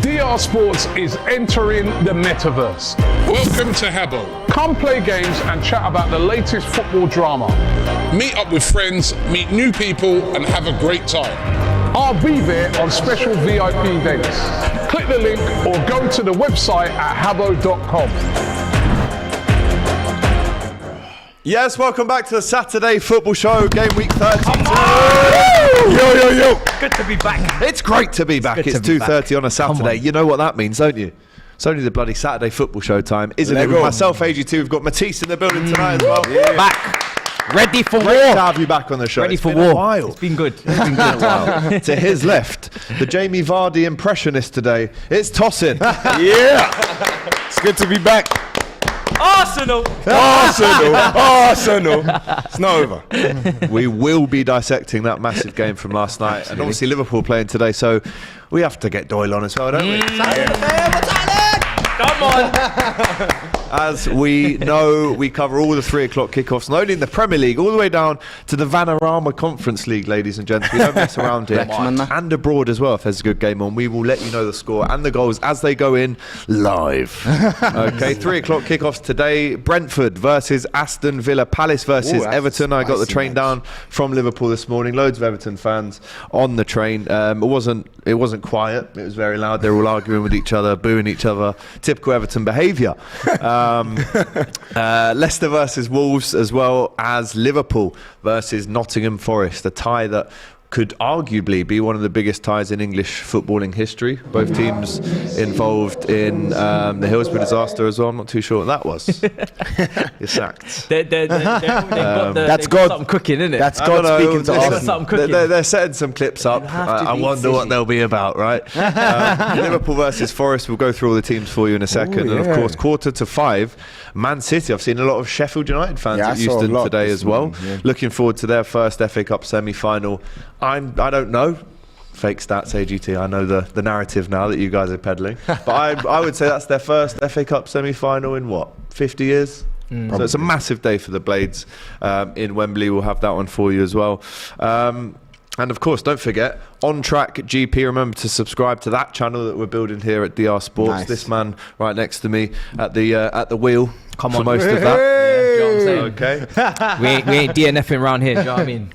DR Sports is entering the metaverse. Welcome to Habbo. Come play games and chat about the latest football drama. Meet up with friends, meet new people, and have a great time. I'll be there on special VIP events. Click the link or go to the website at habbo.com. Yes, welcome back to the Saturday Football Show, game week 32. Yo. Good to be back. It's great to be back. It's 2:30 on a Saturday. You know what that means, don't you? It's only the bloody Saturday Football Show time, isn't it? With myself, AGT, we've got Matisse in the building tonight as well. Yeah. Back. Ready for war. Great to have you back on the show. Ready for war. war. It's been good. A while. To his left, the Jamie Vardy impressionist today, it's Tosin. Yeah. It's good to be back. Arsenal. It's not over. We will be dissecting that massive game from last night. And obviously Liverpool playing today, so we have to get Doyle on as well, don't we? Come on. As we know, we cover all the 3 o'clock kickoffs, not only in the Premier League, all the way down to the Vanarama Conference League, ladies and gents. We don't mess around here. And abroad as well, if there's a good game on. We will let you know the score and the goals as they go in live. Okay, 3 o'clock kickoffs today. Brentford versus Aston Villa. Palace versus Everton. I got the train down from Liverpool this morning. Loads of Everton fans on the train. It wasn't quiet. It was very loud. They were all arguing with each other, booing each other. Typical Everton behaviour. Leicester versus Wolves, as well as Liverpool versus Nottingham Forest, a tie that could arguably be one of the biggest ties in English footballing history. Both teams involved in the Hillsborough disaster as well. I'm not too sure what that was. You're sacked. That's God. Something cooking, isn't it? That's God speaking to us. They're setting some clips up. I wonder what they'll be about, right? Liverpool versus Forest. We'll go through all the teams for you in a second. And of course, 4:45, Man City. I've seen a lot of Sheffield United fans at Euston today as well. Looking forward to their first FA Cup semi-final. I don't know. Fake stats, AGT. I know the narrative now that you guys are peddling. But I would say that's their first FA Cup semi-final in, 50 years? So it's a massive day for the Blades in Wembley. We'll have that one for you as well. And of course, don't forget, On Track GP. Remember to subscribe to that channel that we're building here at DR Sports. Nice. This man right next to me at the wheel. Come on, most of that. Yeah, you know what I'm saying? Okay. we ain't DNFing around here. Do you know what I mean?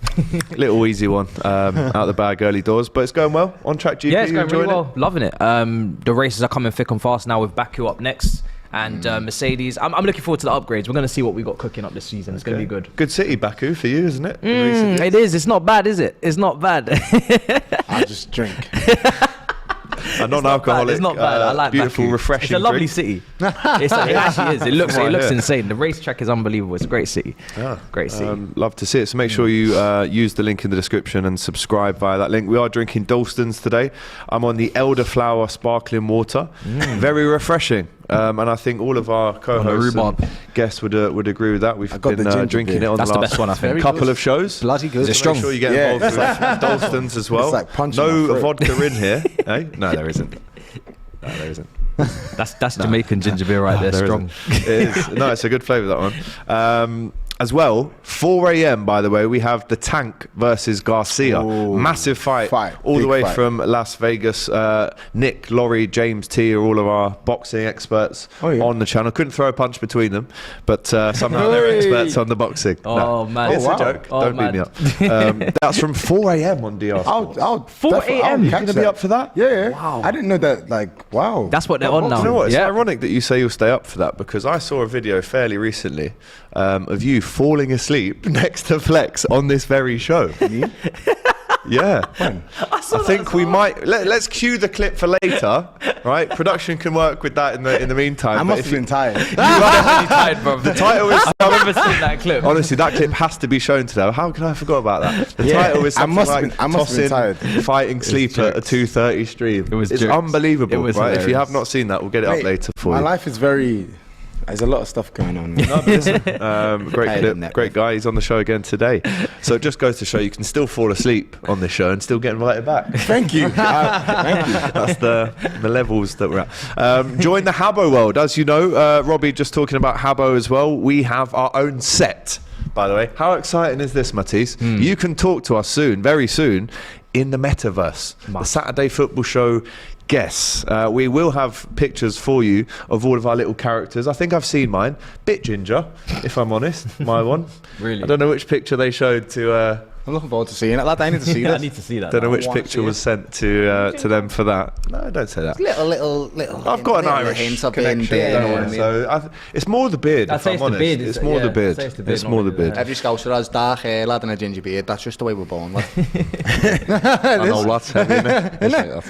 Little easy one out the bag early doors, but it's going well. On Track GP. Yeah, it's going really well. Loving it. The races are coming thick and fast now with Baku up next. And Mercedes. I'm looking forward to the upgrades. We're going to see what we got cooking up this season. It's going to be good. Good city, Baku, for you, isn't it? It is. It's not bad, is it? It's not bad. I just drink. A non-alcoholic, it's not bad. I like beautiful, Baku. refreshing It's a lovely drink. city. It actually is. It looks insane. The racetrack is unbelievable. It's a great city. Great city. Love to see it. So make sure you use the link in the description and subscribe via that link. We are drinking Dalstons today. I'm on the elderflower sparkling water. Very refreshing. And I think all of our co-hosts and guests would agree with that. We've been drinking it on That's the best one, I think. couple of shows. Bloody good. So strong. Make sure you get involved with Dalstons as well. It's like no vodka in here. Eh? No, there isn't. No, there isn't. That's Jamaican ginger beer right there. Strong. It is. No, it's a good flavour, that one. As well, 4 a.m. by the way, we have the Tank versus Garcia. Massive fight all the way from Las Vegas. Nick, Laurie, James T are all of our boxing experts on the channel. Couldn't throw a punch between them, but somehow they're experts on the boxing. Man. It's a joke. Don't beat me up. That's from 4 a.m. on DR Sports. 4 a.m. You're going to be up for that? Yeah. Wow. I didn't know that. That's what they're on now. You know what? It's ironic that you say you'll stay up for that, because I saw a video fairly recently of you falling asleep next to Flex on this very show. Yeah. I think we might let's cue the clip for later, right? Production can work with that in the meantime. I must have been tired. You are tired, bro. The title is. I remember seeing that clip. Honestly, that clip has to be shown today. How can I forget about that? The title is something like Tosin fighting sleep at a 2:30 stream. It's unbelievable, right? Hilarious. If you have not seen that, we'll get it up later for you. My life is very. There's a lot of stuff going on. No, but listen, great clip, great guy. He's on the show again today. So it just goes to show you can still fall asleep on this show and still get invited back. Thank you. Thank you. That's the levels that we're at. Join the Habbo world. As you know, Robbie just talking about Habbo as well. We have our own set, by the way. How exciting is this, Matisse? You can talk to us soon, very soon, in the metaverse. The Saturday Football Show guests. We will have pictures for you of all of our little characters. I think I've seen mine. Bit ginger, if I'm honest, my one. Really? I don't know which picture they showed to... I'm looking forward to seeing it, lad. I need to see I this. need to see that. don't know which want to picture see was sent to them for that. No, don't say that. Little. I've got an Irish connection. Don't worry. So it's more the beard. I'd say it's the beard. It's more the beard. It's more the beard. Every Scouser has dark hair, lad, and a ginger beard. That's just the way we're born, lad. I know lots heavy, innit?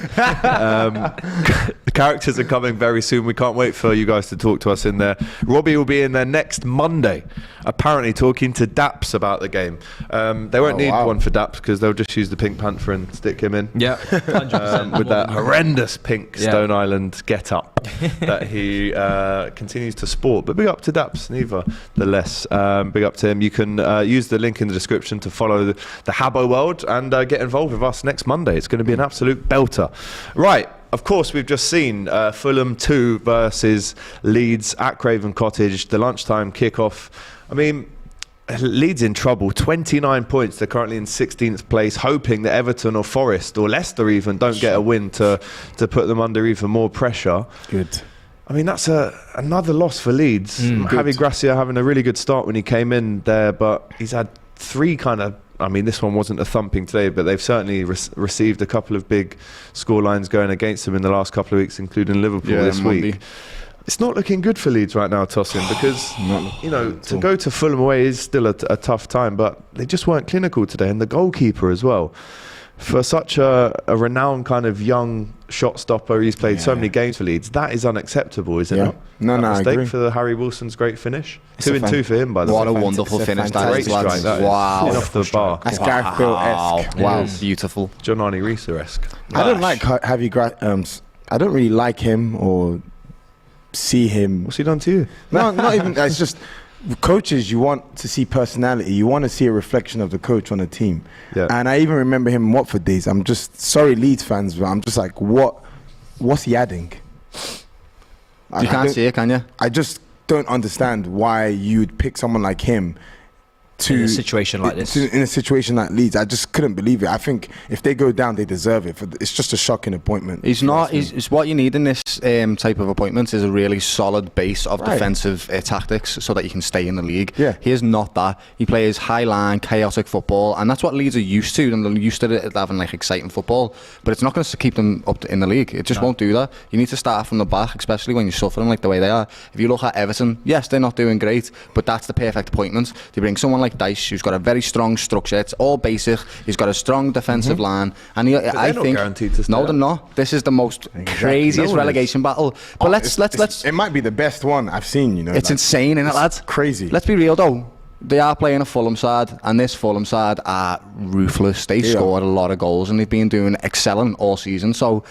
The characters are coming very soon. We can't wait for you guys to talk to us in there. Robbie will be in there next Monday, apparently talking to Daps about the game. They won't need one for Daps because they'll just use the Pink Panther and stick him in. Yeah, 100%. With that horrendous pink Stone Island get-up that he continues to sport. But big up to Daps, nevertheless. Big up to him. You can use the link in the description to follow the Habbo world and get involved with us next Monday. It's going to be an absolute belter. Right. Of course, we've just seen Fulham 2 versus Leeds at Craven Cottage, the lunchtime kickoff. I mean, Leeds in trouble, 29 points. They're currently in 16th place, hoping that Everton or Forest or Leicester even don't get a win to put them under even more pressure. Good. I mean, that's another loss for Leeds. Javi Gracia having a really good start when he came in there, but he's had 3 kind of... I mean, this one wasn't a thumping today, but they've certainly received a couple of big scorelines going against them in the last couple of weeks, including Liverpool this week. It's not looking good for Leeds right now, Tosin, because, to go to Fulham away is still a tough time, but they just weren't clinical today. And the goalkeeper as well. For such a renowned kind of young shot stopper, he's played so many games for Leeds. That is unacceptable, isn't it? No, I agree. For the Harry Wilson's great finish. 2-2 for him, by the way. What a wonderful finish that Great is, strike, lads. that is. Wow. In off the bar. That's Gareth Bale-esque. Wow, beautiful. John Arne Reeser-esque. I don't like Javi I don't really like him or see him. What's he done to you? No, not even. It's just coaches. You want to see personality. You want to see a reflection of the coach on a team. Yeah. And I even remember him in Watford days. I'm just sorry, Leeds fans, but I'm just like, what's he adding? You can't see it, can you? I just don't understand why you'd pick someone like him in a situation like this. In a situation like Leeds. I just couldn't believe it. I think if they go down, they deserve it. It's just a shocking appointment. He's not. It's what you need in this type of appointment is a really solid base of defensive tactics so that you can stay in the league. Yeah. He is not that. He plays high line, chaotic football, and that's what Leeds are used to. And they're used to it, having like exciting football. But it's not going to keep them up in the league. It just won't do that. You need to start from the back, especially when you're suffering like the way they are. If you look at Everton, yes, they're not doing great, but that's the perfect appointment. They bring someone like Dice, who's got a very strong structure. It's all basic. He's got a strong defensive line, and I think guaranteed to stay no, up. they're not. This is the most craziest relegation battle. But let's. It might be the best one I've seen. It's insane, isn't it, lads? Crazy. Let's be real though. They are playing a Fulham side, and this Fulham side are ruthless. They scored a lot of goals, and they've been doing excellent all season. So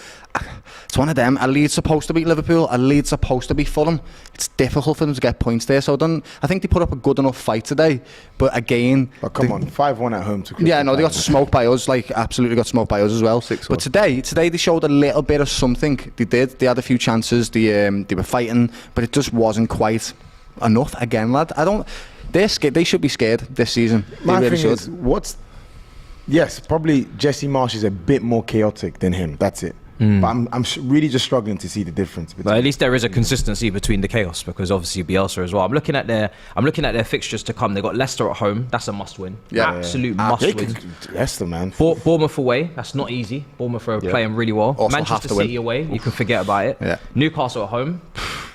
it's one of them. Are Leeds supposed to beat Liverpool? Are Leeds supposed to beat Fulham? It's difficult for them to get points there. So I think they put up a good enough fight today. But again, come on, 5-1 at home to Crystal yeah, no, they got smoked by us. Like absolutely got smoked by us as well. 6-1. But today they showed a little bit of something. They did. They had a few chances. They were fighting, but it just wasn't quite enough. Again, lad, they're scared. They should be scared this season. My they really thing should. is, yes, probably Jesse Marsch is a bit more chaotic than him. That's it. But I'm really just struggling to see the difference. But at least there is a consistency between the chaos, because obviously Bielsa as well. I'm looking at their fixtures to come. They got Leicester at home. That's a must-win. Yeah, absolute must-win. Leicester, man. Bournemouth away. That's not easy. Bournemouth are playing really well. Also Manchester City away. You can forget about it. Yeah. Newcastle at home.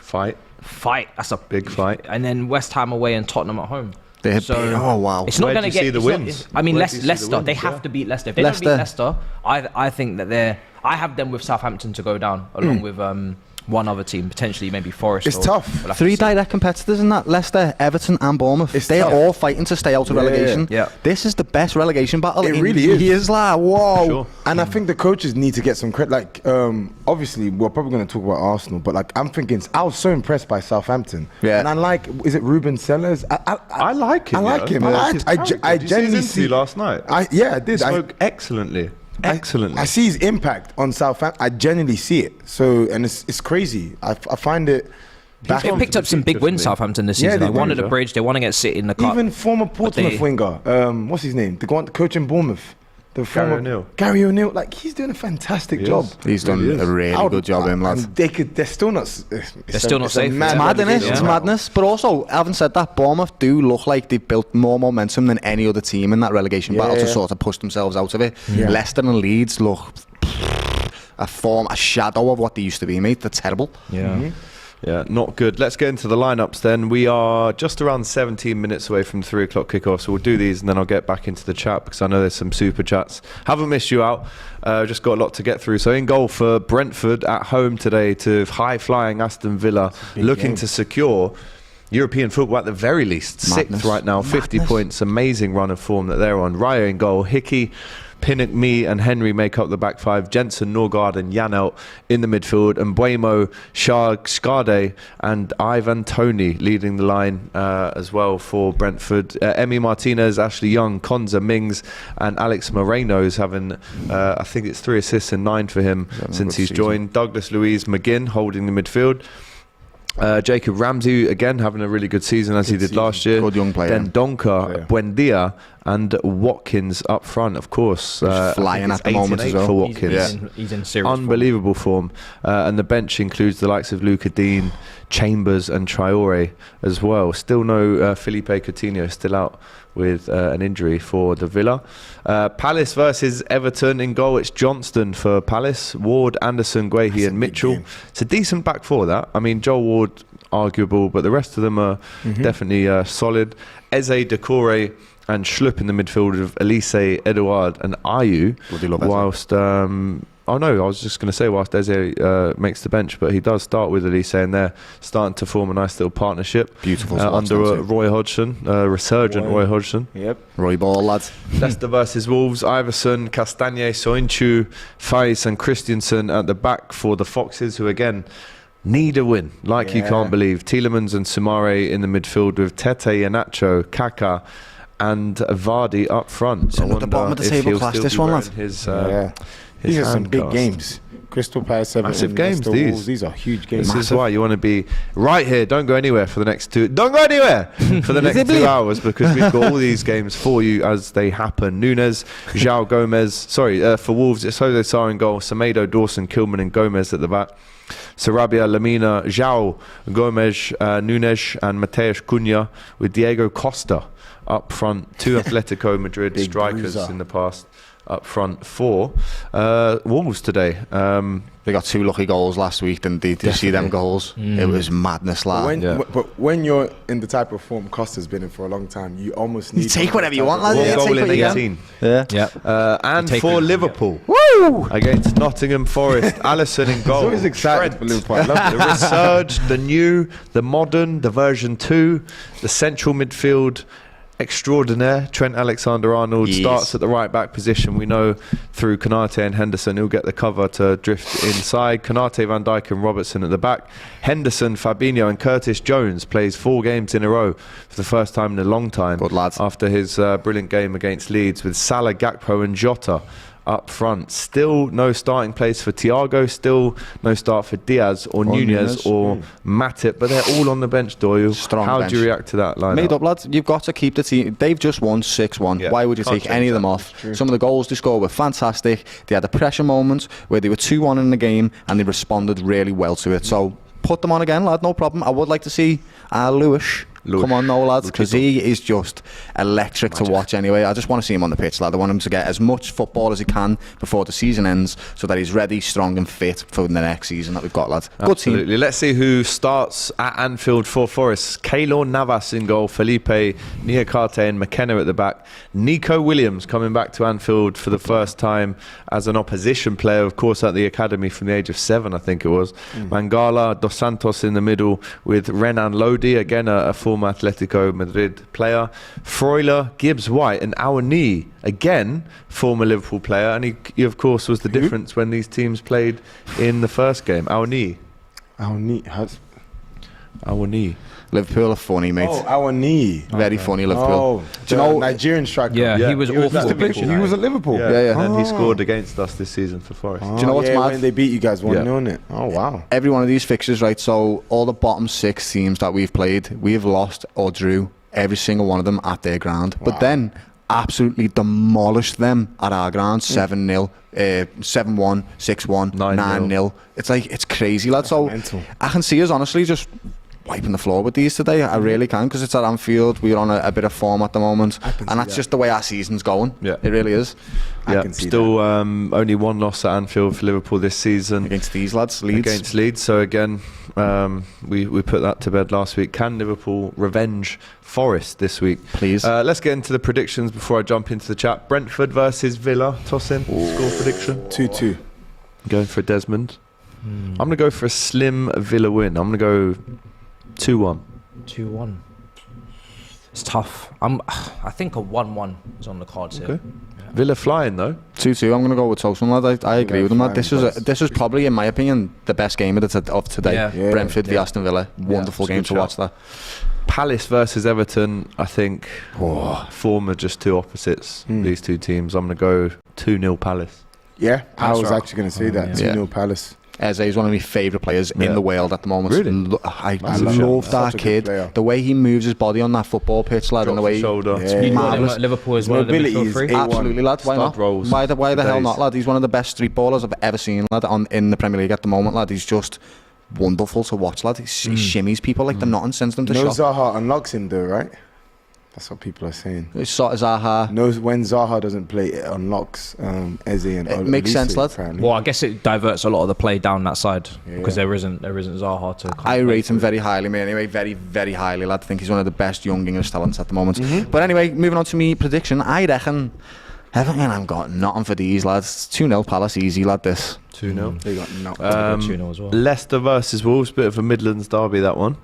Fight. That's a big fight. And then West Ham away and Tottenham at home. Oh wow! It's not going to get the wins. I mean, Leicester. They have to beat Leicester. If they don't beat Leicester, I think that I have them with Southampton to go down along with one other team, potentially maybe Forest. It's tough. 3 direct competitors in that: Leicester, Everton, and Bournemouth. They're all fighting to stay out of relegation. Yeah. This is the best relegation battle. It really is. Years, like, whoa. Sure. And I think the coaches need to get some credit. Like, obviously, we're probably going to talk about Arsenal, but like, I was so impressed by Southampton. Yeah. And I like, is it Ruben Sellers? I like him. I like him. I genuinely see last night. I did. He spoke excellently. Excellently. I see his impact on Southampton. I genuinely see it. So, and it's crazy. I find it. They picked up some big wins, Southampton, this season. They won at the Bridge. They won against City in the cup. Even former Portsmouth winger, what's his name? The coach in Bournemouth. Gary O'Neill, like he's doing a fantastic job. He's done a really good job, him lad. And they're still not. They're still not safe. It's mad, isn't it? It's madness. But also, having said that, Bournemouth do look like they've built more momentum than any other team in that relegation battle to sort of push themselves out of it. Leicester and Leeds look a shadow of what they used to be, mate. They're terrible. Yeah, not good. Let's get into the lineups then. We are just around 17 minutes away from the 3 o'clock kickoff, so we'll do these and then I'll get back into the chat because I know there's some super chats. Haven't missed you out. Just got a lot to get through. So in goal for Brentford at home today to high-flying Aston Villa, looking to secure European football at the very least. Sixth right now, 50 points. Amazing run of form that they're on. Raya in goal. Hickey, Pinnock, me and Henry make up the back five. Jensen, Norgard and Janelt in the midfield. And Buemo, Skade and Ivan Toney leading the line as well for Brentford. Emi Martinez, Ashley Young, Konza, Mings and Alex Moreno's having, I think it's 3 assists and 9 for him since he's joined. Douglas Luiz McGinn holding the midfield. Jacob Ramsey again having a really good season as he did last year. Good young player. Then Donker, Buendia and Watkins up front, of course. Flying at the moment as well. For Watkins. He's in serious unbelievable form. And the bench includes the likes of Luca Dean, Chambers and Traore as well. Still no Felipe Coutinho, still out with an injury for the Villa. Palace versus Everton in goal. It's Johnston for Palace. Ward, Anderson, Guehi and Mitchell. It's a decent back four, that. I mean, Joel Ward, arguable, but the rest of them are definitely solid. Eze, Decore and Schlupp in the midfield of Elise, Edouard and Ayew. Whilst... I was just going to say whilst Eze makes the bench, but he does start with Elise and they're starting to form a nice little partnership. Beautiful. Under Roy Hodgson, resurgent Roy Hodgson. Yep. Roy Ball, lads. Leicester versus Wolves. Iverson, Castagne, Soinchu, Fais and Christensen at the back for the Foxes, who again need a win like you can't believe. Tielemans and Sumare in the midfield with Tete, Iheanacho, Kaka and Vardy up front. So at the bottom of the table class, this one, lad. These are some big games. Crystal Palace, Everton, massive games. These are huge games. This is why you want to be right here. Don't go anywhere for the next two. Don't go anywhere for the next 2 hours because we've got all these games for you as they happen. Nunes, João Gomez. For Wolves, it's Jose Sarr in goal. Semedo, Dawson, Kilman, and Gomez at the back. Sarabia, Lamina, João Gomez, Nunes, and Mateus Cunha with Diego Costa up front. 2 Atletico Madrid strikers in the past. Up front for Wolves today. They got 2 lucky goals last week, and did you see them goals? It was madness, lad. But when you're in the type of form Costa's been in for a long time, you almost need... You take whatever you want, lad. One goal in 18. And for Liverpool, against Nottingham Forest, Alisson in goal. It's always exciting for Liverpool. I love The resurged, the new, the modern, the version 2, the central midfield extraordinaire. Trent Alexander-Arnold starts at the right back position. We know through Konate and Henderson he'll get the cover to drift inside. Konate, Van Dijk and Robertson at the back. Henderson, Fabinho and Curtis Jones plays 4 games in a row for the first time in a long time. Good lads. After his brilliant game against Leeds, with Salah, Gakpo and Jota up front. Still no starting place for Thiago, still no start for Diaz or Nunez or Matip, but they're all on the bench, Doyle. How do you react to that lineup? Made up, lads. You've got to keep the team. They've just won 6-1. Why would you take any of them off? Some of the goals they scored were fantastic. They had a pressure moment where they were 2-1 in the game and they responded really well to it. So put them on again, lad, no problem. I would like to see Lewis. Come on now, lads, because he is just electric to watch anyway. I just want to see him on the pitch, lad. I want him to get as much football as he can before the season ends so that he's ready, strong and fit for the next season that we've got, lad. Good Absolutely. Team. Let's see who starts at Anfield for Forest. Keylor Navas in goal, Felipe, Niakate and McKenna at the back. Nico Williams coming back to Anfield for the first time as an opposition player, of course, at the academy from the age of 7, I think it was. Mangala, Dos Santos in the middle with Renan Lodi, again a former Atletico Madrid player. Freuler, Gibbs White and Awani, again former Liverpool player, and he of course was the difference when these teams played in the first game. Awani. Liverpool are funny, mate. Awani. Very funny, Liverpool. Do you know Nigerian striker? Yeah, he was awful. He was at Liverpool. And he scored against us this season for Forest. Do you know what's mad? When they beat you guys 1-0 on it. Oh wow. Every one of these fixtures, right? So all the bottom 6 teams that we've played, we've lost or drew every single one of them at their ground. But then absolutely demolished them at our ground, 7-0, 7-1, 6-1, 9-0. It's like, it's crazy, lad. So mental. I can see us honestly just wiping the floor with these today. I really can, because it's at Anfield. We're on a bit of form at the moment, and that's just the way our season's going. Yeah, it really is. I can see still only one loss at Anfield for Liverpool this season against these lads, Leeds. Against Leeds. So again, we put that to bed last week. Can Liverpool revenge Forest this week? Please. Let's get into the predictions before I jump into the chat. Brentford versus Villa. Tosin, score prediction. 2-2. Going for Desmond. I'm going to go for a slim Villa win. I'm going to go 2-1. 2-1. It's tough. I think a 1-1 is on the cards here. Okay. Villa flying though. 2-2. I'm going to go with Tosin, lad. I agree with him, lad. This was probably, in my opinion, the best game of today. Yeah. Brentford v Aston Villa. Wonderful game to watch that. Palace versus Everton. I think form are just two opposites. These two teams. I'm going to go 2-0 Palace. Yeah, I was actually going to say that. 2-0 Palace. Eze is one of my favourite players in the world at the moment. Really? I love that kid. The way he moves his body on that football pitch, lad, and the way shoulder. Marvellous. Liverpool is one of the midfield three. Absolutely, lad. Why not? Why the hell not, lad? He's one of the best street ballers I've ever seen, lad, in the Premier League at the moment, lad. He's just wonderful to watch, lad. He shimmies people like they're nothing, sends them to shop. Zaha unlocks him though, right? That's what people are saying. Zaha knows when Zaha doesn't play, it unlocks Eze and it makes sense, lad. Well, I guess it diverts a lot of the play down that side because there isn't Zaha to. I rate him very highly, mate. Anyway, very, very highly, lad. I think he's one of the best young English talents at the moment. But anyway, moving on to me prediction. I reckon Everton, I've got nothing for these lads. 2-0 Palace, easy, lad. This 2-0. They got nothing. 2-0 as well. Leicester versus Wolves, bit of a Midlands derby that one.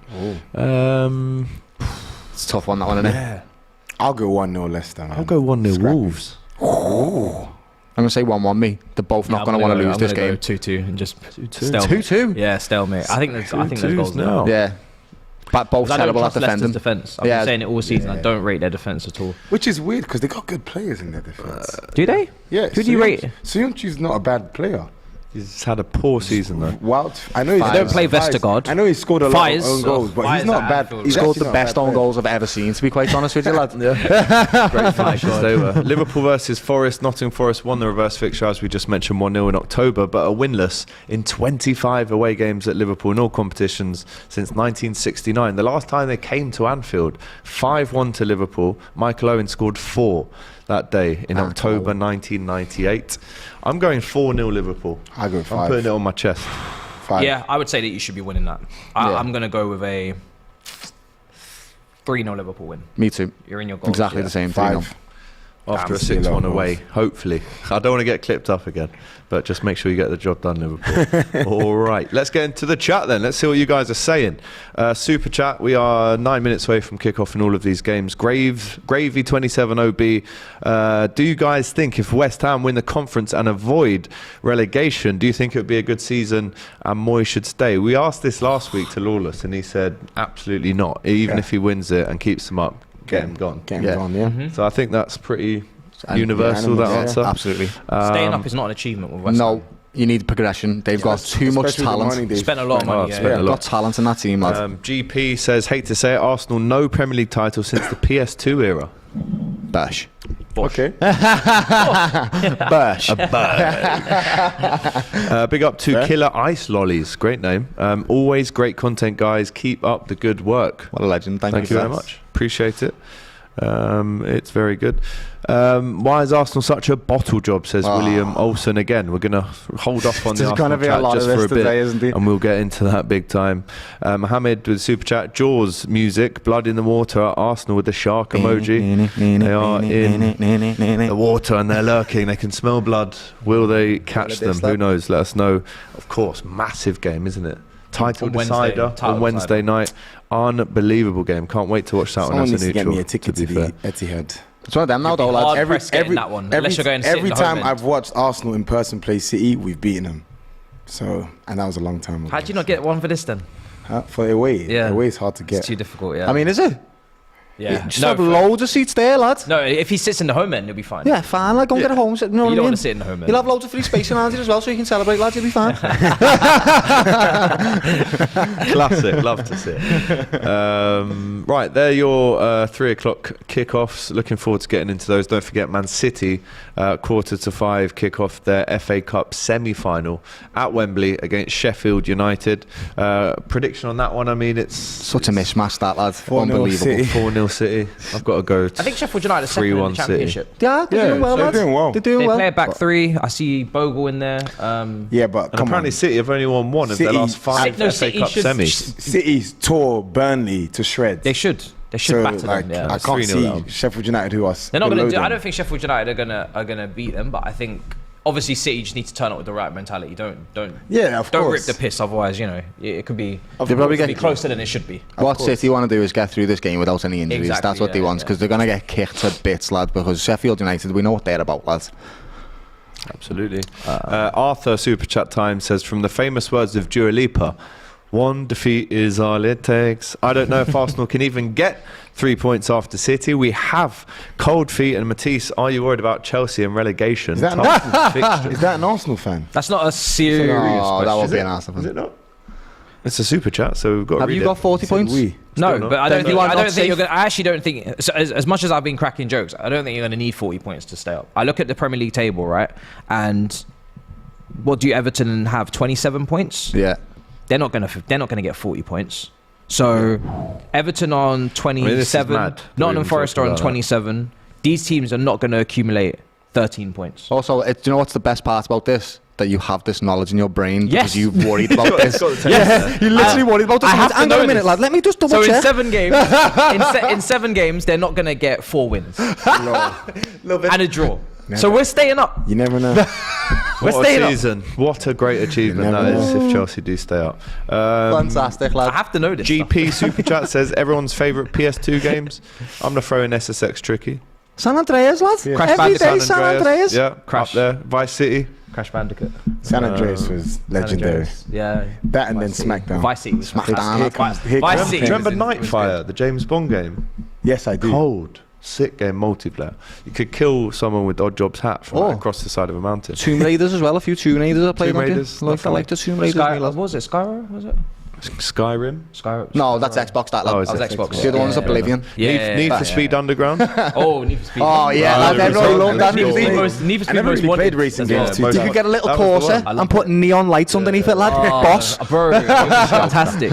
it's a tough one, that one, isn't it? I'll go 1-0 Leicester, man. I'll go 1-0 Wolves. I'm going to say 1-1 me. They're both not going to want to lose this game. 2-2 and just 2-2? Yeah, stalemate. I think there's goals now. Yeah. But both terrible at defending. Defense. I've been saying it all season. I don't rate their defense at all. Which is weird because they got good players in their defense. Do they? Yeah. Who do you rate? Soyuncu's not a bad player. He's had a poor season though. I know. I don't play Vestergaard. I know he scored a lot of own goals, but he's not bad. He scored the best own goals I've ever seen, to be quite honest with you, lad. Great finishes they were. Liverpool versus Forest. Nottingham Forest won the reverse fixture, as we just mentioned, 1-0 in October, but are winless in 25 away games at Liverpool in all competitions since 1969. The last time they came to Anfield, 5-1 to Liverpool. Michael Owen scored 4 that day in October 1998. I'm going 4-0 Liverpool. I go 5. I'm putting it on my chest. 5. Yeah, I would say that you should be winning that. I'm going to go with a 3-0 Liverpool win. Me too. You're in your goals. Exactly the same. 5. After a 6-1 away, hopefully. I don't want to get clipped up again, but just make sure you get the job done, Liverpool. All right, let's get into the chat then. Let's see what you guys are saying. Super chat, we are 9 minutes away from kickoff in all of these games. Gravy27OB, do you guys think if West Ham win the conference and avoid relegation, do you think it would be a good season and Moyes should stay? We asked this last week to Lawless and he said absolutely not. Even if he wins it and keeps them up, get him gone. Get him gone, yeah. So I think that's pretty universal, that answer. Absolutely. Staying up is not an achievement with West Ham. No, you need progression. They've got too much talent. Spent a lot of money. They've got talent in that team, lad. GP says, hate to say it, Arsenal no Premier League title since the PS2 era. Bash. Okay. Bash. Big up to Killer Ice Lollies. Great name. Always great content, guys. Keep up the good work. What a legend. Thank you very much. Appreciate it. It's very good. Why is Arsenal such a bottle job, says William Olsen again. We're going to hold off on the Arsenal chat just for a bit today, isn't it? And we'll get into that big time. Mohammed with super chat. Jaws music, blood in the water. Arsenal with the shark emoji. They are in the water and they're lurking. They can smell blood. Will they catch them? Who knows? Let us know. Of course, massive game, isn't it? Title decider on Wednesday night. Unbelievable game. Can't wait to watch that one as a neutral. Get me a ticket to the Etihad. It's one of them now, though, lads. Every time I've watched Arsenal in person play City, we've beaten them. So, and that was a long time ago. How'd you not get one for this then? For away? Yeah. Away is hard to get. It's too difficult, yeah. I mean, is it? Yeah. Just have loads of seats there, lad. No, if he sits in the home end, he'll be fine. Yeah, fine. Like, go and get a home. You know what I You don't mean? want to sit in the home end. You'll have loads of free space around you as well, so you can celebrate, lads. You'll be fine. Classic, love to see it. Right, they're your 3 o'clock kickoffs. Looking forward to getting into those. Don't forget, Man City, 4:45 kickoff their FA Cup semi-final at Wembley against Sheffield United. Prediction on that one? I mean, it's Such a mismatch, that, lad. 4-0 Unbelievable. City. 4-0 City. I've got to go. I think Sheffield United are second in the 3-1 City. Championship. Yeah, they're doing well, they're lads. doing well. They're doing They well. play a back three. I see Bogle in there. Yeah, but And come apparently on. City have only won one of their City- last 5 No, FA City Cup should- semis. City's tore Burnley to shreds. They should So, batter like, them. Yeah. I can't 3-0 see down. Sheffield United, who are They're not going below to do. I them. don't think Sheffield United are gonna beat them, but I think obviously City just need to turn up with the right mentality. Don't Yeah, of don't course. rip the piss. Otherwise, it could be They probably be get closer than it should be. What City want to do is get through this game without any injuries. Exactly, That's what they yeah, want, because they're going to get kicked to bits, lad. Because Sheffield United, we know what they're about, lads. Absolutely. Arthur Super Chat Time says, from the famous words of Dua Lipa, one defeat is all it takes. I don't know if Arsenal can even get 3 points after City. We have cold feet. And Matisse, are you worried about Chelsea and relegation? Is that an Tough Arsenal? fixture. Is that an Arsenal fan? That's not a serious Oh, that question. would be an answer. Is it not? It's a super chat, so we've got to Have read you it. got 40 points? We. No, Still not. but I Then don't think. you are I not don't think safe. you're gonna. I actually don't think. So as much as I've been cracking jokes, I don't think you're gonna need 40 points to stay up. I look at the Premier League table, right, and what do Everton have? 27 points. Yeah. They're not gonna get 40 points. So Everton on 27, mad that we're Nottingham even Forest are talking on about that. 27. These teams are not going to accumulate 13 points. Also, do you know what's the best part about this? That you have this knowledge in your brain Yes. because you've worried about It's this. got the Yeah, you literally worried about this. I have to Hang know on a minute, this. lad. Let me just double So check. in 7 games, in 7 games, they're not going to get 4 wins and a draw. So we're staying up. You never know. We're What staying a up. season. What a great achievement never that is know. if Chelsea do stay up. Fantastic, I lad. have to know this. stuff. GP Super Chat says, everyone's favourite PS2 games. I'm going to throw in SSX Tricky. San Andreas, lad. Crash Every Bandicoot. day, San Andreas. Yeah, Crash. up there. Vice City. Crash Bandicoot. San Andreas was legendary. Yeah. That and then Vice City. SmackDown. Vice City was Smackdown. Here comes- here Vice comes- City. Do you remember It was Nightfire, the James Bond game? Yes, I do. Cold. Sick game multiplayer. You could kill someone with Odd Job's hat from like, across the side of a mountain. Tomb Raiders as well. A few Tomb Raiders I played. Tomb don't you? Raiders, Like, I like the Tomb Raiders. Sky, me, lad. what was it? Skyrim? Was it? Skyrim. Skyrim. No, that's Xbox. That lad. Oh, is That was it? Xbox. The other one's Oblivion. Yeah. Need for yeah. Speed Underground. Oh, Need for Speed. Oh yeah, Oh, lad. the Everyone result. loved that. Need for Speed Need for most. Need for I Speed never most really wanted played racing as well. games too. most- You could get a little That was the Corsa one. and put neon lights underneath it, lad. Boss. Bro, it was fantastic.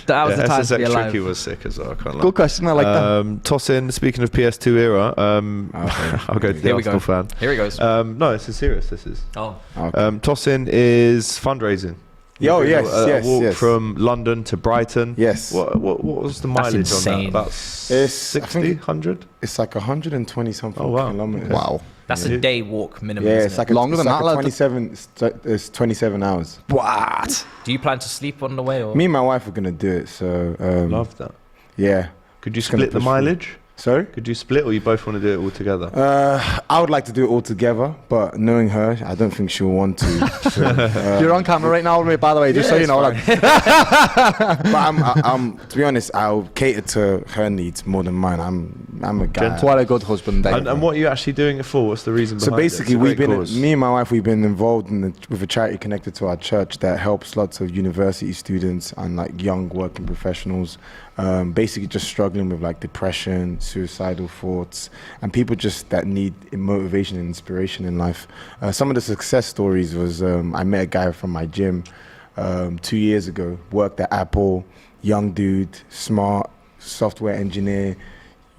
That was the time to be SSX alive. Tricky was sick as well. I can't lie. Good question. I like that. Tosin, speaking of PS2 era, I'll go to the Here we Arsenal go. fan. Here he goes. No, this is serious. This is. Oh. Tosin is fundraising. Yo, You yes, do a yes, walk yes. from London to Brighton. Yes. What was the mileage on that? insane. About It's- I 60, think- 100? It's like 120 something Oh, wow. kilometers. Wow. That's a day walk minimum. Yeah, isn't it's it? like Longer it's than like that, lad. 27. It's 27 hours. What? Do you plan to sleep on the way or? Me and my wife are gonna do it. So Love that. yeah. Could you Just gonna split the push through. mileage? Sorry. Could you split, or you both want to do it all together? I would like to do it all together, but knowing her, I don't think she'll want to. So, You're on camera right now, mate, by the way, just so you know. Lad. but I'm to be honest, I'll cater to her needs more than mine. I'm a guy. That's what a good husband does. And what are you actually doing it for? What's the reason So behind basically, it? It's a we've great been cause. me and my wife. We've been involved with a charity connected to our church that helps lots of university students and like young working professionals, basically just struggling with like depression, suicidal thoughts, and people just that need motivation and inspiration in life. Some of the success stories was I met a guy from my gym 2 years ago. Worked at Apple, young dude, smart, software engineer.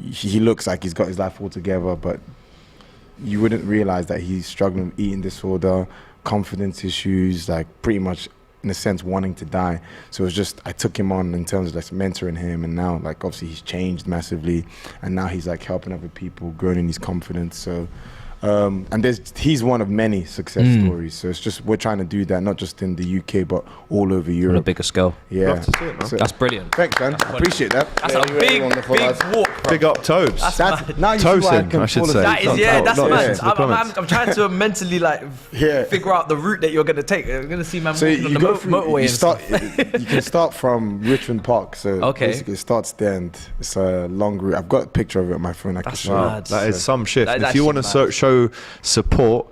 He looks like he's got his life all together, but you wouldn't realize that he's struggling with eating disorder, confidence issues, like pretty much in a sense wanting to die. So it was just, I took him on in terms of like mentoring him, and now like obviously he's changed massively, and now he's like helping other people, growing in his confidence. So And he's one of many success stories. So it's just we're trying to do that not just in the UK but all over Europe. On a bigger scale. Yeah, Love to see it, man. So- That's brilliant. Thanks, man. I appreciate that. That's a big walk, bro. Big up Tobes. Now you see why Tosin, can I should fall say. asleep. That is, yeah, that's Not mad. listening to the comments. I'm trying to mentally like Yeah. figure out the route that you're gonna take. I'm gonna see man So walking on you the go through. motorway You and start. stuff. You can start from Richmond Park. So Okay. basically, it starts there, and it's a long route. I've got a picture of it on my phone. I can That's show you. mad. That is some shift. That is If you want actually to show support,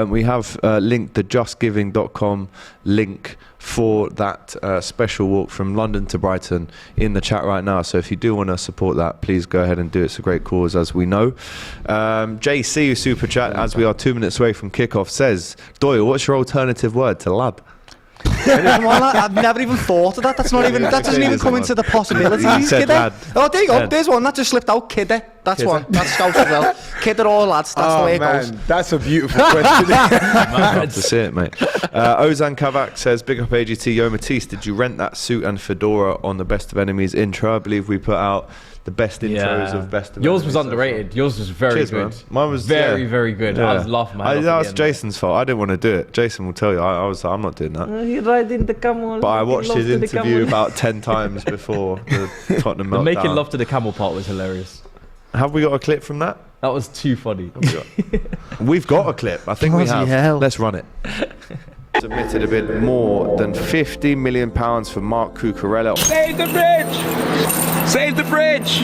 we have linked the justgiving.com link for that special walk from London to Brighton in the chat right now. So if you do want to support that, please go ahead and do it. It's a great cause, as we know. JC, who super chat, as we are 2 minutes away from kickoff, says, Doyle, what's your alternative word to lab? I've never even thought of that. That doesn't even come into the possibilities. You said Kidder. lad. Oh, there you go. Said. There's one that just slipped out. Kidder. That's Kidder. one. That's Scouse as well. Kidder or lads. That's the way it goes. That's a beautiful question. Love to see it, mate. Ozan Kavak says, big up AGT. Yo, Matisse, did you rent that suit and fedora on the Best of Enemies intro? I believe we put out the best intros of Best of Enemies. Yours was underrated. Yours was very Cheers, good. man. Mine was very, very good. I was laughing my head off That at was the end. Jason's fault. I didn't want to do it. Jason will tell you. I was like, I'm not doing that. He riding the camel. But I watched his interview about 10 times before the Tottenham The meltdown. making love to the camel part was hilarious. Have we got a clip from that? That was too funny. We've got a clip. I think we Bloody have. hell. Let's run it. Submitted a bit more than £50 million for Mark Cucurella. Save the bridge! Save the bridge!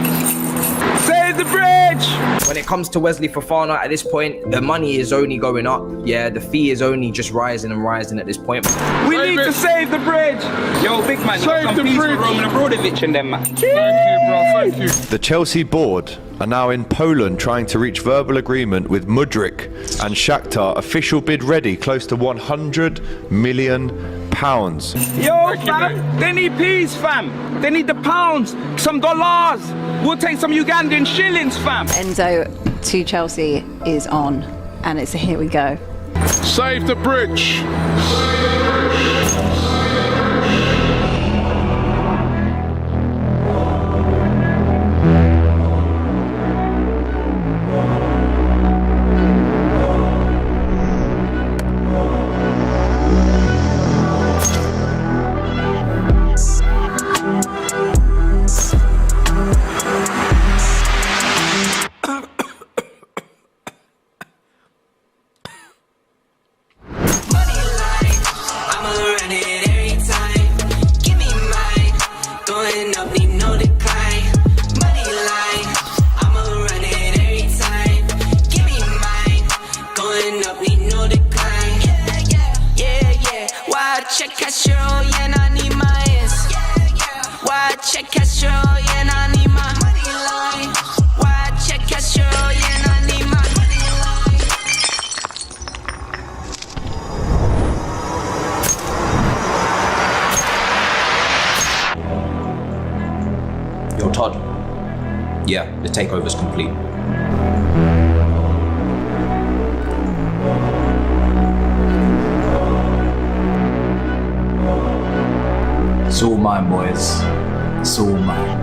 Save the bridge! When it comes to Wesley Fofana at this point, the money is only going up. Yeah, the fee is only just rising and rising at this point. We need to save the bridge! Yo, big man, Save some the peace for bridge. Roman Abramovich and them, man. Thank you, bro. Thank you. The Chelsea board are now in Poland trying to reach verbal agreement with Mudryk and Shakhtar. Official bid ready, close to £100 million. Yo, fam, they need peace, fam. They need the pounds, some dollars. We'll take some Ugandan shillings, fam. Enzo to Chelsea is on, and it's a here we go. Save the bridge. Yo, Todd. Yeah, the takeover's complete. It's all mine, boys. It's all mine.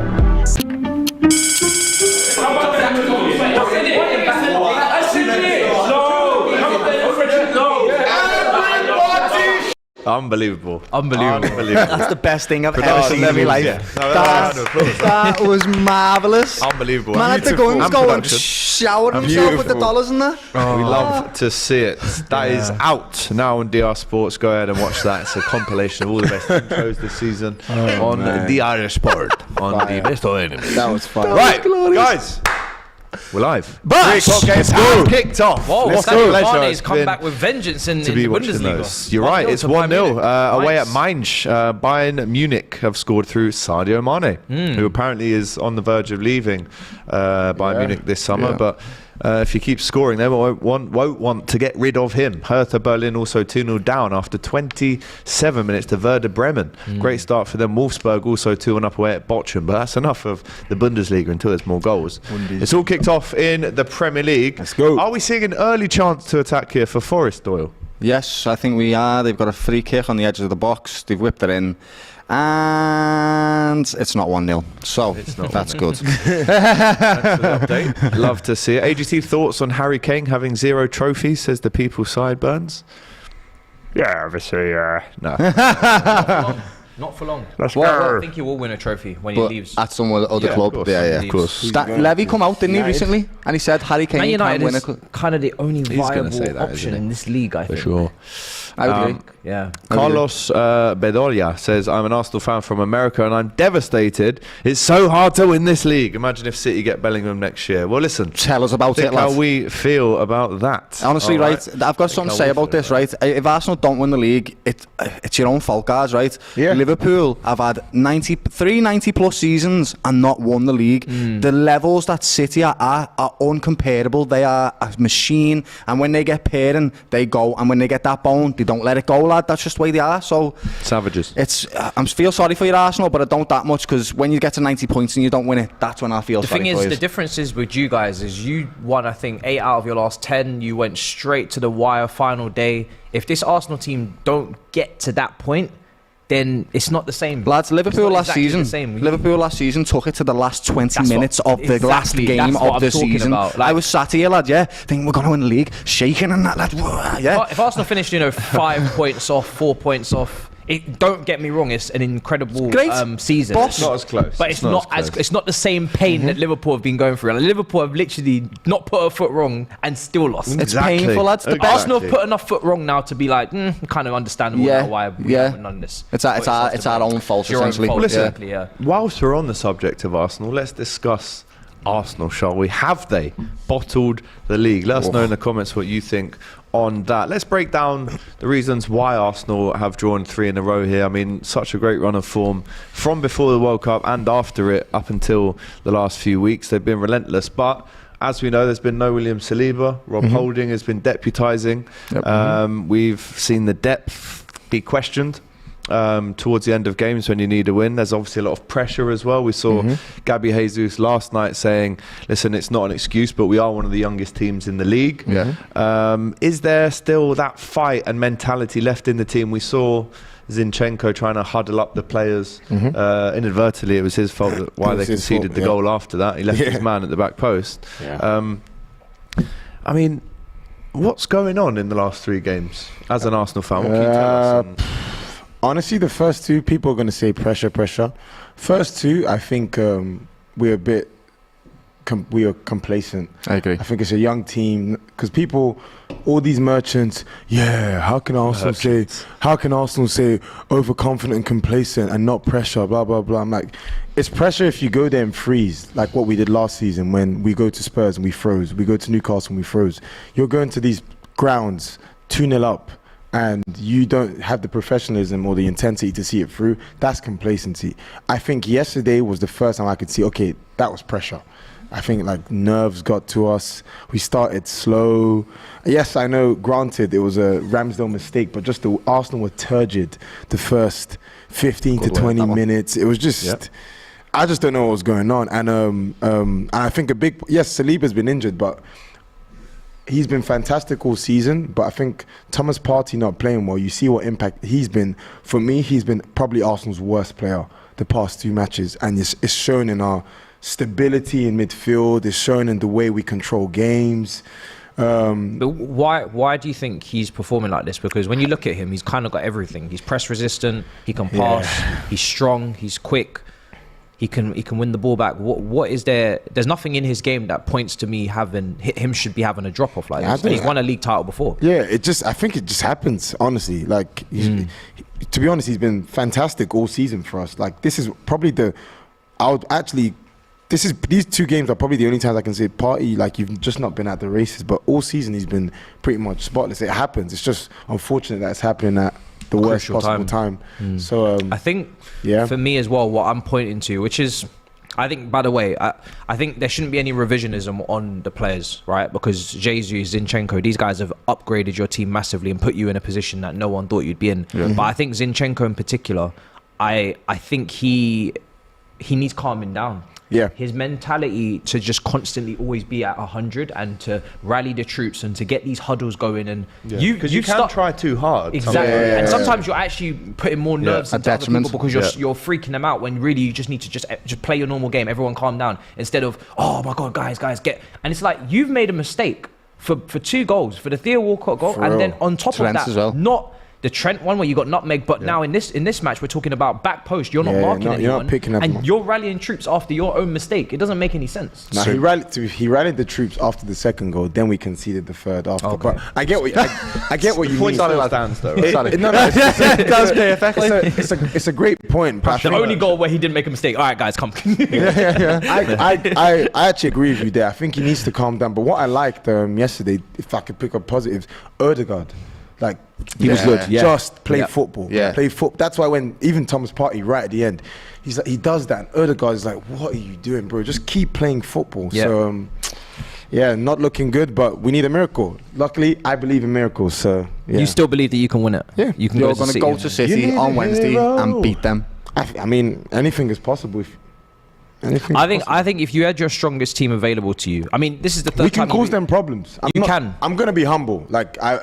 Unbelievable. That's the best thing I've ever seen in my life. Yeah. No, That was marvellous. Unbelievable. Man had the Beautiful. guns And going, production. showering himself with the dollars in there. We love to see it. That is out now on DR Sports. Go ahead and watch that. It's a compilation of all the best intros this season on DR Sport. On the Best of Enemies. That was fun. Right, guys. We're live. But 3 o'clock games have kicked off. Whoa, Let's Sadio go. Pleasure. Mane's It's come been back with vengeance in to the be watching Bundesliga. those. You're right. It's 1-0 away at Mainz. Bayern Munich have scored through Sadio Mane, who apparently is on the verge of leaving Bayern Munich this summer. But if he keeps scoring, they won't want to get rid of him. Hertha Berlin also 2-0 down after 27 minutes to Werder Bremen. Great start for them. Wolfsburg also 2-1 up away at Bochum. But that's enough of the Bundesliga until there's more goals. It's all kicked off in the Premier League. Let's go. Are we seeing an early chance to attack here for Forest, Doyle? Yes, I think we are. They've got a free kick on the edge of the box. They've whipped it in. And it's not 1-0. So that's good. Thanks for the update. Love to see it. AGT thoughts on Harry Kane having 0 trophies, says the People Sideburns. Yeah, obviously, no. Not for long. Let's I go. think he will win a trophy when he leaves. At some other club. Of Of course. Levy come out, didn't he, recently? And he said Harry Kane Man United can't win is kind of the only viable say that, option isn't he? in this league, I think. For sure. I would agree. Yeah. Carlos Bedoya says, I'm an Arsenal fan from America and I'm devastated. It's so hard to win this league. Imagine if City get Bellingham next year. Well, listen. Tell us about think it, lad. how we feel about that. Honestly, All right, I've got something to say about this, right? If Arsenal don't win the league, it's your own fault, guys, right? Yeah. Liverpool have had 90+ seasons and not won the league. The levels that City are at are uncomparable. They are a machine, and when they get pairing, they go, and when they get that bone, they don't let it go, lad. That's just the way they are. So Savages. I feel sorry for your Arsenal, but I don't that much, because when you get to 90 points and you don't win it, that's when I feel sorry for you. The thing is, the difference is with you guys is you won, I think, 8 out of your last 10. You went straight to the wire final day. If this Arsenal team don't get to that point, then it's not the same. Lads, Liverpool last season took it to the last 20 minutes of the last game of the season. I was sat here, lad, thinking we're going to win the league, shaking and that, lad. Yeah. If Arsenal finished, 5 points off, 4 points off, don't get me wrong, it's an incredible season. It's not as close. But it's not the same pain that Liverpool have been going through. Like, Liverpool have literally not put a foot wrong and still lost. It's painful, lads. Arsenal have put enough foot wrong now to be like, kind of understandable now why we haven't done this. It's our own fault, essentially. Listen, whilst we're on the subject of Arsenal, let's discuss Arsenal, shall we? Have they bottled the league? Let us know in the comments what you think on that. Let's break down the reasons why Arsenal have drawn 3 in a row here. I mean, such a great run of form from before the World Cup and after it up until the last few weeks. They've been relentless, but as we know, there's been no William Saliba. Rob Holding has been deputising. We've seen the depth be questioned towards the end of games when you need a win. There's obviously a lot of pressure as well. We saw Gabby Jesus last night saying, listen, it's not an excuse, but we are one of the youngest teams in the league. Is there still that fight and mentality left in the team? We saw Zinchenko trying to huddle up the players. Inadvertently, it was his fault why they conceded the goal after that. He left his man at the back post. I mean, what's going on in the last 3 games as an Arsenal fan? What can you tell us? Honestly, the first 2, people are going to say pressure. First 2, I think we're a bit we are complacent. I agree. I think it's a young team, because people, all these merchants, how can Arsenal say overconfident and complacent and not pressure, blah blah blah. I'm like, it's pressure if you go there and freeze, like what we did last season when we go to Spurs and we froze, we go to Newcastle and we froze. You're going to these grounds 2-0 up and you don't have the professionalism or the intensity to see it through. That's complacency. I think yesterday was the first time I could see, okay, that was pressure. I think like nerves got to us. We started slow. Yes, I know, granted, it was a Ramsdale mistake, but just the Arsenal were turgid the first 15 to 20 minutes. It was just, I just don't know what was going on. And I think Saliba's been injured, but he's been fantastic all season. But I think Thomas Partey not playing well, you see what impact he's been. For me, he's been probably Arsenal's worst player the past 2 matches, and it's shown in our stability in midfield. It's shown in the way we control games. But why do you think he's performing like this? Because when you look at him, he's kind of got everything. He's press resistant, he can pass, he's strong, he's quick, he can win the ball back. What is there? There's nothing in his game that points to me him should be having a drop off like this. And he's won a league title before. I think it just happens, honestly. Like to be honest, he's been fantastic all season for us. Like, this is probably these 2 games are probably the only times I can say Partey, like, you've just not been at the races, but all season he's been pretty much spotless. It happens. It's just unfortunate that it's happening at the worst possible time. So I think for me as well, what I'm pointing to, which is, I think, by the way, I think there shouldn't be any revisionism on the players, right? Because Jesus, Zinchenko, these guys have upgraded your team massively and put you in a position that no one thought you'd be in. But I think Zinchenko in particular, I think he needs calming down. Yeah. His mentality to just constantly always be at 100 and to rally the troops and to get these huddles going, and you can't try too hard. Exactly, and sometimes you're actually putting more nerves into other people because you're freaking them out when really you just need to just play your normal game. Everyone calm down instead of, oh my God, guys, get. And it's like you've made a mistake for 2 goals, for the Theo Walcott goal, and then on top of that, as well. not the Trent one where you got nutmeg, but now in this match we're talking about back post. You're not marking anyone, you're not picking up and you're rallying troops after your own mistake. It doesn't make any sense. Nah, he rallied the troops after the second goal. Then we conceded the third after. Okay. But I get what you mean. Point stands though. It's a great point. But The only goal where he didn't make a mistake. All right, guys, come. I actually agree with you there. I think he needs to calm down. But what I liked yesterday, if I could pick up positives, Ødegaard. Like, he was good. Yeah. Just play football. Yeah. Play football. That's why when even Thomas Partey right at the end, he's like, he does that. And Ødegaard is like, what are you doing, bro? Just keep playing football. Yeah. So, not looking good, but we need a miracle. Luckily, I believe in miracles. So, You still believe that you can win it? Yeah. You can You're going to go to City on Wednesday and beat them. I mean, anything is possible. I think if you had your strongest team available to you, I mean, this is the third we time can cause them problems. I'm going to be humble. Like I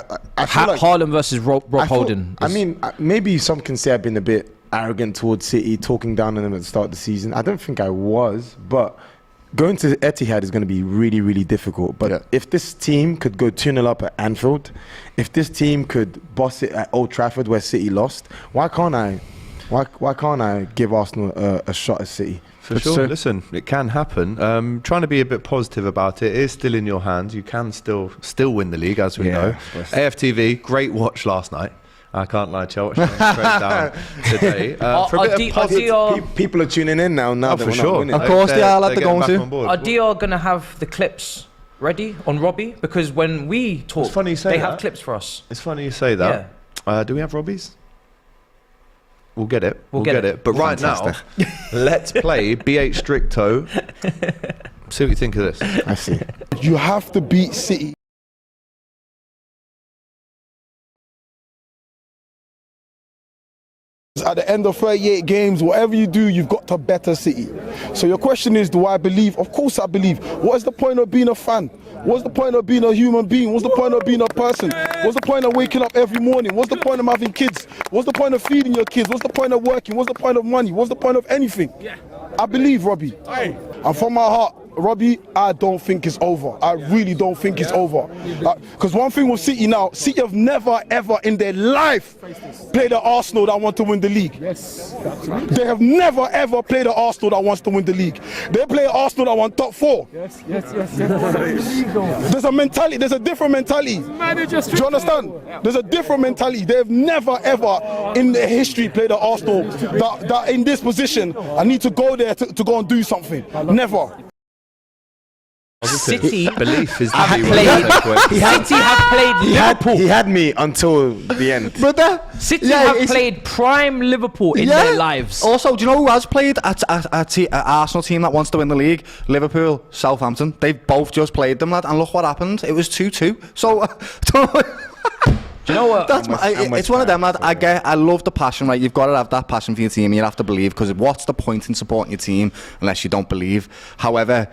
feel like Haaland versus Rob Holding. I mean, maybe some can say I've been a bit arrogant towards City, talking down on them at the start of the season. I don't think I was, but going to Etihad is going to be really, really difficult. But if this team could go 2-0 up at Anfield, if this team could boss it at Old Trafford where City lost, why can't I give Arsenal a shot at City? For sure. Listen, it can happen. Trying to be a bit positive about it. It is still in your hands. You can still win the league, as we know. AFTV, great watch last night. I can't lie, Chelsea straight down today. For a bit of positive, people are tuning in now. For sure. Of course they are. Let the go to. Are DR going to have the clips ready on Robbie? Because when we talk, they have clips for us. It's funny you say that. Yeah. Do we have Robbie's? We'll get it. We'll get it. But right now, let's play BH Stricto. See what you think of this. I see. You have to beat City. At the end of 38 games, whatever you do, you've got to better City. So your question is, do I believe? Of course I believe. What is the point of being a fan? What's the point of being a human being? What's the point of being a person? What's the point of waking up every morning? What's the point of having kids? What's the point of feeding your kids? What's the point of working? What's the point of money? What's the point of anything? I believe, Robbie. And from my heart, Robbie, I don't think it's over. I really don't think it's over. Because one thing with City now, City have never ever in their life played an Arsenal that want to win the league. Yes. They have never ever played an Arsenal that wants to win the league. They play an Arsenal that want top 4. Yes. There's a mentality, there's a different mentality. Do you understand? There's a different mentality. They have never ever in their history played an Arsenal that in this position I need to go there to go and do something. Never. City belief is have played Liverpool. He had me until the end. Brother, City have played prime Liverpool in their lives. Also, do you know who has played at Arsenal team that wants to win the league? Liverpool, Southampton. They've both just played them, lad, and look what happened. It was 2-2. So, do you know what? It's one of them, lad. I love the passion, right? You've got to have that passion for your team. You have to believe, because what's the point in supporting your team unless you don't believe? However,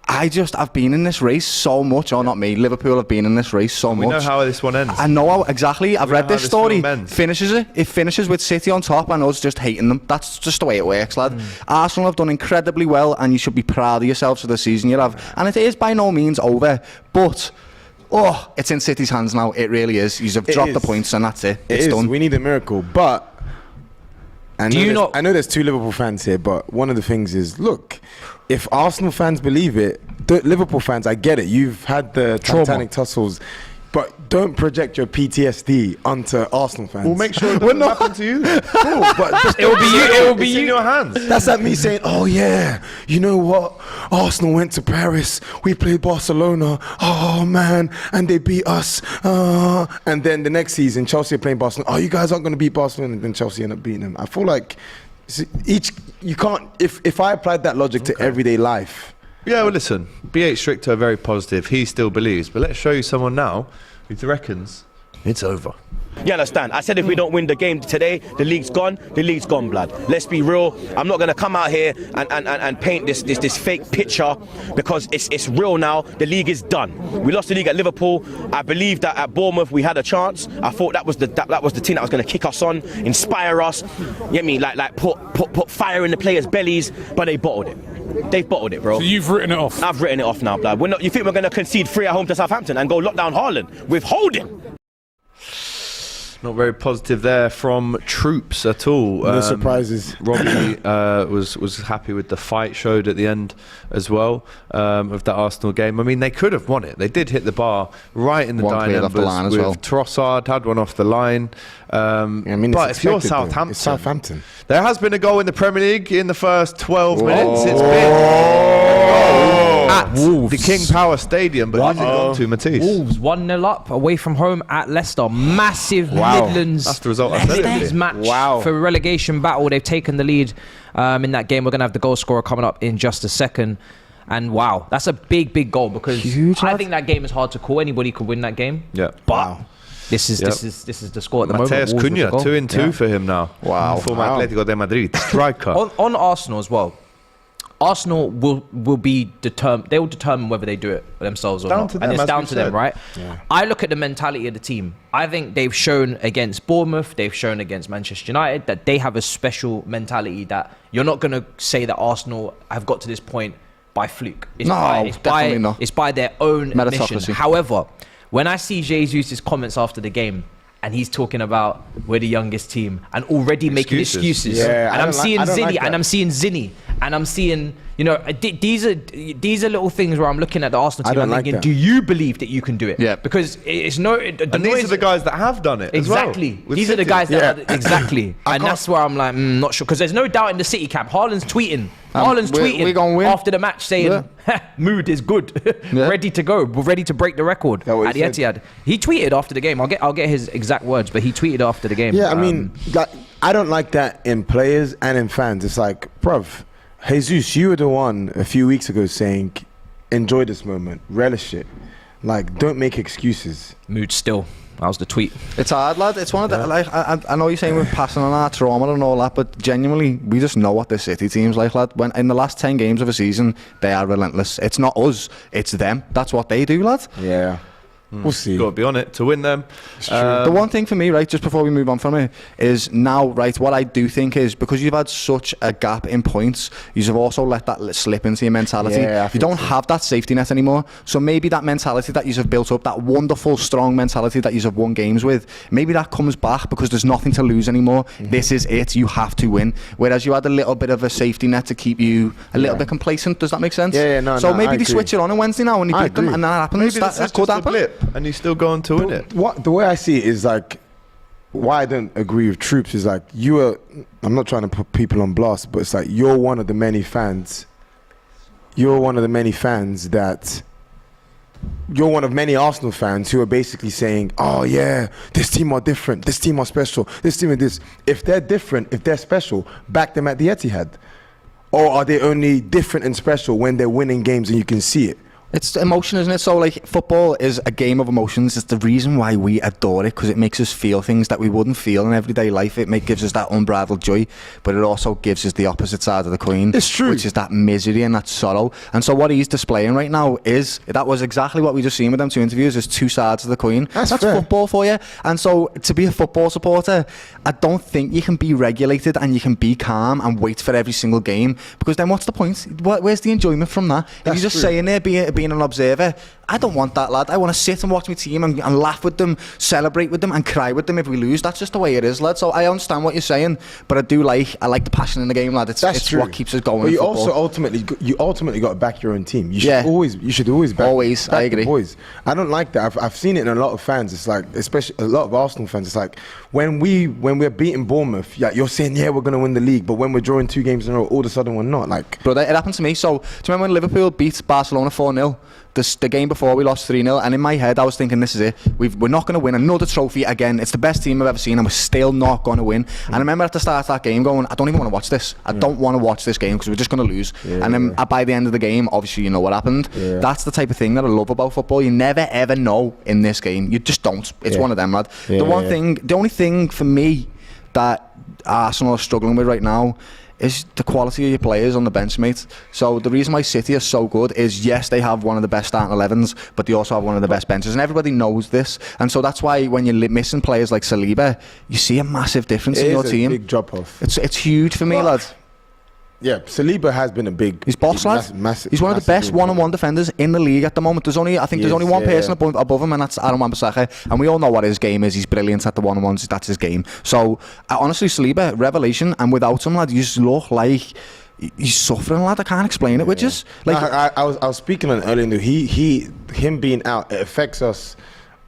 I've been in this race so much, or not me, Liverpool have been in this race so much. We know how this one ends. I know how, exactly. I've read this story. It finishes with City on top and us just hating them. That's just the way it works, lad. Arsenal have done incredibly well, and you should be proud of yourselves for the season you have. And it is by no means over, but it's in City's hands now. It really is. You've dropped the points and that's it. It's done. We need a miracle, but I know there's 2 Liverpool fans here, but one of the things is, look, if Arsenal fans believe it, Liverpool fans, I get it. You've had the Titanic tussles, but don't project your PTSD onto Arsenal fans. We'll make sure it doesn't happen to you. Cool, but it will be in your hands. That's like me saying, oh yeah, you know what? Arsenal went to Paris. We played Barcelona. Oh man, and they beat us. And then the next season, Chelsea are playing Barcelona. Oh, you guys aren't going to beat Barcelona, and then Chelsea end up beating them. I feel like you can't. If I applied that logic to everyday life. Yeah, well, listen, BH Stricto very positive. He still believes, but let's show you someone now who reckons It's over. You understand? I said if we don't win the game today, the league's gone, blood. Let's be real. I'm not going to come out here and paint this fake picture, because it's real now. The league is done. We lost the league at Liverpool. I believe that at Bournemouth we had a chance. I thought that was the team that was going to kick us on, inspire us. You get me? Like put fire in the players' bellies, but they bottled it. They've bottled it, bro. So you've written it off? I've written it off now, blood. You think we're going to concede 3 at home to Southampton and go lock down Haaland with Holding? Not very positive there from Troops at all. No surprises. Robbie was happy with the fight showed at the end as well of that Arsenal game. I mean, they could have won it. They did hit the bar right in the dying embers with Trossard, had one off the line. But if you're Southampton, there has been a goal in the Premier League in the first 12 minutes. It's been at the King Power Stadium, but who's it gone to, Matisse? Wolves 1-0 up away from home at Leicester. Massive Midlands. That's the result I said. Midlands match for relegation battle. They've taken the lead in that game. We're going to have the goal scorer coming up in just a second. And wow, that's a big goal, because I think that game is hard to call. Anybody could win that game. Yeah. But this is the score at the moment. Matisse Cunha, 2-2 for him now. Wow. Former Atletico de Madrid striker. on Arsenal as well. Arsenal will be determined. They will determine whether they do it themselves or not, and it's down to them, right? Yeah. I look at the mentality of the team. I think they've shown against Bournemouth, they've shown against Manchester United that they have a special mentality that you're not going to say that Arsenal have got to this point by fluke. Definitely not. It's by their own admission. However, when I see Jesus' comments after the game, and he's talking about we're the youngest team and already making excuses. Yeah, and I'm seeing Zinny, and I'm seeing Zinny, and I'm seeing, these are little things where I'm looking at the Arsenal team and thinking, do you believe that you can do it? Yeah. Because it's no. And these are the guys that have done it. Exactly. As well, these are the guys that exactly. And that's where I'm like, not sure, because there's no doubt in the City camp. Haaland's tweeting. We're gonna win. After the match saying, mood is good, ready to go, we're ready to break the record at the Etihad. He tweeted after the game. I'll get his exact words, but he tweeted after the game. Yeah, I mean, I don't like that in players and in fans. It's like, bruv, Jesus, you were the one a few weeks ago saying, enjoy this moment, relish it. Like, don't make excuses. Mood still. That was the tweet. It's hard, lad. It's one of the, like, I know you're saying we're passing on our trauma and all that, but genuinely, we just know what this City team's like, lad. When in the last 10 games of a season, they are relentless. It's not us, it's them. That's what they do, lad. Yeah. We'll see. Got to be on it to win them. The one thing for me, right, just before we move on from it, is now, right, what I do think is, because you've had such a gap in points, you've also let that slip into your mentality. Yeah, you don't have that safety net anymore. So maybe that mentality that you've built up, that wonderful, strong mentality that you've won games with, maybe that comes back because there's nothing to lose anymore. This is it. You have to win. Whereas you had a little bit of a safety net to keep you a little bit complacent. Does that make sense? Yeah, no. So maybe they switch it on Wednesday now when you beat them, and that happens. Maybe That could happen. A blip. And you still go on to win it. The way I see it is like, why I don't agree with Troops is like, I'm not trying to put people on blast, but it's like, you're one of the many fans that, you're one of many Arsenal fans who are basically saying, oh yeah, this team are different, this team are special, this team is this. If they're different, if they're special, back them at the Etihad. Or are they only different and special when they're winning games and you can see it? It's emotion, isn't it? So, like, football is a game of emotions. It's the reason why we adore it, because it makes us feel things that we wouldn't feel in everyday life. It gives us that unbridled joy, but it also gives us the opposite side of the coin. It's true. Which is that misery and that sorrow. And so what he's displaying right now is, that was exactly what we just seen with them 2 interviews, is 2 sides of the coin. That's football for you. And so, to be a football supporter, I don't think you can be regulated and you can be calm and wait for every single game, because then what's the point? Where's the enjoyment from that? If you're just saying there, being an observer, I don't want that, lad. I want to sit and watch my team and laugh with them, celebrate with them, and cry with them if we lose. That's just the way it is, lad. So I understand what you're saying, but I like the passion in the game, lad. It's what keeps us going. But you also ultimately got to back your own team. You should always back. I agree. The boys. I don't like that. I've seen it in a lot of fans. It's like, especially a lot of Arsenal fans. It's like when we're beating Bournemouth, you're saying we're going to win the league, but when we're drawing 2 games in a row, all of a sudden we're not. Like, bro, it happened to me. So do you remember when Liverpool beat Barcelona 4-0? the game before we lost 3-0, and in my head I was thinking, this is it. We're not going to win another trophy again. It's the best team I've ever seen, and we're still not going to win. And I remember at the start of that game going, I don't even want to watch this. I don't want to watch this game because we're just going to lose. And then by the end of the game, obviously you know what happened. That's the type of thing that I love about football. You never ever know in this game. You just don't. It's one of them, lad. The only thing for me that Arsenal are struggling with right now is the quality of your players on the bench, mate. So the reason why City are so good is, yes, they have one of the best starting 11s, but they also have one of the best benches, and everybody knows this. And so that's why when you're missing players like Saliba, you see a massive difference in your team. It's a big drop off. It's huge for me, lad. Yeah, Saliba has been a big... He's boss, lad. He's one of the best one-on-one defenders in the league at the moment. There's only one person above him, and that's Aaron Wan-Bissaka. And we all know what his game is. He's brilliant at the one-on-ones. That's his game. So, honestly, Saliba, revelation. And without him, lad, you just look like... He's suffering, lad. I can't explain it. We're just... like I was speaking on earlier, him being out, it affects us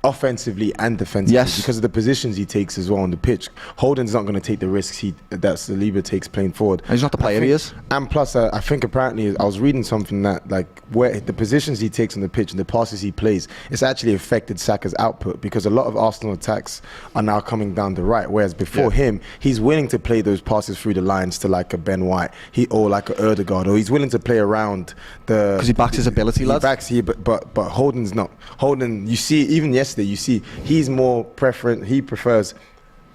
offensively and defensively because of the positions he takes as well on the pitch. Holden's not going to take the risks that Saliba takes playing forward. And he's not the player he is. And plus, I think apparently, I was reading something that where the positions he takes on the pitch and the passes he plays, it's actually affected Saka's output, because a lot of Arsenal attacks are now coming down the right, whereas before him, he's willing to play those passes through the lines to like a Ben White or like a Ødegaard, or he's willing to play around because he backs his ability, lad. He backs but Holden's not. Holden, you see, even yesterday, you see he's more preferent. He prefers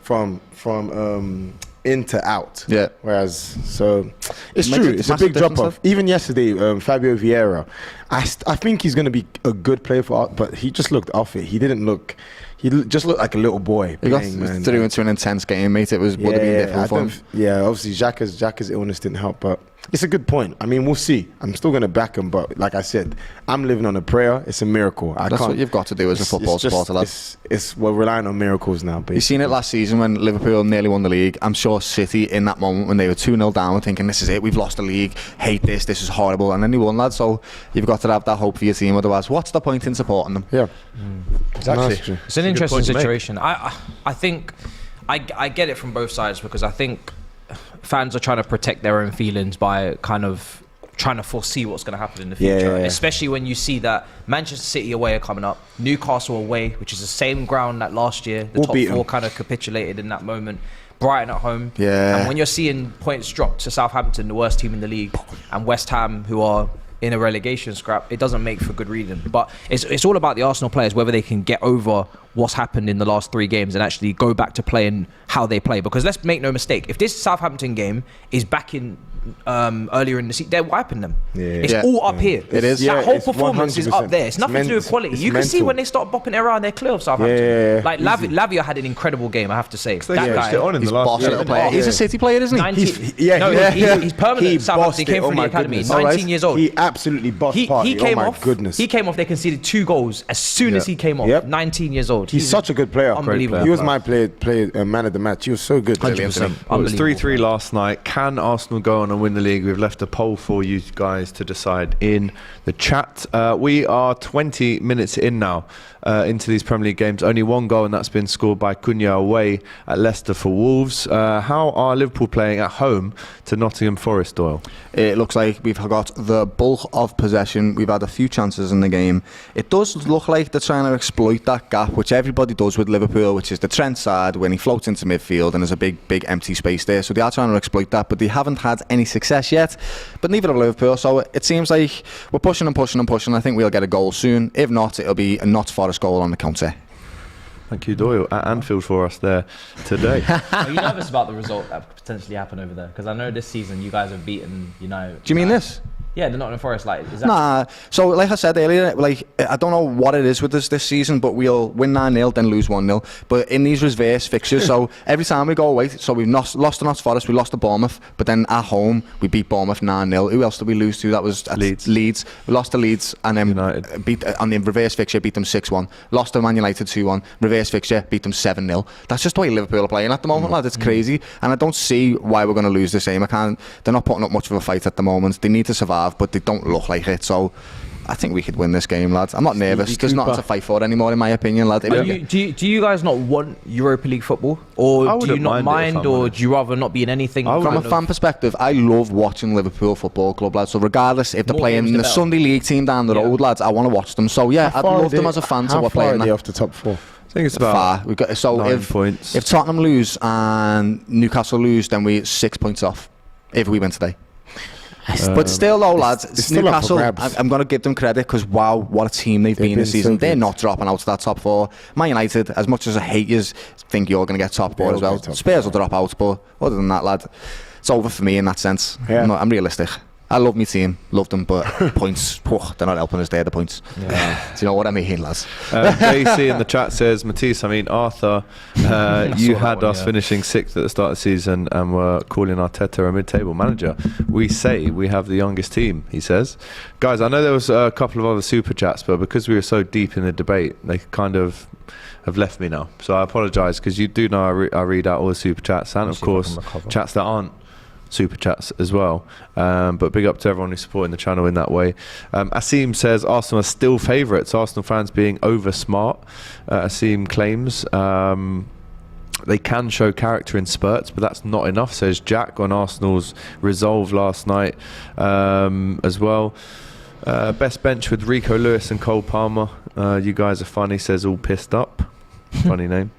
from in to out. Yeah. Whereas, so it's true. It's a big drop off. Even yesterday, Fabio Vieira, I think he's going to be a good player for us, but he just looked off it. He didn't look. He just looked like a little boy. He got through into an intense game, mate. It would have been difficult for him. Yeah, obviously Xhaka's illness didn't help, but it's a good point. I mean, we'll see. I'm still going to back him, but like I said, I'm living on a prayer. It's a miracle. That's what you've got to do as a football supporter, lad. We're relying on miracles now, basically. You've seen it last season when Liverpool nearly won the league. I'm sure City, in that moment when they were 2-0 down, were thinking, this is it, we've lost the league, hate this is horrible, and then they won, lad. So you've got to have that hope for your team, otherwise what's the point in supporting them? Yeah. Exactly. It's an interesting situation. I think I get it from both sides, because I think fans are trying to protect their own feelings by kind of trying to foresee what's going to happen in the future, especially when you see that Manchester City away are coming up, Newcastle away, which is the same ground that last year the top four kind of capitulated in that moment, Brighton at home, and when you're seeing points drop to Southampton, the worst team in the league, and West Ham, who are in a relegation scrap, it doesn't make for good reading. But it's all about the Arsenal players, whether they can get over what's happened in the last 3 games and actually go back to playing how they play. Because let's make no mistake, if this Southampton game is back in earlier in the season, they're wiping them. It's all up here. It is. That whole performance is up there. It's nothing to do with quality. You can see when they start bopping it around, they're clear of Southampton. Like Lavia had an incredible game, I have to say. That guy, he's boss little player. He's a City player, isn't he? He's permanent at Southampton. He came from the academy. 19 years old. He absolutely bossed party. He came off. He came off. They conceded 2 goals as soon as he came off. 19 years old. He's such a good player. Unbelievable. He was my man of the match. He was so good. 100%. It was 3-3 last night. Can Arsenal go on and win the league? We've left a poll for you guys to decide in the chat. We are 20 minutes in now into these Premier League games. Only 1 goal, and that's been scored by Cunha away at Leicester for Wolves. How are Liverpool playing at home to Nottingham Forest, Doyle? It looks like we've got the bulk of possession. We've had a few chances in the game. It does look like they're trying to exploit that gap, which everybody does with Liverpool, which is the Trent side when he floats into midfield and there's a big empty space there. So they are trying to exploit that, but they haven't had any success yet. But neither have Liverpool. So it seems like we're pushing and pushing and pushing. I think we'll get a goal soon. If not, it'll be a Notts Forest goal on the counter. Thank you, Doyle, at Anfield for us there today. Are you nervous about the result that could potentially happen over there? Because I know this season you guys have beaten, Do you mean this? Yeah, the Nottingham Forest, is that... Nah, so like I said earlier, I don't know what it is with us this season, but we'll win 9-0, then lose 1-0. But in these reverse fixtures, so every time we go away, so we've lost to Notts Forest, we lost to Bournemouth, but then at home, we beat Bournemouth 9-0. Who else did we lose to? That was Leeds. We lost to Leeds, and then beat on the reverse fixture, beat them 6-1. Lost to Man United 2-1. Reverse fixture, beat them 7-0. That's just the way Liverpool are playing at the moment, lad. It's crazy. And I don't see why we're going to lose this game. They're not putting up much of a fight at the moment. They need to survive, but they don't look like it. So I think we could win this game, lads. I'm not nervous. There's nothing to fight for anymore, in my opinion, lad. Do you guys not want Europa League football, or do you not mind, or do you rather not be in anything? From a fan perspective, I love watching Liverpool Football Club, lads. So regardless if they're playing the Sunday League team down the road, lads, I want to watch them. So yeah, I'd love them as a fan to play in that. Off the top 4? I think it's about far. We've got, so 9 points. If Tottenham lose and Newcastle lose, then we're 6 points off if we win today. But still though, lads, it's Newcastle, I'm going to give them credit because wow, what a team they've been this season. They're not dropping out to that top 4. Man United, as much as I hate you, think you're going to get top 4 as well. Spurs will drop out, but other than that, lad, it's over for me in that sense. I'm realistic. I love my team, love them, but points, they're not helping us there, the points. Yeah. Do you know what I mean, lads? JC in the chat says, Matisse, Arthur, you had us finishing 6th at the start of the season and were calling Arteta a mid-table manager. We say we have the youngest team, he says. Guys, I know there was a couple of other super chats, but because we were so deep in the debate, they kind of have left me now. So I apologise, because you do know I read out all the super chats, and of course, chats that aren't super chats as well, but big up to everyone who's supporting the channel in that way. Asim says Arsenal are still favourites, Arsenal fans being over smart. Asim claims they can show character in spurts, but that's not enough, says Jack, on Arsenal's resolve last night as well. Best bench with Rico Lewis and Cole Palmer. You guys are funny, says All Pissed Up. Funny name.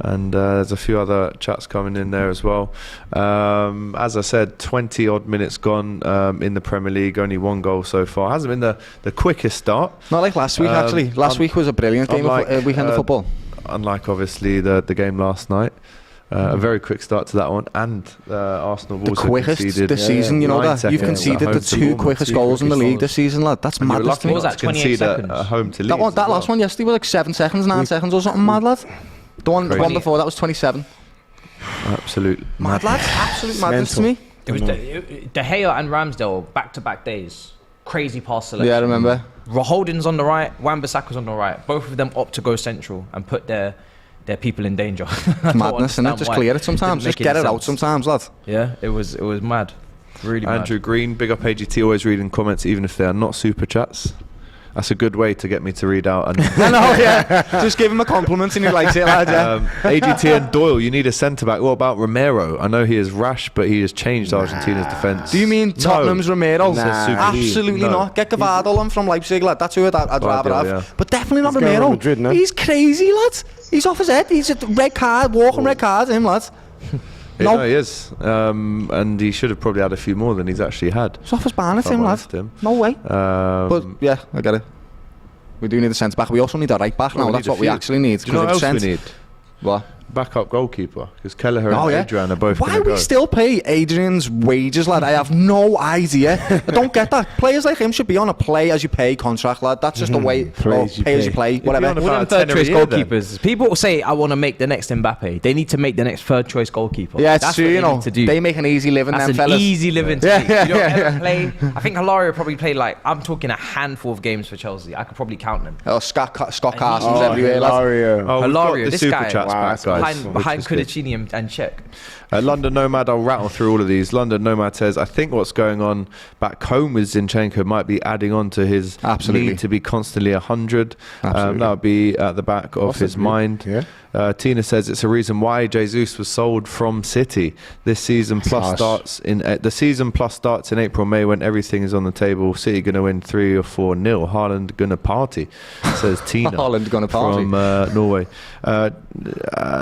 And there's a few other chats coming in there as well. As I said, 20 odd minutes gone in the Premier League, only 1 goal so far. Hasn't been the quickest start. Not like last week, actually. Last week was a brilliant weekend of football. Unlike obviously the game last night. A very quick start to that one, and Arsenal have also conceded this season. You know that you've conceded the 2 quickest goals in the league this season, lad. That's madness. What was that? 28 seconds. At home to Leeds. That last one yesterday was like 7 seconds, 9 seconds or something mad, lad. The one before that was 27. Absolute mad, lads. Absolute madness to me. It was De Gea and Ramsdale back-to-back days. Crazy pass selection. Yeah, I remember. Holding's on the right, Wan-Bissaka's on the right. Both of them opt to go central and put their people in danger. Madness, and just clear it sometimes. Just get it out sometimes, lad. Yeah, it was mad. Really mad. Andrew Green, big up AGT, always reading comments even if they are not super chats. That's a good way to get me to read out. And I know, yeah. Just give him a compliment and he likes it, lad, yeah. AGT and Doyle, you need a centre-back. What about Romero? I know he is rash, but he has changed Argentina's defence. Do you mean Tottenham's Romero? Absolutely not. Get Gavardol on from Leipzig, lad. That's who I'd rather have. Yeah. But definitely not Romero. Madrid, no? He's crazy, lad. He's off his head. He's a red card, red card, him, lad. No, he is. And he should have probably had a few more than he's actually had. It's off his barnet, him, lad. No way. But yeah, I get it. We do need a centre back. We also need a right back now. That's what we actually need. Do you know what else we need? What? Backup goalkeeper, because Kelleher and Adrian are both. Why we still pay Adrian's wages, lad? I have no idea. I don't get that. Players like him should be on a play as you pay contract, lad. That's just the way. Pay as you play, whatever. Third choice goalkeepers. People say I want to make the next Mbappe. They need to make the next third choice goalkeeper. Yeah, it's true. You know, they make an easy living. That's them fellas. Easy living. To you don't ever play. I think Hilario probably played I'm talking a handful of games for Chelsea. I could probably count them. Oh, Scott Carson's everywhere. Hilario, this guy behind Kudicini and Czech. London Nomad, I'll rattle through all of these. London Nomad says, I think what's going on back home with Zinchenko might be adding on to his need to be constantly 100. That would be at the back of his mind. Yeah. Tina says it's a reason why Jesus was sold from City. This season plus starts in April, May, when everything is on the table. City going to win 3 or 4-0. Haaland going to party, says Tina. Haaland going to party from Norway.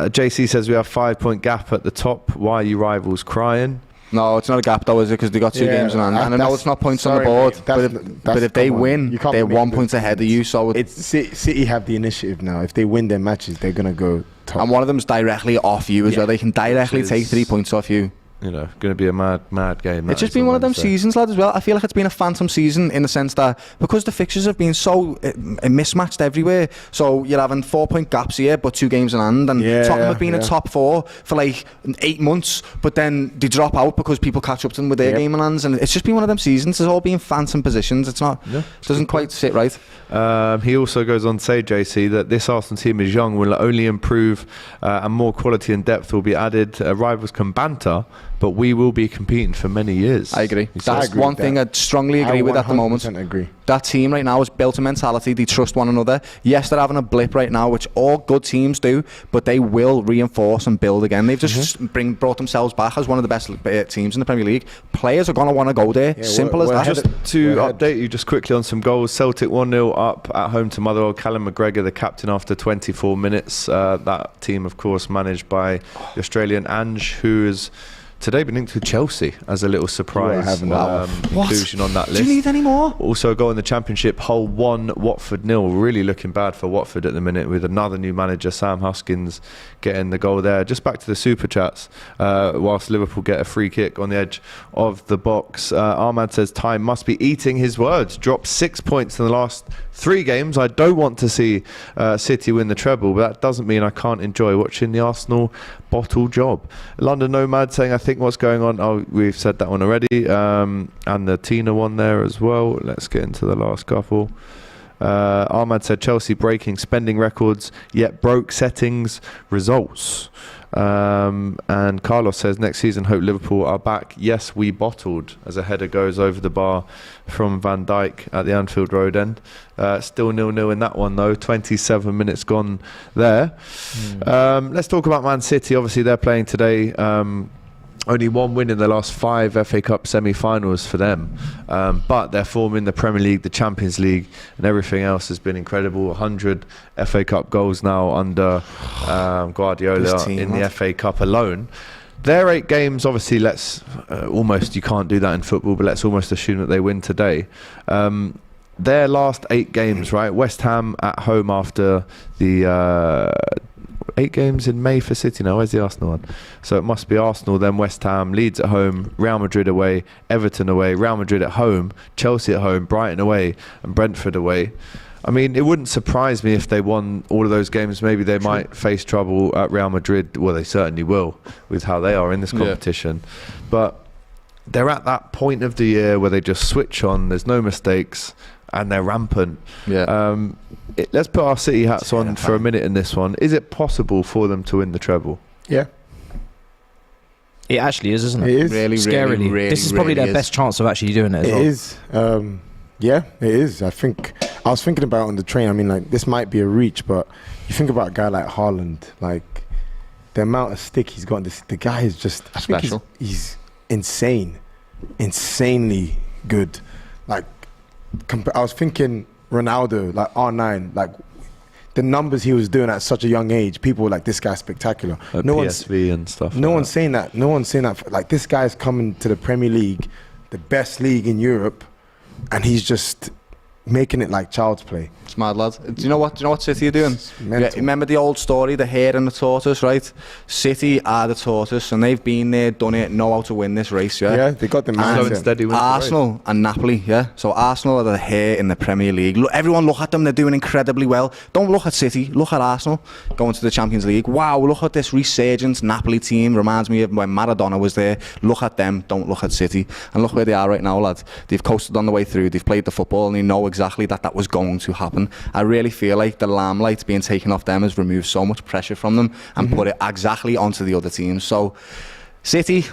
JC says we have 5-point gap at the top. Why are you rivals crying? No, it's not a gap though, is it? Because they got 2 games in hand. And I know it's not points on the board, but if they win, they're 1 point ahead of you. So City have the initiative now. If they win their matches, they're going to go top. And one of them's directly off you as well. They can directly take 3 points off you. You know, going to be a mad game. It's just been one of them seasons, lad, as well. I feel like it's been a phantom season in the sense that because the fixtures have been so mismatched everywhere. So you're having 4-point gaps here, but 2 games in hand, and Tottenham have been in top 4 for like 8 months, but then they drop out because people catch up to them with their game in hands, and it's just been one of them seasons. It's all been phantom positions. It's not, doesn't quite sit right. He also goes on to say, JC, that this Arsenal team is young, will only improve, and more quality and depth will be added. Rivals can banter, but we will be competing for many years. I agree. That's one thing I strongly agree with at the moment. Agree. That team right now has built a mentality. They trust one another. Yes, they're having a blip right now, which all good teams do, but they will reinforce and build again. They've just brought themselves back as one of the best teams in the Premier League. Players are going to want to go there. Yeah, simple as that. Just to update you just quickly on some goals. Celtic 1-0 up at home to Motherwell. Callum McGregor, the captain, after 24 minutes. That team, of course, managed by the Australian Ange, who is today been linked to Chelsea as a little surprise inclusion on that list. Do you need any more? Also a goal in the Championship, Hull 1, Watford 0. Really looking bad for Watford at the minute with another new manager, Sam Huskins, getting the goal there. Just back to the Super Chats, whilst Liverpool get a free kick on the edge of the box. Ahmad says, time must be eating his words. Dropped 6 points in the last 3 games. I don't want to see City win the treble, but that doesn't mean I can't enjoy watching the Arsenal bottle job. London Nomad saying, I think what's going on, we've said that one already, and the Tina one there as well. Let's get into the last couple. Ahmad said, Chelsea breaking spending records, yet broke settings results. And Carlos says, next season hope Liverpool are back. Yes, we bottled, as a header goes over the bar from Van Dijk at the Anfield Road end. Still 0-0 in that one though, 27 minutes gone there. Let's talk about Man City. Obviously they're playing today. Only one win in the last 5 FA Cup semi-finals for them, but their form in the Premier League, the Champions League and everything else has been incredible. 100 FA Cup goals now under Guardiola in the FA Cup alone. Their 8 games, obviously let's almost, you can't do that in football, but let's almost assume that they win today. Their last 8 games, right? West Ham at home after the 8 games in May for City now. Where's the Arsenal one? So it must be Arsenal, then West Ham, Leeds at home, Real Madrid away, Everton away, Real Madrid at home, Chelsea at home, Brighton away and Brentford away. I mean, it wouldn't surprise me if they won all of those games. Maybe they might face trouble at Real Madrid. Well, they certainly will with how they are in this competition. But they're at that point of the year where they just switch on, there's no mistakes and they're rampant. Let's put our City hats on for a minute in this one. Is it possible for them to win the treble? Yeah. It actually is, isn't it? It is. Really, Scarily. really, this is probably their best chance of actually doing it as well. It is. Yeah, it is. I was thinking about it on the train. I mean, like, this might be a reach, but you think about a guy like Haaland, like the amount of stick he's got. The guy is just special. He's insane, insanely good. Like, I was thinking Ronaldo, like R9, like the numbers he was doing at such a young age. People were like, this guy's spectacular. No PSV and stuff. No one's saying that. No one's saying that. Like, this guy's coming to the Premier League, the best league in Europe, and he's just making it like child's play. It's mad, lad. Do you know what City are doing? Yeah, remember the old story, the hare and the tortoise, right? City are the tortoise, and they've been there, done it, know how to win this race, Yeah, they got the mindset. Arsenal and Napoli, So Arsenal are the hare in the Premier League. Look, everyone look at them, they're doing incredibly well. Don't look at City, look at Arsenal going to the Champions League. Wow, look at this resurgence Napoli team. Reminds me of when Maradona was there. Look at them, don't look at City. And look where they are right now, lad. They've coasted on the way through, they've played the football, and they know exactly that was going to happen. I really feel like the limelight being taken off them has removed so much pressure from them and put it exactly onto the other teams. So City,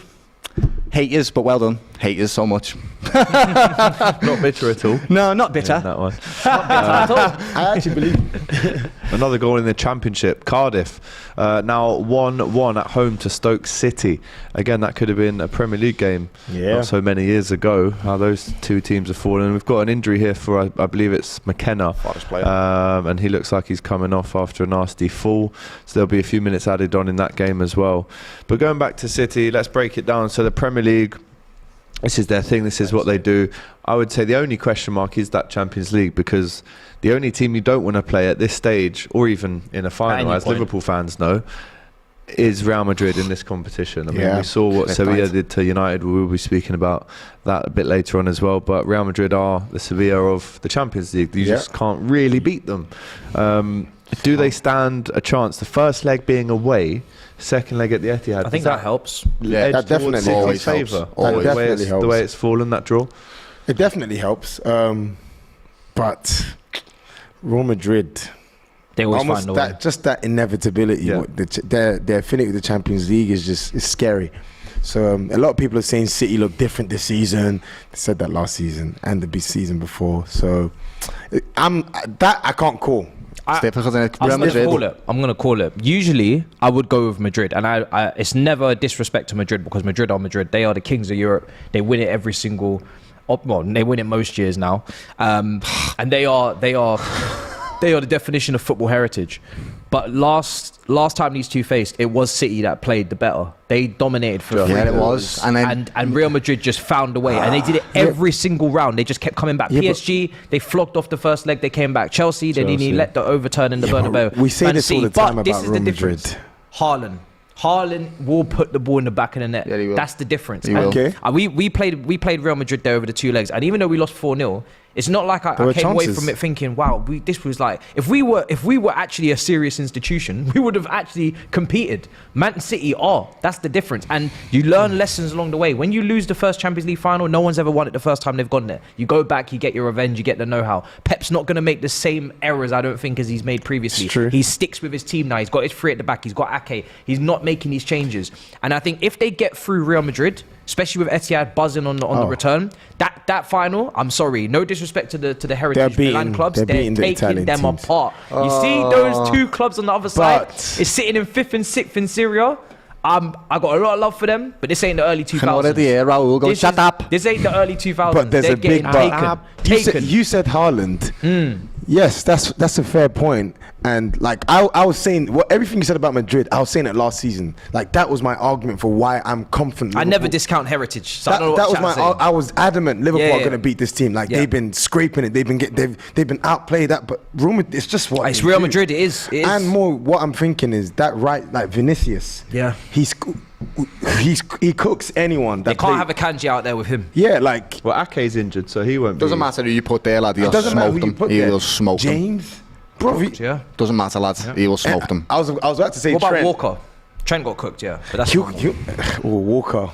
haters, but well done. Haters so much. Not bitter at all. No, not bitter. Yeah, that one. Not bitter at all. I actually believe. Another goal in the Championship. Cardiff now 1-1 at home to Stoke City. Again, that could have been a Premier League game not so many years ago. How those two teams have fallen. We've got an injury here for, I believe it's McKenna. And he looks like he's coming off after a nasty fall. So there'll be a few minutes added on in that game as well. But going back to City, let's break it down. So the Premier League, this is their thing, this is what they do. I would say the only question mark is that Champions League, because the only team you don't want to play at this stage, or even in a final, as Liverpool fans know, is Real Madrid in this competition. I mean, we saw what Sevilla did to United. We will be speaking about that a bit later on as well. But Real Madrid are the Sevilla of the Champions League. You just can't really beat them. Do they stand a chance? The first leg being away, second leg at the Etihad. I think that helps. Yeah, that definitely always helps. The way it's fallen, that draw. It definitely helps. But Real Madrid, they always find a way. Just that inevitability. Their affinity with the Champions League is scary. So a lot of people are saying City look different this season. They said that last season and the season before. So I can't call. It's difficult, isn't it? I'm going to call it. Usually, I would go with Madrid, and I it's never a disrespect to Madrid because Madrid are Madrid. They are the kings of Europe. They win it every single. Well, they win it most years now, and they are the definition of football heritage. But last time these two faced, it was City that played the better. They dominated for 3 it was, and Real Madrid just found a way, and they did it every single round. They just kept coming back. PSG, they flogged off the first leg, they came back. Chelsea, they nearly let the overturn in the Bernabeu. We say this all the time about Real Madrid. Haaland will put the ball in the back of the net. Yeah, he will. That's the difference. Okay. We played Real Madrid there over the 2 legs, and even though we lost 4-0, it's not like I came away from it thinking, wow, this was like, if we were actually a serious institution, we would have actually competed. Man City are. That's the difference. And you learn lessons along the way. When you lose the first Champions League final, no one's ever won it the first time they've gone there. You go back, you get your revenge, you get the know-how. Pep's not going to make the same errors, I don't think, as he's made previously. It's true. He sticks with his team now. He's got his 3 at the back. He's got Ake. He's not making these changes. And I think if they get through Real Madrid, especially with Etihad buzzing on the return, that final, I'm sorry, no disrespect to the heritage Milan clubs, they're taking Italian them teams apart. You see those 2 clubs on the other side, it's sitting in 5th and 6th in Serie A. I got a lot of love for them, but this ain't the early 2000s. Raul, go shut up. This ain't the early 2000s. But there's a big but. You said Haaland. Yes, that's a fair point. And like I was saying, everything you said about Madrid, I was saying it last season. Like that was my argument for why I'm confident. I never discount heritage. So that was I was adamant Liverpool are going to beat this team. Like they've been scraping it. They've been outplayed. But Real Madrid, it's just what it's Real Madrid. It is. And more, what I'm thinking is that like Vinicius. Yeah. He cooks anyone. They can't have a Kanji out there with him. Yeah, like Ake's injured, so he won't. Doesn't matter who you put there, lad. He'll smoke them. He will smoke them. James, bro. Doesn't matter, lads. He will smoke them. I was about to say. What about Trent. Walker? Trent got cooked, yeah. But that's Walker.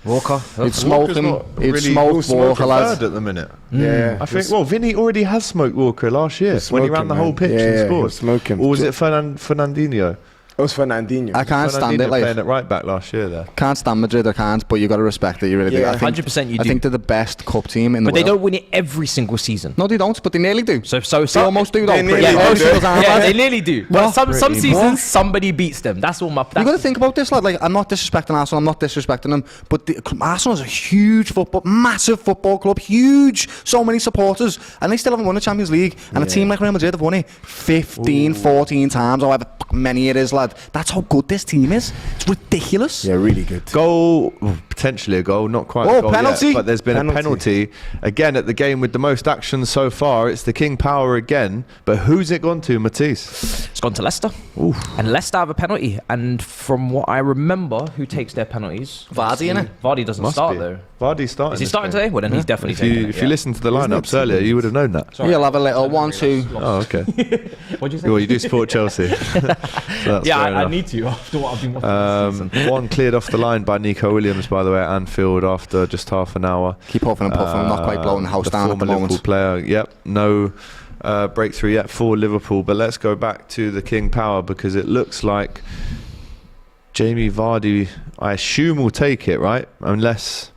Walker. He'd smoke him. He'd smoke Walker, lads. At the minute. Yeah, I think. Well, Vinny already has smoked Walker last year when he ran the whole pitch and scored. Smoking. Or was it Fernandinho? It was Fernandinho. I can't stand it. Like playing at right back last year there. Can't stand Madrid. I can't. But you got to respect it. You really do. I think, 100% you do. I think they're the best cup team in the world. But they don't win it every single season. No, they don't. But they nearly do. So they almost do. They Though. They nearly do. Well, some seasons somebody beats them. That's all my. You got to think about this, lad. Like I'm not disrespecting Arsenal. I'm not disrespecting them. But Arsenal is a huge massive football club. Huge. So many supporters, and they still haven't won the Champions League. And a team like Real Madrid have won it 15, 14 times, however many it is, lad. That's how good this team is. It's ridiculous. Yeah, really good. Goal, potentially a goal, not quite a goal penalty. yet, but there's been a penalty again at the game with the most action so far. It's the King Power again, but who's it gone to, Matisse? It's gone to Leicester. And Leicester have a penalty, and from what I remember, who takes their penalties? Vardy, innit? Vardy doesn't start though. Vardy's starting. Is he starting today? Well, then he's definitely taking it. If you listened to the lineups earlier, you would have known that. He'll have a little 1-2. Oh, okay. What'd you say? Well, you do support Chelsea. Yeah, I need to after what I've been watching. One cleared off the line by Nico Williams, by the way, at Anfield after just half an hour. Keep huffing and puffing. I'm not quite blowing the house down at the moment. Liverpool player, yep, no breakthrough yet for Liverpool. But let's go back to the King Power because it looks like Jamie Vardy, I assume, will take it, right? Unless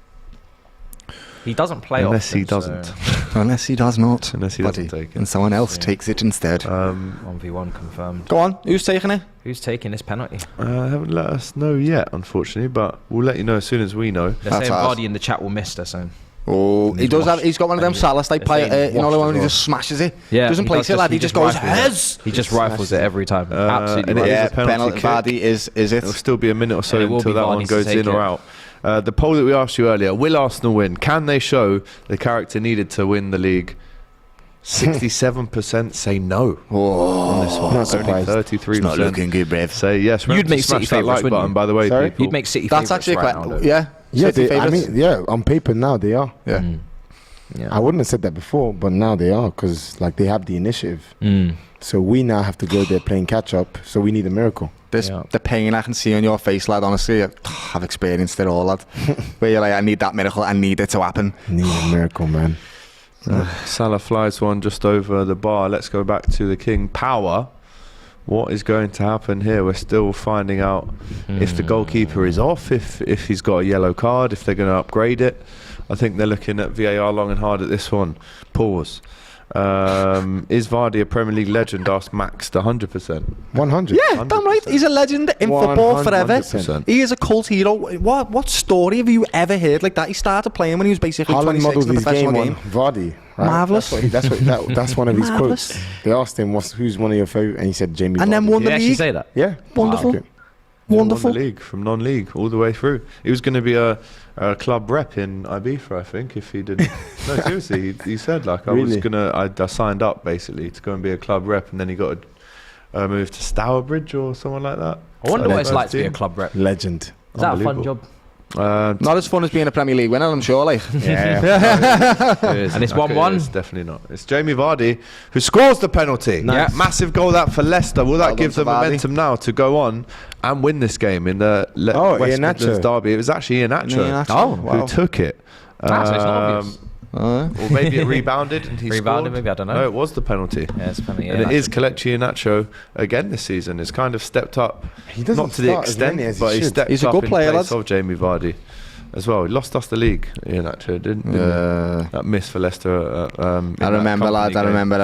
he doesn't play unless often, he doesn't. So. Unless he does not. Unless he doesn't take it. And someone else takes it instead. 1v1 confirmed. Go on. Who's taking it? Who's taking this penalty? Haven't let us know yet, unfortunately, but we'll let you know as soon as we know. They're saying Vardy in the chat will miss this soon. Oh, he does have. He's got one of them Salas like player. You know the one when he just smashes it. Yeah, doesn't place it, lad. He just goes heads. He just rifles it every time. Absolutely. Yeah, penalty. Vardy is it? It'll still be a minute or so until that one goes in or out. The poll that we asked you earlier: will Arsenal win? Can they show the character needed to win the league? 67% say no on this one. Not surprised. Only 33%. It's not looking good, Brev. Say yes. You'd make City that like favourites, button, by the way, Sorry? people. You'd make City That's favourites actually right quite. now, Yeah. On paper now they are. Yeah. Yeah. I wouldn't have said that before, but now they are because like they have the initiative. So we now have to go there playing catch up. So we need a miracle. The pain I can see on your face, lad. Honestly, I've experienced it all, lad. Where you're like, I need that miracle. I need it to happen. Need a miracle, man. Salah flies one just over the bar. Let's go back to the King Power What is going to happen here? We're still finding out if the goalkeeper is off, if he's got a yellow card, if they're going to upgrade it. I think they're looking at VAR long and hard at this one. Pause. Is Vardy a Premier League legend? Asked Max to 100%. 100. Yeah, damn right. He's a legend in football forever. 100%. He is a cult hero. What story have you ever heard like that? He started playing when he was basically Haaland 26 in modelled the his professional game game. on Vardy. Right? Marvellous. That's one of his Marvellous. quotes. They asked him, who's one of your favourite? And he said Jamie And Vardy. then won the Did he actually league. say that? Yeah. Wonderful. Okay. Wonderful. Won the league from non-league all the way through. He was going to be a club rep in Ibiza, I think, if he didn't. No, seriously, he said like Really? I signed up basically to go and be a club rep, and then he got a move to Stourbridge or someone like that. I wonder what it's like to be a team. club rep. Legend. Is that a fun Unbelievable. job? Not as fun as being a Premier League winner, I'm sure. Like, And it's 1-1. It's definitely not. It's Jamie Vardy who scores the penalty. Nice. Yeah. Massive goal that for Leicester. Will that Well give done them to Vardy. momentum now to go on and win this game in the West Iheanacho. Midlands derby? It was actually Iheanacho who took it. So it's not obvious. Or maybe it rebounded and he Rebounded, scored. maybe, I don't know. No, it was the penalty. Yeah, it's funny. And it is Kelechi Iheanacho again this season. It's kind of stepped up. He doesn't Not to the start as extent, many as he but he should. stepped He's a up good in player, place lads. of Jamie Vardy as well. He lost us the league, Iheanacho, didn't he? That miss for Leicester. I remember, lads. I remember.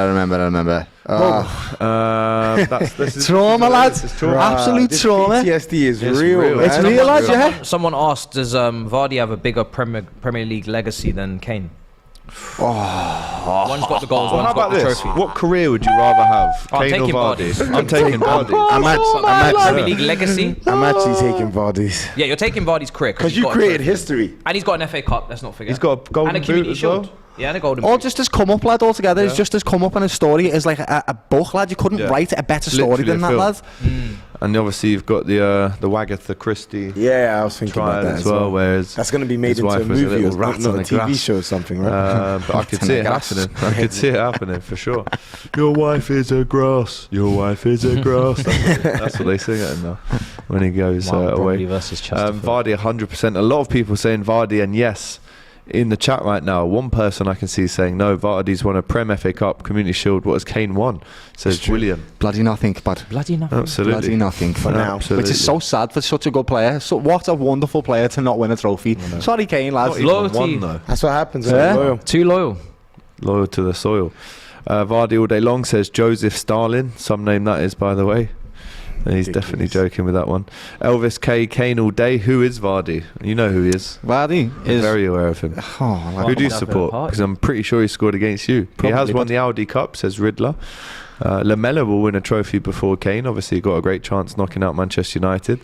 This is Trauma, lads. It's trauma. Absolute This trauma. PTSD is It's real. real. man. It's real, lads, yeah. Someone asked, does Vardy have a bigger Premier League legacy than Kane? One's got the goals, Well, one's how got about the this? trophy. What career would you rather have? I'm Kane or taking Vardy? Vardy. I'm taking Vardy. Premier League legacy? I'm actually taking Vardy's. Yeah, you're taking Vardy's career Because he's you got a created trophy. history. And he's got an FA Cup, let's not forget. He's got a golden and a community boot as shield. well. Yeah, and a golden Or boot. just his come up, lad, altogether. It's just his come up and his story is like a book, lad. You couldn't Yeah. write a better story Literally than a that, film. lad. And obviously you've got the Wagatha Christie Yeah, I was thinking trial about that as well, whereas That's going to be made his into a wife was a movie little or rat not on a the TV grass. show or something, right? but I could see it happening. I could see it happening for sure. Your wife is a grass. Your wife is a grass. That's what they sing at him now when he goes away. Bromley versus Chesterfield. Vardy 100%. A lot of people saying Vardy, and yes, in the chat right now, one person I can see saying no, Vardy's won a Prem, FA Cup, Community Shield. What has Kane won? Says William. Bloody nothing, but Bloody nothing. Absolutely. bloody nothing for now. Absolutely. Which is so sad for such a good player. So what a wonderful player to not win a trophy. Sorry, Kane, lads. Not even Loyalty. one though. That's what happens when Yeah. you're loyal. Too loyal. Loyal to the soil. Vardy all day long says Joseph Stalin. Some name that is, by the way. And he's definitely joking with that one. Elvis K. Kane all day. Who is Vardy? You know who he is. Vardy I'm is very aware of him. Who do you support? Because I'm pretty sure he scored against you. He has Probably, won but- the Audi Cup, says Riddler. Lamella will win a trophy before Kane. Obviously, got a great chance knocking out Manchester United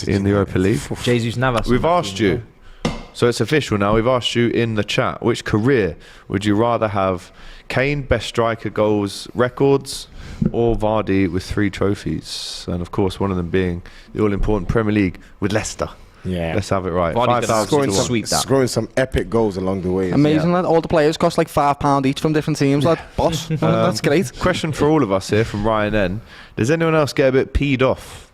in the Europa League. Jesus Navas. We've asked you, so it's official now. We've asked you in the chat, which career would you rather have? Kane, best striker goals records, or Vardy with 3 trophies? And of course, one of them being the all-important Premier League with Leicester. Yeah. Let's have it right. Vardy's gonna 5,000 scoring to some 1. sweet that. Scoring some epic goals along the way. amazing, lad. All the players cost like £5 each from different teams, lad. Boss. That's great. Question for all of us here from Ryan N. Does anyone else get a bit peed off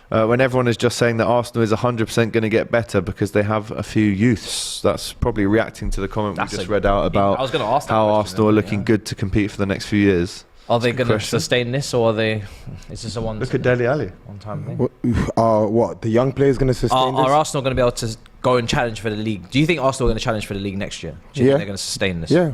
when everyone is just saying that Arsenal is 100% going to get better because they have a few youths? That's probably reacting to the comment we just read out about I was going to ask that how question Arsenal are then, looking good to compete for the next few years. Are they Good going to question. sustain this, or are they? Is this a one? Look at Dele Alli. One-time thing. What? The young players going to sustain Are this? Arsenal going to be able to go and challenge for the league? Do you think Arsenal are going to challenge for the league next year? Do you think they're going to sustain this? Yeah,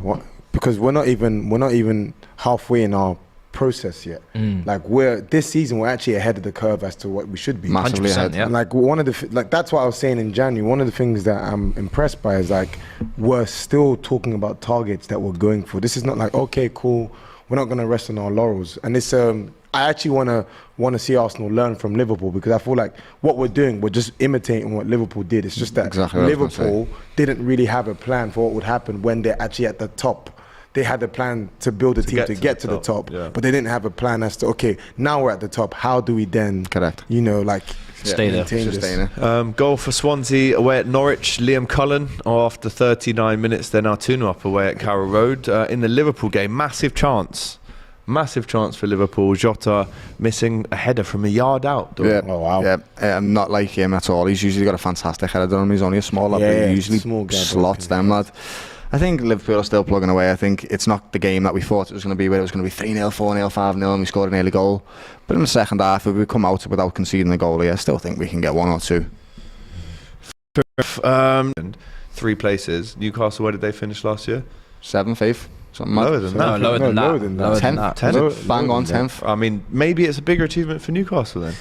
because we're not even halfway in our process yet. Like this season we're actually ahead of the curve as to what we should be. Massively 100%, ahead. yeah. And like one of the that's what I was saying in January. One of the things that I'm impressed by is like we're still talking about targets that we're going for. This is not like, okay, cool, we're not going to rest on our laurels. And it's I actually want to see Arsenal learn from Liverpool, because I feel like what we're doing, we're just imitating what Liverpool did. It's just that Exactly what I was gonna Liverpool didn't really have a plan for what would happen when they're actually at the top. They had a plan to build a team to get to the top, yeah. but they didn't have a plan as to, okay, now we're at the top, how do we then Stay there. maintain this? Goal for Swansea away at Norwich. Liam Cullen, after 39 minutes, they're now 2-0 up away at Carrow Road. In the Liverpool game, massive chance for Liverpool. Jota missing a header from a yard out. Yeah. Oh, wow. Yeah, not like him at all. He's usually got a fantastic header on him. He's only a small lad, Yeah, but he usually small guy, slots them, lad. I think Liverpool are still plugging away. I think it's not the game that we thought it was going to be, where it was going to be 3-0, 4-0, 5-0 and we scored an early goal. But in the second half, if we come out without conceding a goal, I still think we can get 1 or 2. 3 places. Newcastle, where did they finish last year? 7th, 8th. Something lower than that. Lower than that. 10th. Bang on 10th. I mean, maybe it's a bigger achievement for Newcastle then.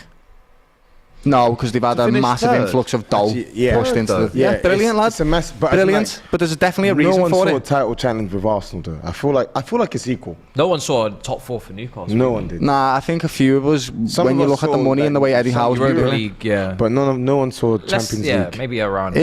No, because they've had a massive influx of Doyle pushed into the... brilliant, lad. It's a mess. But brilliant. But there's definitely a reason for it. No one saw a title challenge with Arsenal, though. I feel like it's equal. No one saw a top 4 for Newcastle. No one did. Nah, I think a few of us, when you look at the money and the way Eddie Howe's doing it. League, yeah. But no one saw Champions League. Yeah, maybe around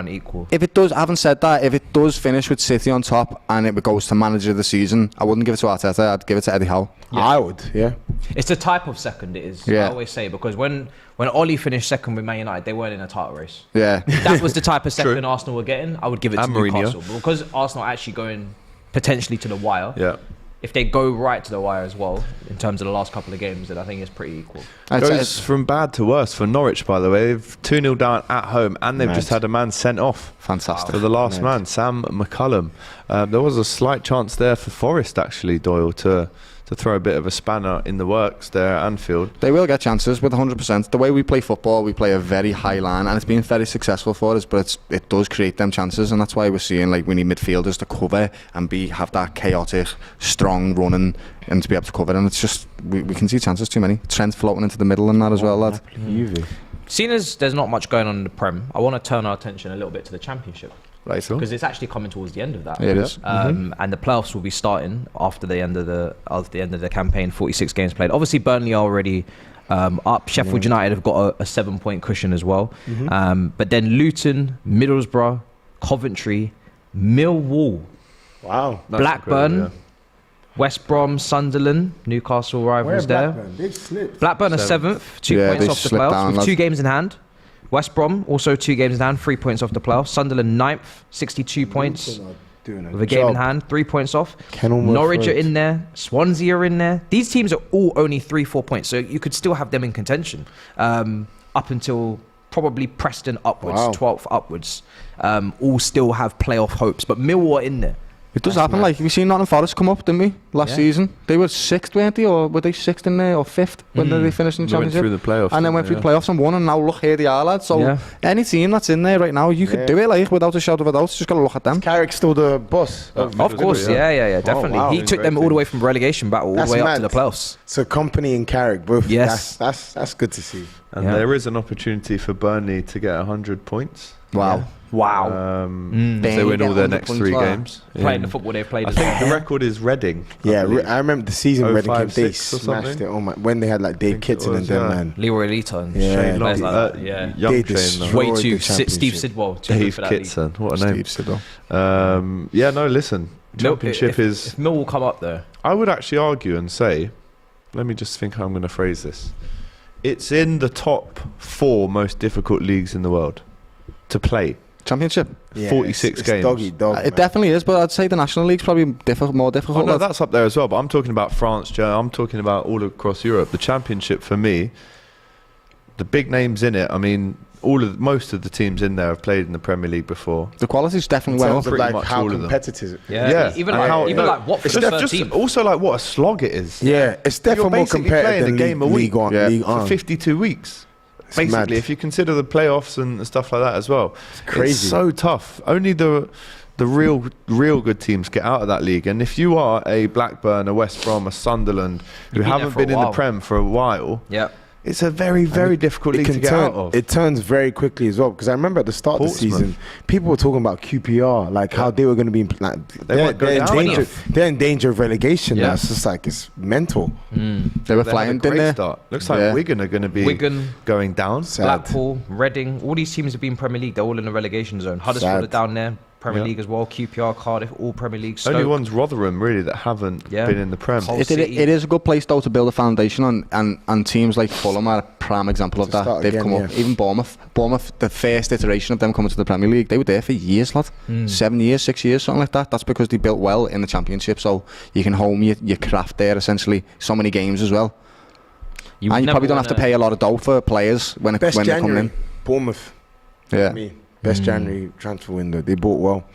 equal. If it does, having said that, if it does finish with City on top and it goes to manager of the season, I wouldn't give it to Arteta, I'd give it to Eddie Howe. Yeah. I would, yeah. It's the type of second it is. Yeah. I always say, because when Ollie finished second with Man United, they weren't in a title race. Yeah. That was the type of second Arsenal were getting. I would give it to Newcastle. But because Arsenal are actually going potentially to the wire. Yeah. If they go right to the wire as well, in terms of the last couple of games, then I think it's pretty equal. It goes from bad to worse for Norwich, by the way. They've 2-0 down at home, and they've just had a man sent off. Fantastic. For the last man, Sam McCullum. There was a slight chance there for Forest, actually, Doyle, to throw a bit of a spanner in the works there at Anfield. They will get chances with 100%. The way we play football, we play a very high line, and it's been very successful for us, but it does create them chances, and that's why we're seeing we need midfielders to cover and have that chaotic, strong running and to be able to cover, and it's just, we can see chances too many. Trent floating into the middle and that as well, lad. Seeing as there's not much going on in the Prem, I want to turn our attention a little bit to the Championship. Right, so because it's actually coming towards the end of that. It is. And the playoffs will be starting after the end of the campaign. 46 games played. Obviously, Burnley are already up. Sheffield United have got a 7-point cushion as well. But then Luton, Middlesbrough, Coventry, Millwall, Blackburn, West Brom, Sunderland, Newcastle rivals there. They've slipped. Blackburn are 7th, 2 points off the playoffs with 2 games in hand. West Brom also 2 games in hand, 3 points off the playoffs. Sunderland 9th, 62 points with a game in hand, 3 points off. Norwich are in there, Swansea are in there. These teams are all only 3-4 points, so you could still have them in contention up until probably Preston upwards, 12th upwards. All still have playoff hopes, but Millwall are in there. It does happen. We seen Nottingham Forest come up, didn't we, last season? They were 6th, weren't they? Or were they 6th in there, or 5th when they finished in the Championship? Went through the playoffs. And then went through the playoffs and won, and now look, here they are, lads. So any team that's in there right now, you could do it, without a shadow of a doubt. Just got to look at them. Carrick's still the boss. Of course, yeah, definitely. Oh, wow. He took them all the way from relegation battle all the way up to the playoffs. So Company and Carrick both. Yes. That's good to see. And there is an opportunity for Burnley to get 100 points. Wow. They win all their next 3 games. Playing the football they've played. I think the record is Reading. Yeah, I remember the season Reading came. They 6 or smashed it. Oh my! When they had Dave Kitson and them, man. Leroy Lita and Shane players Long. like that. Young They Shane. destroyed Way too. the championship. Steve Sidwell. Dave Kitson. What a name. Steve Sidwell. Listen. Championship is. If Mill will come up there, I would actually argue and say, let me just think how I'm going to phrase this. It's in the top 4 most difficult leagues in the world to play. Championship? 46 games. Dog, it definitely is, but I'd say the National League's probably more difficult. Oh, no, that's up there as well, but I'm talking about France, I'm talking about all across Europe. The Championship, for me, the big names in it, I mean, most of the teams in there have played in the Premier League before. The quality's definitely well. Pretty much how all of them. competitive. Yeah. Even Watford's 13th. Also what a slog it is. Yeah, it's definitely more competitive than a game a week League for 52 weeks. Basically, mad. if you consider the playoffs and stuff like that as well, it's crazy. It's so tough. Only the real good teams get out of that league. And if you are a Blackburn, a West Brom, a Sunderland who haven't been in the Prem for a while, it's a very, very difficult league to get out of. It turns very quickly as well, because I remember at the start of the season, people were talking about QPR, how they were going to be they're in danger of relegation. Now. It's just it's mental. They were flying, didn't they? Start. Looks like Wigan are going to be going down. Blackpool, Reading, all these teams have been Premier League. They're all in the relegation zone. Huddersfield are down there. Premier League as well, QPR, Cardiff, all Premier League. Stoke. Only one's Rotherham really that haven't been in the Prem. It is a good place though to build a foundation on, and teams like Fulham are a prime example of that. They've come up, even Bournemouth, the first iteration of them coming to the Premier League, they were there for years, lad. 7 years, 6 years, something like that. That's because they built well in the Championship, so you can home your craft there essentially. So many games as well. And you probably don't have to pay a lot of dough for players when they come in. Bournemouth. Yeah. Best January transfer window. They bought well.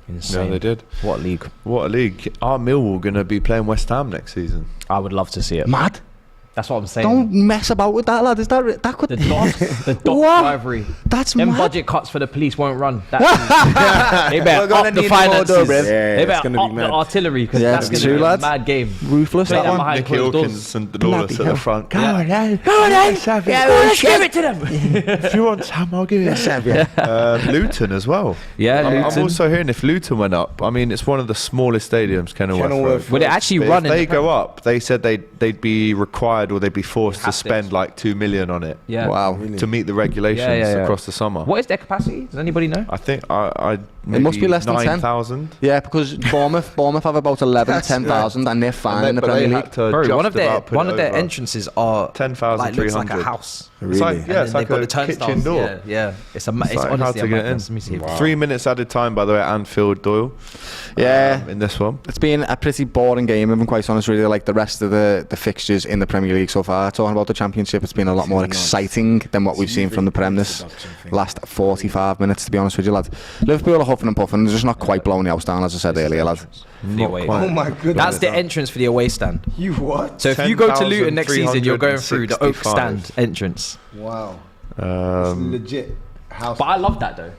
Insane. Yeah, they did. What a league. What a league. Are Millwall going to be playing West Ham next season? I would love to see it. Mad. That's what I'm saying. Don't mess about with that, lad. Is that could The dot What? rivalry. That's Them mad. budget cuts for the police won't run. They better up the finances. They better up the artillery because that's going to be a mad game. Ruthless, Play that that one. behind Nicky closed Hawkins doors. and Lawless at the front. Go on, then. Give it to them. If you want Sam, I'll give you Luton as well. Yeah, I'm Luton. also hearing if Luton went up, I mean, it's one of the smallest stadiums, Kenilworth Road. Would it actually But run if in they the go up, they said they'd be required or they'd be forced to spend like 2 million on it. Yeah. Wow. To meet the regulations across the summer. What is their capacity? Does anybody know? I think I It must be less than 10. 9,000. Yeah, because Bournemouth have about 10,000 and they're fine in the Premier League. Bro, one of their entrances are 10,000. looks like a house. It's like, yeah, it's like a kitchen door. Yeah. It's like honestly how to a get in. madness. Let me see. 3 minutes added time, by the way, at Anfield, Doyle. Yeah. In this one. It's been a pretty boring game, if I'm quite honest, really, like the rest of the fixtures in the Premier League so far. Talking about the Championship, it's been a lot more exciting than what we've seen from the Prem this last 45 minutes, to be honest with you, lad. Liverpool are huffing and puffing, they're just not quite blowing the house down, as I said earlier, lad. Oh my goodness. That's the entrance for the away stand. You what? So if you go to Luton next season, you're going through the Oak Stand entrance. Wow. It's legit house. But I love that though.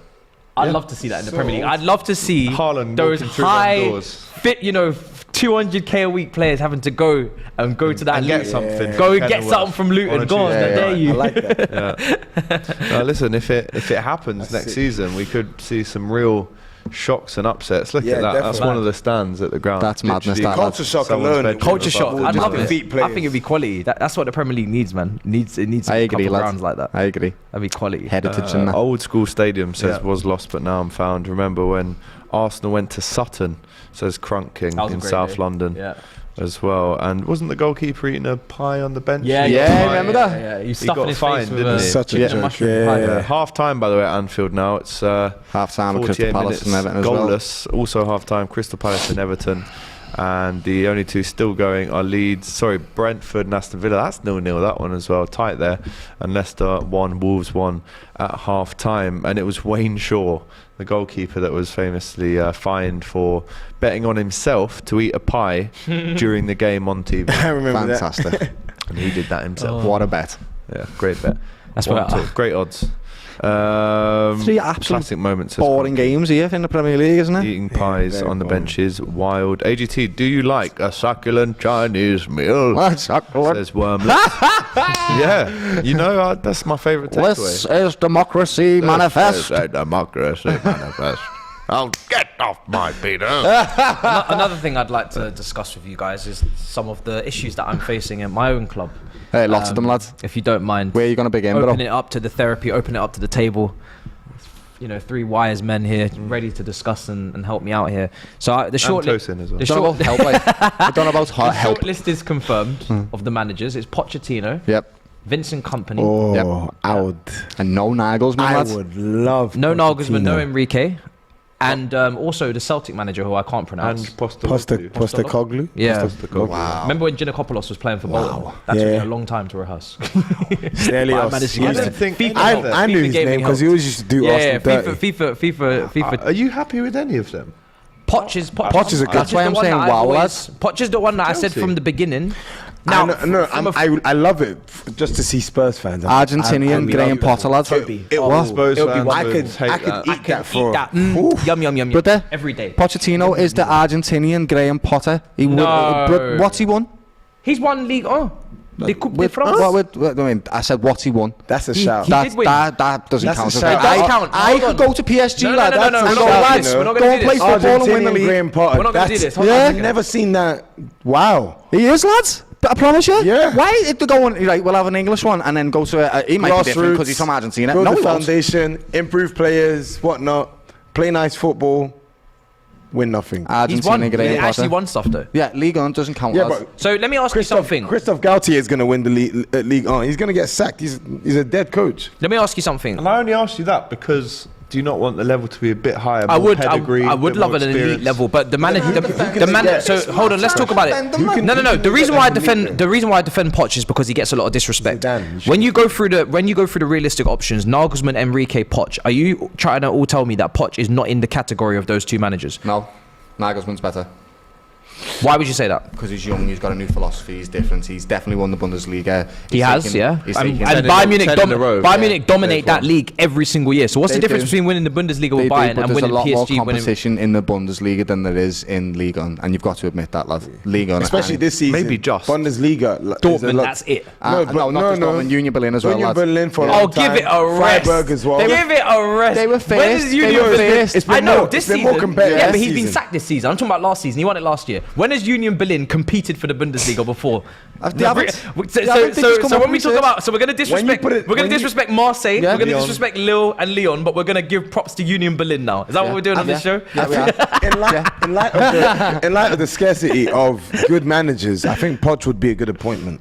I'd love to see that in the Premier League. I'd love to see Haaland those walking through high, them doors. fit, 200k a week players having to go to that And get Luton. something. Go from and get Kenilworth something from Luton. on a Go on, Tuesday I dare night. you. I like that. Now, listen, if it happens next season, we could see some real shocks and upsets. Look Yeah, at that. That's definitely. one of the stands at the ground. That's madness, Literally that, Culture shock someone's alone. bedroom Culture above shock. all I'd the love others. it. I think it'd be quality. That's what the Premier League needs, man. It needs I a agree, couple lads. grounds like that. I agree. That'd be quality. Heritage and that. Old school stadium says was lost but now I'm found. Remember when Arsenal went to Sutton, says Crunk King That was a in great South day. London Yeah. as well. And wasn't the goalkeeper eating a pie on the bench? Yeah, remember that? Yeah, you He stuffed got in his fined, face with didn't he? Such a Yeah. joke. mushroom Yeah, pie. yeah. Half time, by the way, at Anfield now. It's Half time with Crystal 48 Palace minutes and Everton as well. goalless. Also half time, Crystal Palace and Everton. And the only two still going are Brentford and Aston Villa. That's 0-0, that one as well. Tight there. And Leicester 1, Wolves 1 at half time. And it was Wayne Shaw, the goalkeeper, that was famously fined for betting on himself to eat a pie during the game on TV. I remember Fantastic. And he did that himself. What a bet. Yeah, great bet. That's One, what two. Great odds. 3 absolute classic moments. boring games here in the Premier League, isn't it? Eating pies very on the boring. benches, wild. AGT, do you like a succulent Chinese meal? Succulent. Says Wormless. Yeah, that's my favourite takeaway. This is Democracy Manifest. This is a democracy manifest. Oh, get off my Peter. Another thing I'd like to discuss with you guys is some of the issues that I'm facing at my own club. Hey, lots of them, lads. If you don't mind. Where are you going to begin, bro? Open it up to the therapy, open it up to the table. 3 wise men here ready to discuss and help me out here. So the short list, Tosin as well. the Don't know short, about help, like. I don't know about help. short list is confirmed of the managers. It's Pochettino, Yep. Vincent Kompany, Oh, Yep. I would. And no Nagelsmann, I lads. would love. no Nagelsmann, no Pochettino. Enrique, and also the Celtic manager who I can't pronounce. And Postecoglou. Postecoglou. Yeah. Wow. Remember when Giannakopoulos was playing for Bolton? That took me a long time to rehearse. Stelios. managed to I use don't it. think FIFA any of them- I knew FIFA his gave me name because he help. always used to do Yeah, Arsenal dirty. FIFA. Are you happy with any of them? Poch is a good- That's why I'm saying wow, lads. Poch is the one that I said Chelsea. from the beginning. Now, Now, I love it just to see Spurs fans. Argentinian Graham Potter, lads. It All was. Spurs it'll be fans one. I would could hate that. eat that for. Eat that. Oof. Yum. Brother, Every day. Pochettino is the Argentinian Graham Potter. He would. No. What's he won? He's won League 1. The Coupe de With, France. I said what's he won. That's a shout. He did win. That doesn't That's count. a shout. It does count. I Hold could on. go to PSG, No, lad. no, That's we're and not go, gonna do lads, this. We're not go gonna and do play this. football and win the Argentinian league. Graham Potter. We're not gonna do That's- this. Hold on a I've second. never seen that. Wow. He is, lads. But I promise you. Yeah. Why is it going? Right, we'll have an English one and then go to. He might be different because he's from Argentina. Build No, the he won't. foundation, improve players, whatnot, play nice football, win nothing. He's won. Argentina, He Graham actually Potter. won stuff though. Yeah, League On doesn't count. Yeah, lads. but So let me ask you something. Christophe Galtier is going to win the league on. He's going to get sacked. He's a dead coach. Let me ask you something. And I only asked you that because do you not want the level to be a bit higher? I would bit love more an elite experience? level, but the manager. So hold on, let's talk about it. No. The reason why I defend Poch is because he gets a lot of disrespect. When you go through the realistic options, Nagelsmann, Enrique, Poch, are you trying to all tell me that Poch is not in the category of those two managers? No, Nagelsmann's better. Why would you say that? Because he's young, he's got a new philosophy, he's different. He's definitely won the Bundesliga. He has, yeah. And Bayern Munich dominate that league every single year. So what's the difference between winning the Bundesliga with Bayern and winning PSG? There's a lot more competition in the Bundesliga than there is in Ligue 1, and you've got to admit that, lad. Ligue 1, especially this season. Maybe just Bundesliga. Dortmund, that's it. No, not just Dortmund. Union Berlin as well, Union lads. Berlin for a long time. Give it a rest. Freiburg as well. Give it a rest. They were first. When is Union Berlin? I know this season. Yeah, but he's been sacked this season. I'm talking about last season. He won it last year. When has Union Berlin competed for the Bundesliga before? So when we talk about, we're gonna disrespect Marseille, we're gonna disrespect Lille and Lyon, but we're gonna give props to Union Berlin now. Is that what we're doing on this show? In light of the scarcity of good managers, I think Poch would be a good appointment.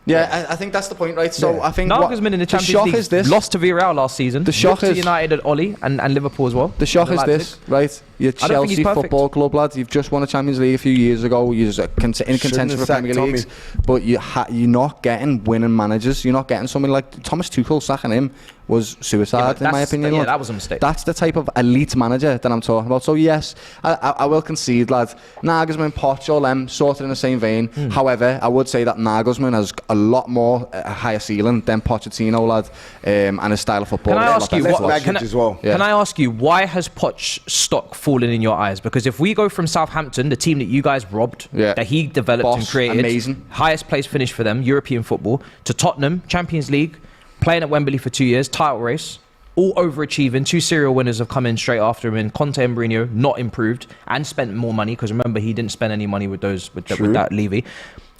Yeah, I think that's the point, right? So I think Nagelsmann in the Champions League lost to Villarreal last season. The shock is to United at Oli and Liverpool as well. The shock is this, right? You're Chelsea Football Club, lads. You've just won a Champions League a few years ago. You're in contention for Premier Leagues, but you're not getting winning managers. You're not getting somebody like Thomas Tuchel. Sacking him was suicide, in my opinion. Yeah, that was a mistake. That's the type of elite manager that I'm talking about. So yes, I will concede, lads. Nagelsmann, Poch, all them sorted in the same vein. However, I would say that Nagelsmann has a lot more a higher ceiling than Pochettino, lad, and his style of football. Can I ask you, why has Poch stock fallen in your eyes? Because if we go from Southampton, the team that you guys robbed, that he developed and created, amazing, highest place finish for them, European football, to Tottenham, Champions League, playing at Wembley for 2 years, title race, all overachieving. 2 serial winners have come in straight after him, and Conte and Mourinho not improved and spent more money, because remember, he didn't spend any money with that Levy.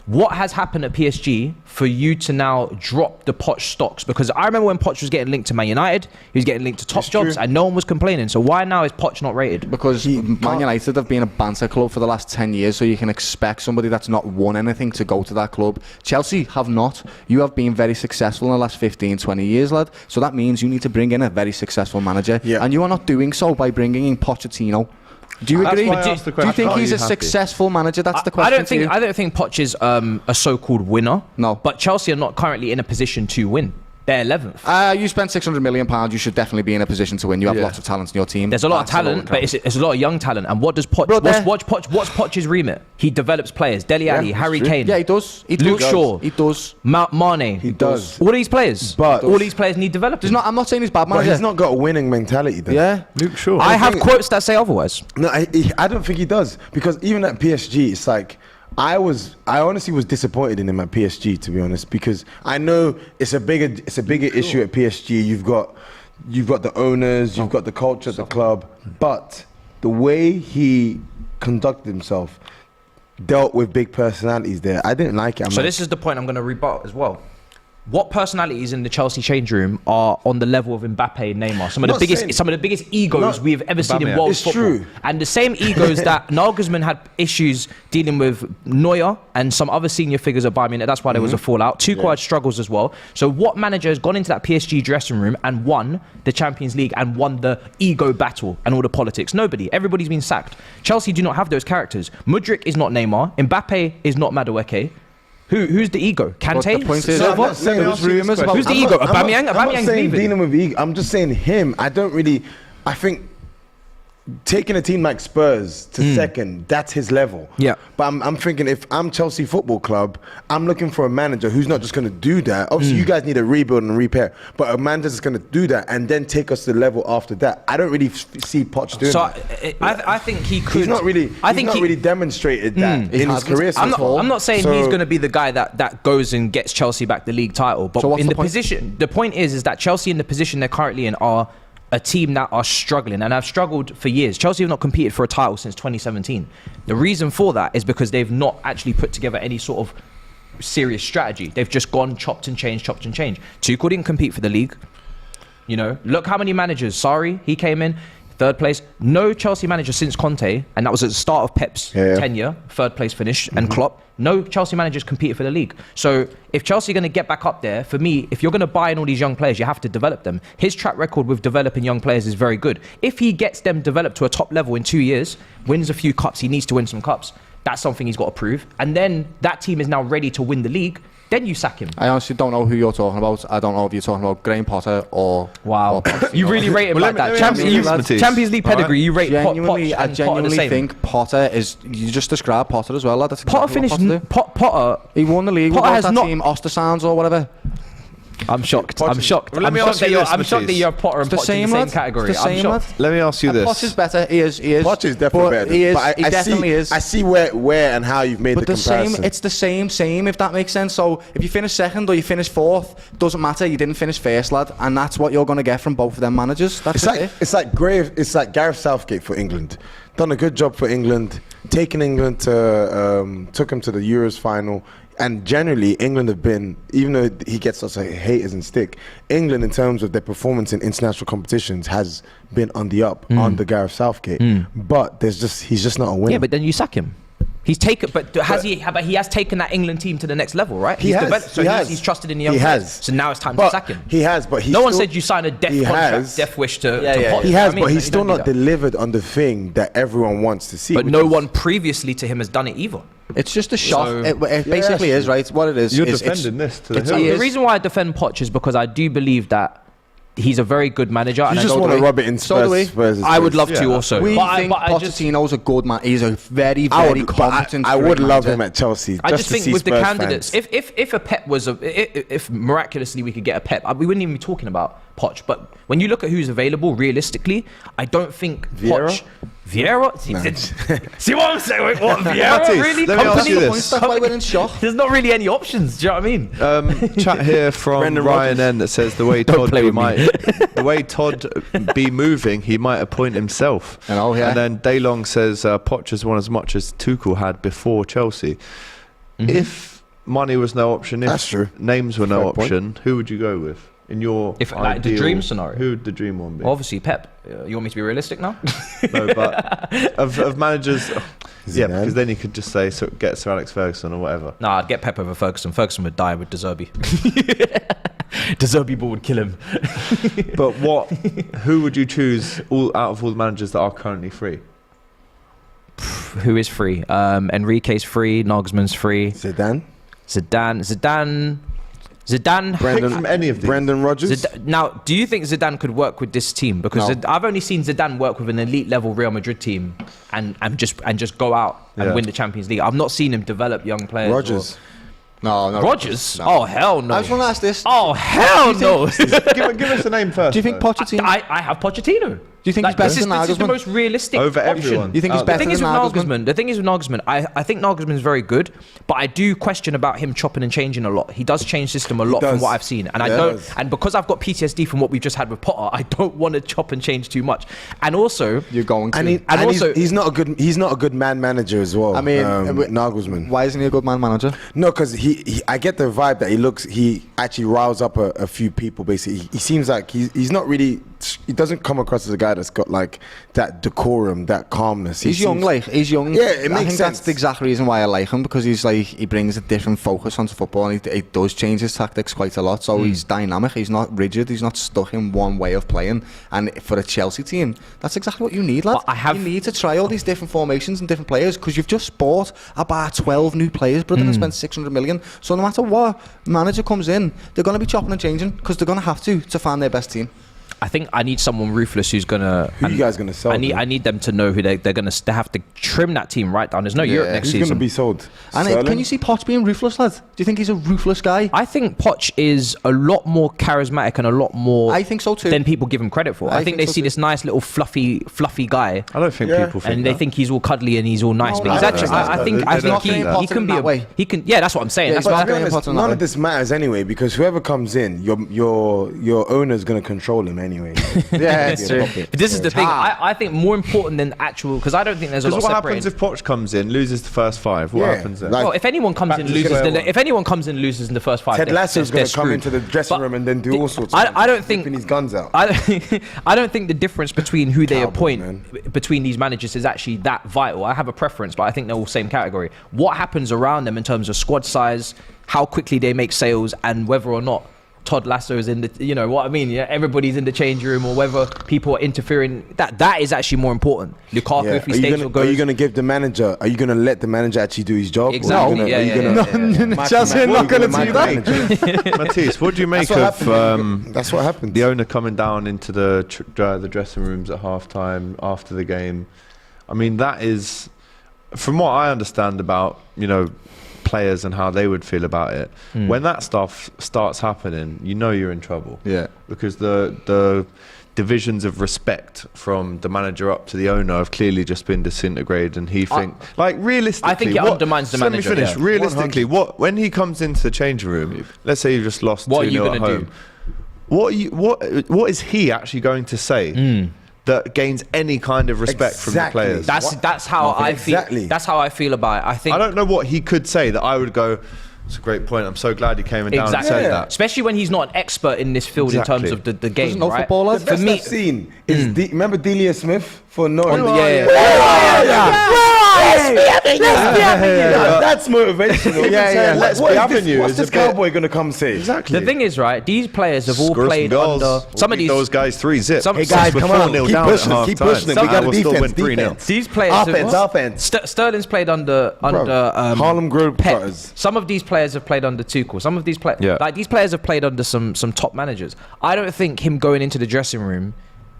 What has happened at PSG for you to now drop the Poch stocks? Because I remember when Poch was getting linked to Man United, he was getting linked to top jobs, and no one was complaining. So why now is Poch not rated? Because Man United have been a banter club for the last 10 years, so you can expect somebody that's not won anything to go to that club. Chelsea have not. You have been very successful in the last 15, 20 years, lad. So that means you need to bring in a very successful manager. And you are not doing so by bringing in Pochettino. Do you agree? Do you think he's a successful manager? That's the question. I don't think Poch is a so-called winner. No. But Chelsea are not currently in a position to win. They're 11th. You spent £600 million. You should definitely be in a position to win. You have lots of talent in your team. There's a lot of talent, but it's a lot of young talent. And what does Poch? What's Poch's remit? He develops players. Dele Alli, Harry Kane. Yeah, he does. Luke Shaw. He does. Mane. He does. All these players. But all these players need development. I'm not saying he's bad manager. But he's not got a winning mentality, though. Yeah, Luke Shaw. I have quotes that say otherwise. No, I don't think he does, because even at PSG, it's like, I honestly was disappointed in him at PSG, to be honest, because I know it's a bigger issue at PSG. You've got the owners, you've got the culture at the club, but the way he conducted himself, dealt with big personalities there, I didn't like it. So this is the point I'm going to rebut as well. What personalities in the Chelsea change room are on the level of Mbappe and Neymar? Some of the biggest egos we have ever seen in world football. True. And the same egos that Nagelsmann had issues dealing with Neuer and some other senior figures at Bayern Munich. That's why there was a fallout. Tuchel had struggles as well. So what manager has gone into that PSG dressing room and won the Champions League and won the ego battle and all the politics? Nobody. Everybody's been sacked. Chelsea do not have those characters. Mudryk is not Neymar. Mbappe is not Madueke. Who's the ego? Kante? Who's the ego? Aubameyang? I'm not saying dealing with ego. I'm just saying him. I think taking a team like Spurs to second, that's his level. Yeah. But I'm thinking, if I'm Chelsea Football Club, I'm looking for a manager who's not just going to do that. Obviously, you guys need a rebuild and repair, but a manager that's going to do that and then take us to the level after that. I don't really see Poch doing that. I think he could. He's not really demonstrated that in his career. I'm not saying he's going to be the guy that goes and gets Chelsea back the league title, but in the position, the point is that Chelsea in the position they're currently in are a team that are struggling and have struggled for years. Chelsea have not competed for a title since 2017. The reason for that is because they've not actually put together any sort of serious strategy. They've just gone chopped and changed. Tuchel didn't compete for the league. You know, look how many managers. Sarri, he came in. third place. No Chelsea manager since Conte, and that was at the start of Pep's tenure, third place finish, and Klopp. No Chelsea managers competed for the league. So if Chelsea are going to get back up there, for me, if you're going to buy in all these young players, you have to develop them. His track record with developing young players is very good. If he gets them developed to a top level in 2 years, wins a few cups, he needs to win some cups. That's something he's got to prove. And then that team is now ready to win the league. Then you sack him. I honestly don't know who you're talking about. I don't know if you're talking about Graham Potter or... Wow. You really rate him like that. Champions League pedigree, you rate genuinely, Poch I and Potter the genuinely same. think Potter is... You just described Potter as well. Lad. That's Potter exactly finished... Potter... He won the league Potter with has that not... team, Ostersands or whatever. I'm shocked. I'm shocked. Well, I'm shocked that you're Potter and Poch in the same category. I'm shocked. Let me ask you this. Poch is better. He is. Poch is definitely better. He is. But He definitely is. I see where and how you've made the comparison. Same. It's the same. If that makes sense. So if you finish second or you finish fourth, doesn't matter. You didn't finish first, lad, and that's what you're going to get from both of them managers. That's It's like Gareth Southgate for England. Done a good job for England. Taken England to took him to the Euros final. And generally, England have been, even though he gets us haters and stick, England in terms of their performance in international competitions has been on the up under Gareth Southgate. But he's just not a winner. Yeah, but then you sack him. He's taken, but he has taken that England team to the next level, right? He's trusted in the young players. So now it's time to sack him. He has, but no one said you sign a death contract, death wish to Poch. He has, but he's still not delivered on the thing that everyone wants to see. But no one previously to him has done it either. It's just a shock. It basically is, right? What it is. You're defending this to the hill. The reason why I defend Poch is because I do believe that he's a very good manager. You just want to rub it in Spurs. I would love to also. We think Pochettino's a good man. He's a very competent. I would love him at Chelsea. I just think with the candidates, if a Pep was if miraculously we could get a Pep, we wouldn't even be talking about Poch. But when you look at who's available realistically, I don't think Poch. Vieira? See what I'm saying? Wait, what? Vieira? Really? Let me ask you this. There's not really any options. Do you know what I mean? Chat here from Ryan N that says the way Todd be moving, he might appoint himself. And then Daylong says Poch has won as much as Tuchel had before Chelsea. If money was no option, that's true. Names were no option, who would you go with? In your like the dream scenario, who would the dream one be? Obviously Pep. You want me to be realistic now? No, but of managers, because then you could just say get Sir Alex Ferguson or whatever. No, I'd get Pep over Ferguson. Ferguson would die with De Zerbi. De Zerbi ball would kill him. But who would you choose out of all the managers that are currently free? Who is free? Enrique's free. Nagelsmann's free. Zidane. From any of these. Brendan Rodgers. Now, do you think Zidane could work with this team? Because I've only seen Zidane work with an elite level Real Madrid team and just go out and win the Champions League. I've not seen him develop young players. Rodgers. No. Rodgers? No. Oh, hell no. I just want to ask this. Oh, hell no. Give us a name first. Do you think Pochettino? I have Pochettino. Do you think he's better than Nagelsmann? This is the most realistic over option. everyone. You think he's better than Nagelsmann? The thing is with Nagelsmann, I think Nagelsmann's very good, but I do question about him chopping and changing a lot. He does change system a lot from what I've seen, and I don't. And because I've got PTSD from what we've just had with Potter, I don't want to chop and change too much. And also, you're going to. And also, he's not a good man manager as well. I mean, Nagelsmann. Why isn't he a good man manager? No, because I get the vibe that he actually riles up a few people. Basically, he seems like he's not really. He doesn't come across as a guy that's got like that decorum, that calmness. He's young. Yeah, it makes sense. That's the exact reason why I like him, because he brings a different focus onto football, and he does change his tactics quite a lot. So he's dynamic. He's not rigid. He's not stuck in one way of playing. And for a Chelsea team, that's exactly what you need, lad. You need to try all these different formations and different players, because you've just bought about 12 new players, brother, and spent 600 million. So no matter what manager comes in, they're going to be chopping and changing, because they're going to have to find their best team. I think I need someone ruthless who's gonna. Who you guys gonna sell? I need them to know who they're gonna. They have to trim that team right down. There's no Europe next season. Who's gonna be sold? And can you see Poch being ruthless, lad? Do you think he's a ruthless guy? I think Poch is a lot more charismatic and a lot more. I think so too. Than people give him credit for. I think they see this nice little fluffy guy. I don't think people think. And they think he's all cuddly and he's all nice. But he's actually. I think he can be. He can. Yeah, that's what I'm saying. That's none of this matters anyway, because whoever comes in, your owner's gonna control him anyway. anyway. Yeah, it's true. But this is the thing. I think more important than actual, because I don't think there's a lot Because what separating. happens if Poch comes in, loses the first 5? What happens then? Like, Well, if anyone comes in and loses in the first 5, Ted Lasso's they're going to come screwed. into the dressing room and then do all sorts of I don't think his guns out. I don't think the difference between who they Cowboy, appoint man. between these managers is actually that vital. I have a preference, but I think they're all same category. What happens around them in terms of squad size, how quickly they make sales, and whether or not Todd Lasso is in the, you know what I mean? Yeah, everybody's in the change room, or whether people are interfering. That is actually more important. Lukaku, if he stays or goes. Are you going to give the manager? Are you going to let the manager actually do his job? Exactly. Chelsea are not going to do that. Matisse, what do you make That's of That's what happened. the owner coming down into the dressing rooms at half-time after the game? I mean, that is, from what I understand about, you know, players and how they would feel about it, when that stuff starts happening, you know you're in trouble. Yeah. Because the divisions of respect from the manager up to the owner have clearly just been disintegrated, and he like realistically, I think it undermines the manager. Let me finish. Yeah. Realistically, when he comes into the changing room, let's say you've just lost 2-0 at home, what is he actually going to say that gains any kind of respect from the players? That's how I feel. That's how I feel about it. I think I don't know what he could say that I would go, it's a great point. I'm so glad he came down and said that. Especially when he's not an expert in this field in terms of the game, know right? football, The best I've seen is remember Delia Smith for Norwich? That's motivational. Let's be Avenue. What's this cowboy going to come say? Exactly. The thing is, right, these players have all played under some of these. Those guys 3-0. Hey guys, come on, keep pushing, keep pushing. We got a defense. These players, Offense. Sterling's played under Harlem Globetrotters. Some of these players have played under Tuchel. Some of these players, like these players, have played under some top managers. I don't think him going into the dressing room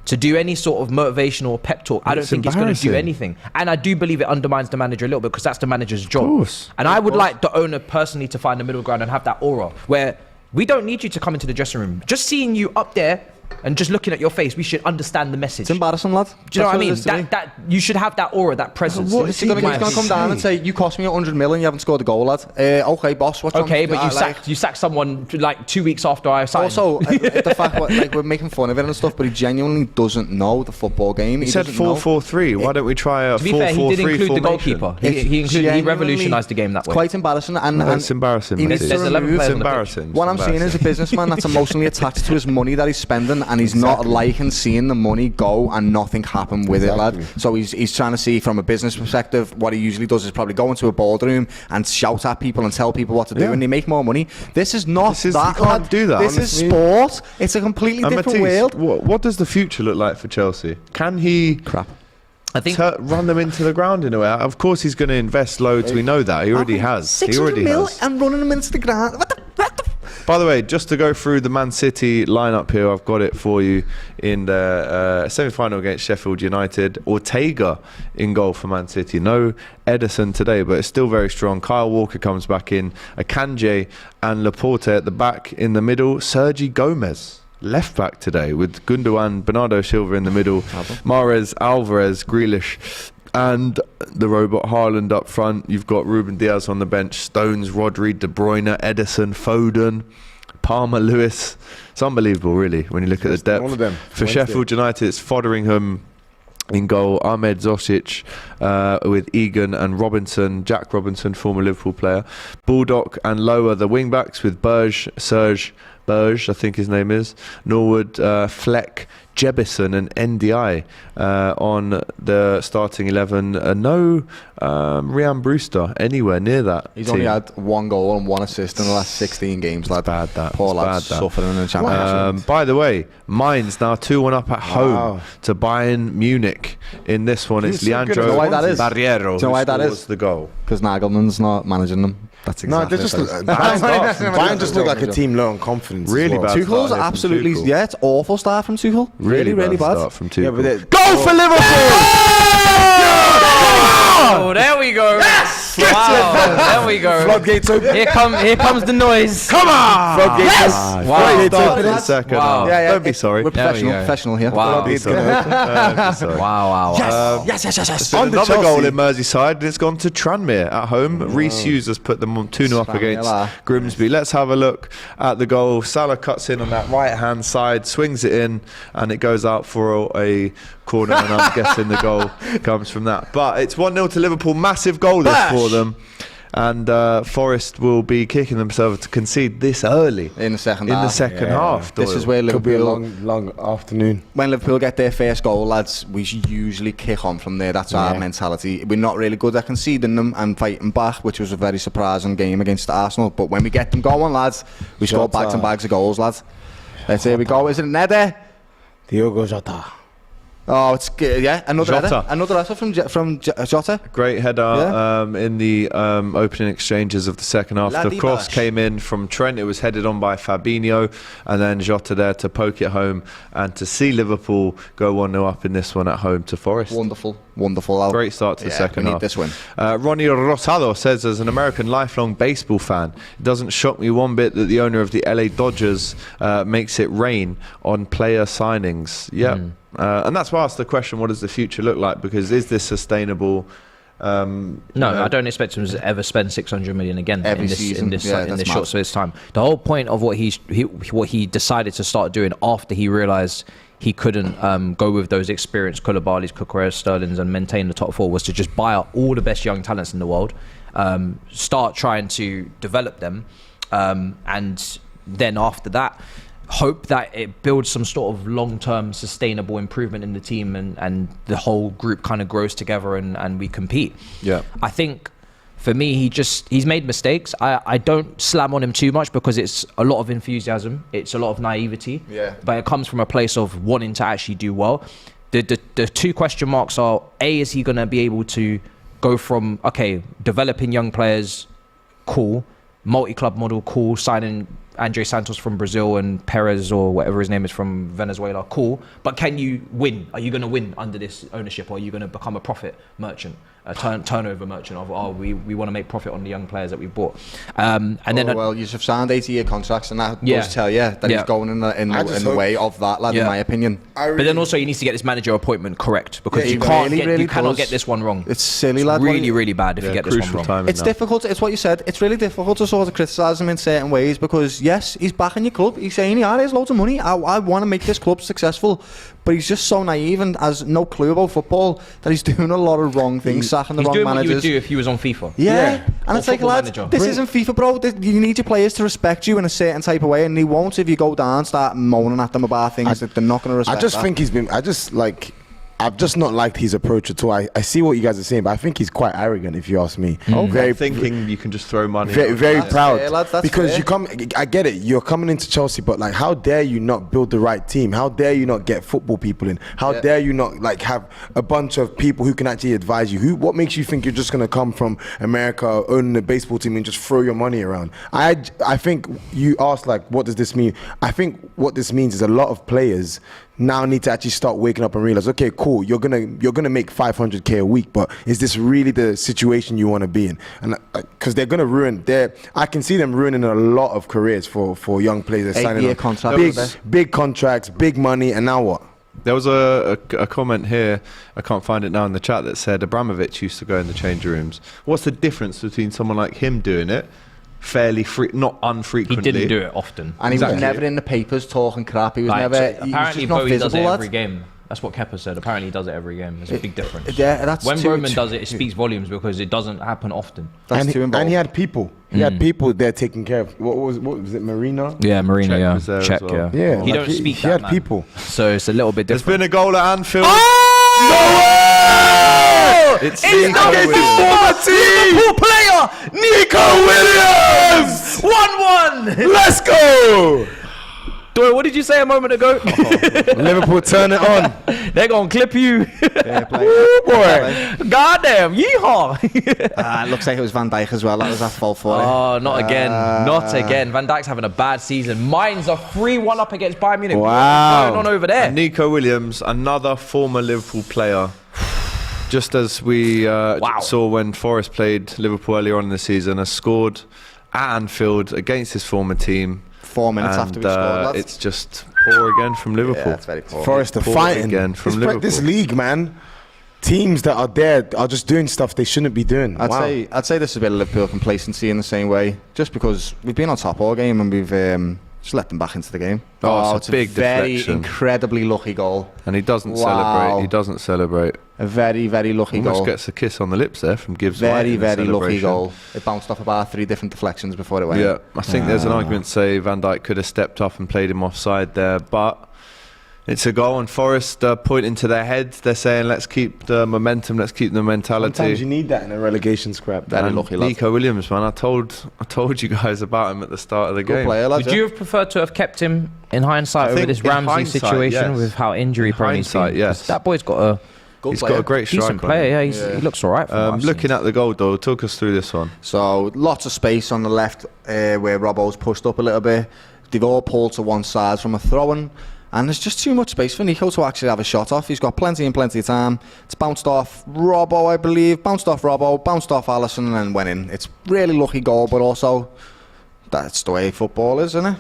to do any sort of motivational or pep talk, I don't think it's going to do anything. And I do believe it undermines the manager a little bit, because that's the manager's job. Of course. And I would like the owner personally to find the middle ground and have that aura where we don't need you to come into the dressing room. Just seeing you up there and just looking at your face, we should understand the message. It's embarrassing, lad. Do you know what I mean? That you should have that aura, that presence. He's going to come down and say, you cost me 100 million, you haven't scored a goal, lad. Okay, boss. What's okay, but you sacked someone like 2 weeks after I signed. Also, the fact like we're making fun of it and stuff, but he genuinely doesn't know the football game. He said 4-4-3. Why don't we try a 4-4-3 formation? To be fair, he did include the goalkeeper. He revolutionised the game that way. It's quite embarrassing. And it's embarrassing. It's embarrassing. What I'm seeing is a businessman that's emotionally attached to his money that he's spending, and he's not liking seeing the money go and nothing happen with it, lad. So he's trying to see from a business perspective. What he usually does is probably go into a boardroom and shout at people and tell people what to do, and they make more money. This is not that. You can't do that. This is sport. It's a completely different world. What does the future look like for Chelsea? Can he I think run them into the ground in a way? Of course, he's going to invest loads. We know that he already has. 600 mil and running them into the ground. What the? By the way, just to go through the Man City lineup here, I've got it for you in the semi-final against Sheffield United. Ortega in goal for Man City. No Ederson today, but it's still very strong. Kyle Walker comes back in. Akanji and Laporte at the back. In the middle, Sergi Gomez, left back today, with Gundogan, Bernardo Silva in the middle, Mahrez, Alvarez, Grealish, and the robot Haaland up front. You've got Ruben Diaz on the bench, Stones, Rodri, De Bruyne, Ederson, Foden, Palmer, Lewis. It's unbelievable, really, when you look at the depth. All of them. For Sheffield United, it's Fotheringham in goal, Ahmed Zosic with Egan and Robinson, Jack Robinson, former Liverpool player, Baldock and Lower the wing-backs with Serge Berge, I think his name is, Norwood, Fleck, Jebison and NDI on the starting 11. No Ryan Brewster anywhere near that. He's team. only had 1 goal and 1 assist in the last 16 games, lad. Bad that. Poor lad, suffering in the Championship. By the way, Mainz now 2-1 up at home to Bayern Munich. In this one, it's Leandro Barriero. Do you know why that is? The goal. Because Nagelmann's not managing them. That's exactly. No, Bayern just look like a team low on confidence. Really bad. Tuchel's absolutely it's awful start from Tuchel. Really bad. Start from Tuchel. Go for Liverpool! Oh, there we go. Yes! Wow, there we go. Floodgates open. Here comes the noise. Come on! Floodgates Yes! open. Wow. Floodgates Start open. in a second. Wow. Don't be sorry. We're There we go. professional here. Wow. Don't be sorry. Wow. Yes. There's been another goal in Merseyside, and it's gone to Tranmere at home. Reece Hughes has put them on 2-0 up against Grimsby. Let's have a look at the goal. Salah cuts in on that right-hand side, swings it in, and it goes out for a corner, and I'm guessing the goal comes from that. But it's 1-0 to Liverpool. Massive goal this for them. And Forest will be kicking themselves to concede this early in the second half. This is where Could be a Liverpool, long afternoon. when Liverpool get their first goal, lads, we usually kick on from there. That's our mentality. We're not really good at conceding them and fighting back, which was a very surprising game against Arsenal. But when we get them going, lads, we score bags and bags of goals, lads. Here we go. Isn't it Nede? Diogo Jota. Oh, it's another header from Jota. Great header in the opening exchanges of the second half. The cross came in from Trent. It was headed on by Fabinho, and then Jota there to poke it home and to see Liverpool go 1-0 up in this one at home to Forest. Wonderful. Great start to the second half. We need this win. Ronnie Rosado says, as an American lifelong baseball fan, it doesn't shock me one bit that the owner of the LA Dodgers makes it rain on player signings. Yeah. And that's why I asked the question, what does the future look like? Because is this sustainable? No, I don't expect him to ever spend 600 million again every in this season. in this short space of time. The whole point of what he decided to start doing after he realised he couldn't go with those experienced Koulibalis, Cucurella, Sterlings and maintain the top four was to just buy out all the best young talents in the world, start trying to develop them, and then after that, hope that it builds some sort of long-term sustainable improvement in the team and the whole group kind of grows together and we compete. Yeah, I think for me, he's made mistakes. I don't slam on him too much because it's a lot of enthusiasm. It's a lot of naivety. Yeah. But it comes from a place of wanting to actually do well. The two question marks are, A, is he going to be able to go from, okay, developing young players, cool, multi-club model, cool, signing Andre Santos from Brazil and Perez or whatever his name is from Venezuela, cool. But can you win? Are you going to win under this ownership, or are you going to become a profit merchant, a turnover merchant of, we want to make profit on the young players that we've bought? And then you have signed 80-year contracts, and that does tell you that he's going in the way of that, lad, in my opinion. But then also he needs to get this manager appointment correct, because you cannot get this one wrong. It's silly, lad. Really bad if you get this one wrong. It's difficult. It's what you said. It's really difficult to sort of criticise him in certain ways, because yes, he's backing your club. He's saying, here's loads of money. I want to make this club successful. But he's just so naive and has no clue about football that he's doing a lot of wrong things, sacking the wrong managers. He's doing what you would do if he was on FIFA. Yeah. And it's like, lads, this isn't FIFA, bro. You need your players to respect you in a certain type of way, and he won't if you go down and start moaning at them about things that they're not going to respect. I've just not liked his approach at all. I see what you guys are saying, but I think he's quite arrogant, if you ask me. Very thinking you can just throw money. Very proud. Fair, lads, because fair. I get it. You're coming into Chelsea, but like, how dare you not build the right team? How dare you not get football people in? How dare you not like have a bunch of people who can actually advise you? What makes you think you're just gonna come from America, owning a baseball team, and just throw your money around? I think you asked like, what does this mean? I think what this means is a lot of players now need to actually start waking up and realize, okay, cool, you're gonna make 500k a week, but is this really the situation you want to be in? And because they're gonna ruin I can see them ruining a lot of careers for young players. They're signing big contracts, big money, and now what? There was a comment here, I can't find it now in the chat, that said Abramovich used to go in the change rooms. What's the difference between someone like him doing it fairly not unfrequently? He didn't do it often, and he was never in the papers talking crap. He was never. Apparently, Bowie does it every game. That's what Kepa said. Apparently, he does it every game. There's a big difference. Yeah, that's when Roman does it, it speaks volumes because it doesn't happen often. And he had people. He had people there taking care of. What was it? Marina? Yeah, Marina. Czech. Yeah. He don't speak. He had people. So it's a little bit different. There's been a goal at Anfield. It's former Liverpool player Nico Williams. 1-1. Let's go. Doyle, what did you say a moment ago? Liverpool turn it on. They're gonna clip you. Ooh, boy. Goddamn, yeehaw. It looks like it was Van Dijk as well. That was that fault for it. Oh, not again. Not again. Van Dijk's having a bad season. Mine's a 3-1 up against Bayern Munich. Wow. What's going on over there? And Nico Williams, another former Liverpool player. just as we saw when Forest played Liverpool earlier on in the season, has scored at Anfield against his former team. 4 minutes after we scored, it's just poor again from Liverpool. Yeah, it's very poor. Forest are fighting again from Liverpool. This league, man. Teams that are there are just doing stuff they shouldn't be doing. I'd say this is a bit of Liverpool complacency in the same way, just because we've been on top all game and we've just let them back into the game. It's a big very deflection. Incredibly lucky goal. And he doesn't celebrate. He doesn't celebrate. A very, very lucky goal. Almost gets a kiss on the lips there from Gibbs. Very, very lucky goal. It bounced off about 3 different deflections before it went. Yeah, I think there's an argument to say Van Dijk could have stepped up and played him offside there, but it's a goal, and Forest pointing to their heads. They're saying, let's keep the momentum, let's keep the mentality. Sometimes you need that in a relegation scrap. Very lucky, lad. Nico Williams, man, I told you guys about him at the start of the game. Player, lad, Would you have preferred to have kept him in hindsight over this Ramsey situation with how injury prone he's been? Yes. That boy's got got a great strike. Decent player, he looks all right. Looking at the goal, Doyle, talk us through this one. So lots of space on the left where Robbo's pushed up a little bit. They've all pulled to one side from a throw-in. And there's just too much space for Nico to actually have a shot off. He's got plenty of time. It's bounced off Robbo, I believe. Bounced off Robbo, bounced off Alisson, and then went in. It's really lucky goal, but also that's the way football is, isn't it?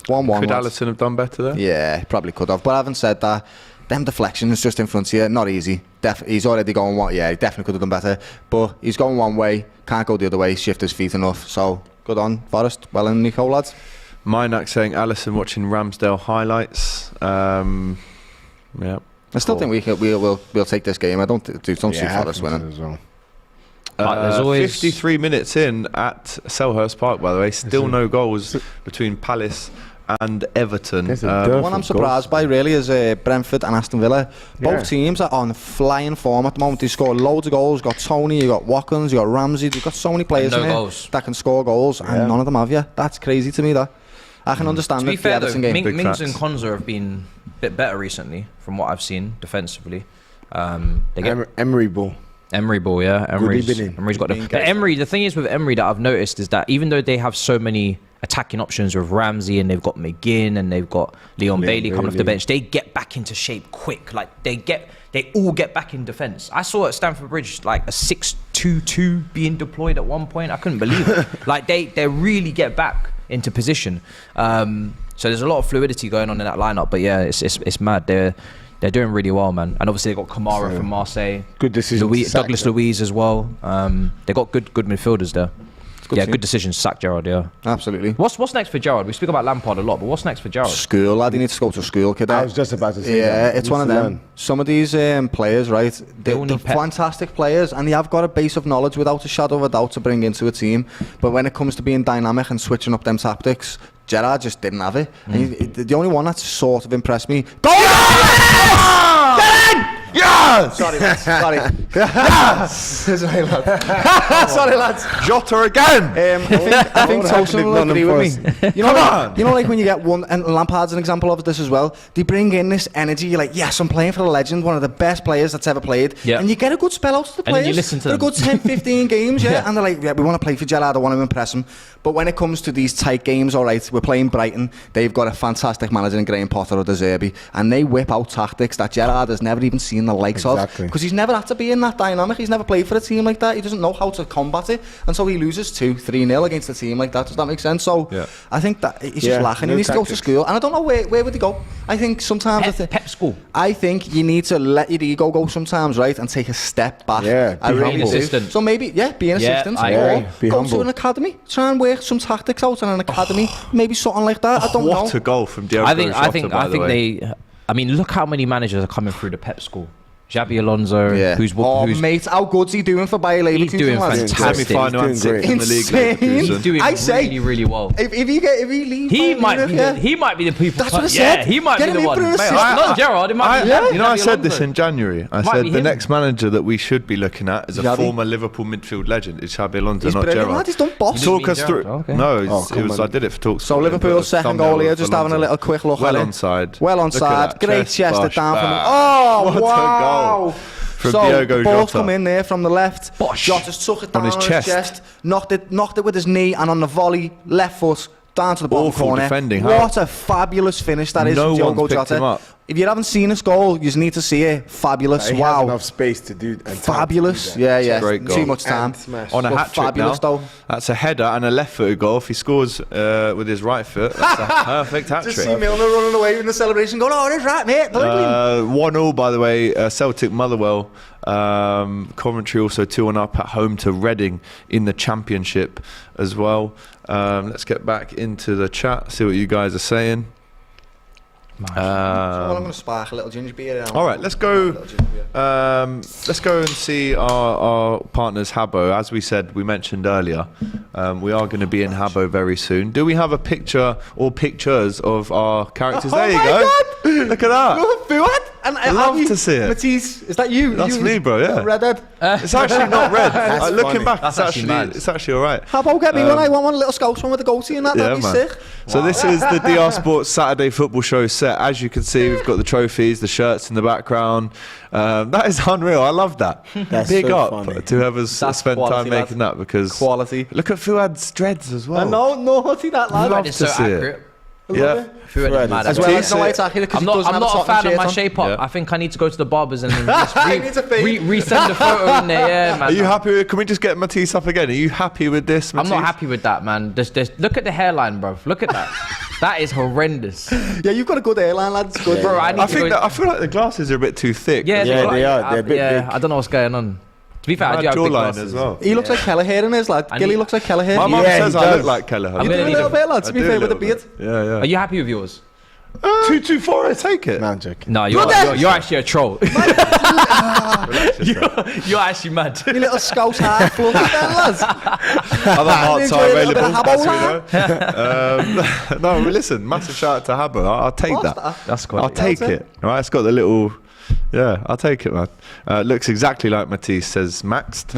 1-1. Could Alisson have done better there? Yeah, probably could have. But having said that, them deflections just in front of you, not easy. He's already going one. Yeah, he definitely could have done better. But he's going one way, can't go the other way, shift his feet enough. So good on Forest. Well in, Nico, lads. Mynak saying Alisson watching Ramsdale highlights. Yeah. I still think we'll take this game. I don't see Forest winning. As well. There's always 53 minutes in at Selhurst Park, by the way. Still no goals between Palace and Everton. One I'm surprised by really is Brentford and Aston Villa. Both teams are on flying form at the moment. They scored loads of goals. You've got Tony, you've got Watkins, you've got Ramsey. You've got so many players in here that can score goals, and none of them have you. That's crazy to me, that. I can understand to be fair, the Everton game. Mings and Konza have been a bit better recently, from what I've seen defensively. They get Emery ball. Emery's got the. But Emery, the thing is with Emery that I've noticed is that even though they have so many attacking options with Ramsey and they've got McGinn and they've got Leon Bailey coming off the bench, they get back into shape quick. Like they all get back in defence. I saw at Stamford Bridge like a 6-2-2 being deployed at one point. I couldn't believe it. Like they really get back into position. So there's a lot of fluidity going on in that lineup. But yeah, it's mad. They're doing really well, man. And obviously they got Kamara from Marseille. Good decision. Douglas Luiz as well. They got good midfielders there. Good decision to sack Gerrard, yeah. Absolutely. What's next for Gerrard? We speak about Lampard a lot, but what's next for Gerrard? School, lad. He needs to go to school, kid. I was just about to say that. It's one of them. Some of these players, right, they're fantastic players and they have got a base of knowledge without a shadow of a doubt to bring into a team. But when it comes to being dynamic and switching up them tactics, Gerrard just didn't have it. And the only one that's sort of impressed me... Go on! Get in! Yeah! Sorry, lads. Sorry. Sorry, lads. Sorry, lads. Jota again. I think Tosin will agree with me. You know, like when you get one, and Lampard's an example of this as well. They bring in this energy. You're like, yes, I'm playing for the legend, one of the best players that's ever played. Yeah. And you get a good spell out of the players. And then you listen to them. A good 10, 15 games, and they're like, yeah, we want to play for Gerrard. I want to impress him. But when it comes to these tight games, all right, we're playing Brighton. They've got a fantastic manager in Graham Potter or De Zerbi, and they whip out tactics that Gerrard has never even seen the likes of, because he's never had to be in that dynamic. He's never played for a team like that. He doesn't know how to combat it, and so he loses 2-3-0 against a team like that. Does that make sense? So I think that he's just lacking. He needs to go to school, and I don't know where would he go. I think sometimes pep school. I think you need to let your ego go sometimes, right, and take a step back. I really do. So maybe be an assistant, or go to an academy, try and work some tactics out in an academy, maybe something like that. I don't know. What a goal from Diogo Jota, I think they. I mean, look how many managers are coming through the Pep school. Xabi Alonso, who's mate, how good's he doing for Bayer Leverkusen? He's doing fantastic. Semi-final and sixth in the league. He's doing really, really well. If he leaves, he might be the people. That's what I said. Yeah, he might be the one. Not Gerrard. It might be. You know, I said this in January. I said the next manager that we should be looking at is a former Liverpool midfield legend. It's Xabi Alonso, not Gerrard. He's done boss. Talk us through. No, I did it for talk. So Liverpool's second goal here, just having a little quick look at it. Well onside. Great chested down from him. Oh wow! From Diogo Jota. Jota. Come in there from the left. Jota's took it down on his chest. Knocked it with his knee, and on the volley, left foot down to the bottom corner. Defending. What a fabulous finish that is from Diogo Jota. If you haven't seen this goal, you just need to see it. Fabulous. He Wow. has enough space to do. And Fabulous. time to do that. Yeah. Great goal. Too much time. On a hat trick fabulous now. though. That's a header and a left-footed goal. If he scores with his right foot, that's a perfect hat Just trick. see Milner running away in the celebration going, oh, that's right, mate. 1-1, by the way. Celtic Motherwell. Coventry also 2-1 up at home to Reading in the Championship as well. Let's get back into the chat, see what you guys are saying. I'm going to spark a little ginger beer. All right, let's go. Let's go and see our partners Habbo. As we said, we mentioned earlier, we are going to be in Habbo very soon. Do we have a picture or pictures of our characters? There you go. God. Look at that. Look, Fuad. And I love to see it. Matisse, is that you? That's me, bro. Yeah. Redhead. It's actually not red. Looking back, That's it's actually all right. How about get me when I want one little Scouse one with a goatee and that? That'd be sick. So this is the DR Sports Saturday Football Show set. As you can see, we've got the trophies, the shirts in the background. That is unreal. I love that. That's Big so up funny. to whoever's spent quality, time making that, because quality. look at Fuad's dreads as well. No, see that lad. Love It's to so see accurate. it. Yeah. Fuad is mad As at well it. as no, it's accurate because I'm not a fan of my shape up. Yeah. I think I need to go to the barbers and then just He needs a fade. resend the photo in there. Yeah, man. Are you happy with, can we just get Matisse up again? Are you happy with this, I'm Matisse? not happy with that, man. Look at the hairline, bro. Look at that. That is horrendous. Yeah, you've got a good airline, lad. It's good. Bro, I feel like the glasses are a bit too thick. Yeah, Yeah, they are. They're a bit big. I don't know what's going on. To be fair, I do have big jawline glasses as well. He looks like Kelleher in his lad. Gilly looks like Kelleher. My mum Yeah, says he I does. look like Kelleher. You do a little bit, lad, to be fair, with the beard. Yeah. Are you happy with yours? 224, I take it. Man, joking. No, you're actually a troll. You're actually mad. You little Scouse half float then, lads. Other hearts are Enjoy a little available. bit of as we know. No, listen, massive shout out to Habbo. I'll take that. That's quite. I'll take it. Right, it's got the little. Yeah, I'll take it, man. Looks exactly like Matisse, says Maxed.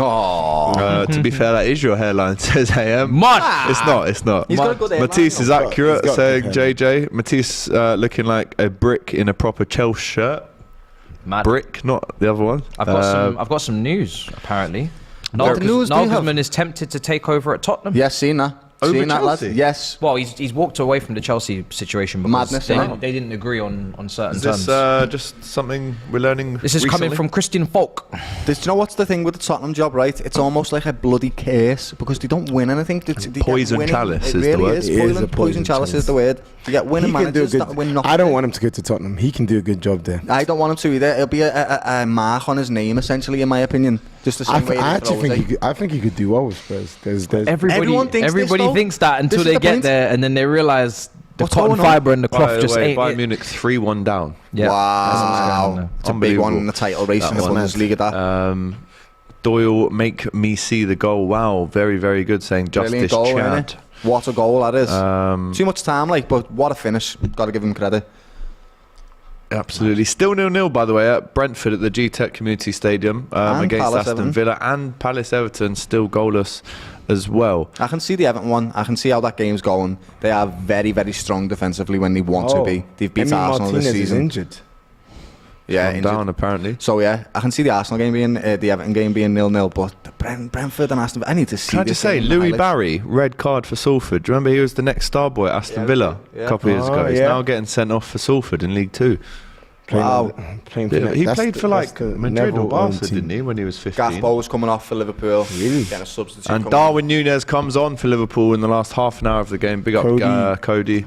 To be fair, that is your hairline, says AM. It's not. He's got a good hairline. Matisse is accurate, he's got saying good JJ. Matisse looking like a brick in a proper Chelsea shirt. Mad. Brick, not the other one. I've got some news apparently. What news do you have? Nagelsmann is tempted to take over at Tottenham. Yes, seen that. Over Seen that, lad. Chelsea? Yes. Well, he's walked away from the Chelsea situation because Madness, they, innit? didn't, they didn't agree on certain Is terms. this just something we're learning? This is coming recently? from Christian Falk. Do you know what's the thing with the Tottenham job, right? It's almost like a bloody curse because they don't win anything. They get Poison winning. chalice It is the really word. is. It is Poison, a poison poison chalice chalice. is the word. You get winning He can do a managers good. that win nothing. I don't want him to go to Tottenham. He can do a good job there. I don't want him to either. It'll be a mark on his name, essentially, in my opinion. Just the same way. I think he could do well with Spurs. Everyone thinks this, though. thinks that until This is they the get point. there and then they realise the What's cotton going on? fibre and the By cloth the just way, ain't Bayern it. Munich 3-1 down. Yeah. Wow. It's a big one in the title race in the That one. Bundesliga. That. Doyle, make me see the goal. Wow, very, very good, saying Brilliant Justice goal, Chad. innit? What a goal that is. Too much time, but what a finish. Got to give him credit. Absolutely. Still 0-0, by the way, at Brentford at the GTEC Community Stadium against Palace Aston Everton. Villa, and Palace Everton still goalless as well. I can see the Everton one. I can see how that game's going. They are very, very strong defensively when they want to be. They've beat Arsenal Martinez this is season. injured. Yeah, One injured. down apparently. So yeah, I can see the Arsenal game being the Everton game being 0-0, but the Brentford and Aston Villa, I need to see. Can I this just say, game, Louis highlights. Barry, red card for Salford. Do you remember he was the next star boy at Aston Villa a couple of years ago? He's now getting sent off for Salford in League 2. Wow. He played for like Madrid or Barca, didn't he, when he was 15? Gakpo was coming off for Liverpool. Really? Getting a substitute. And Darwin Núñez comes on for Liverpool in the last half an hour of the game. Big up Cody.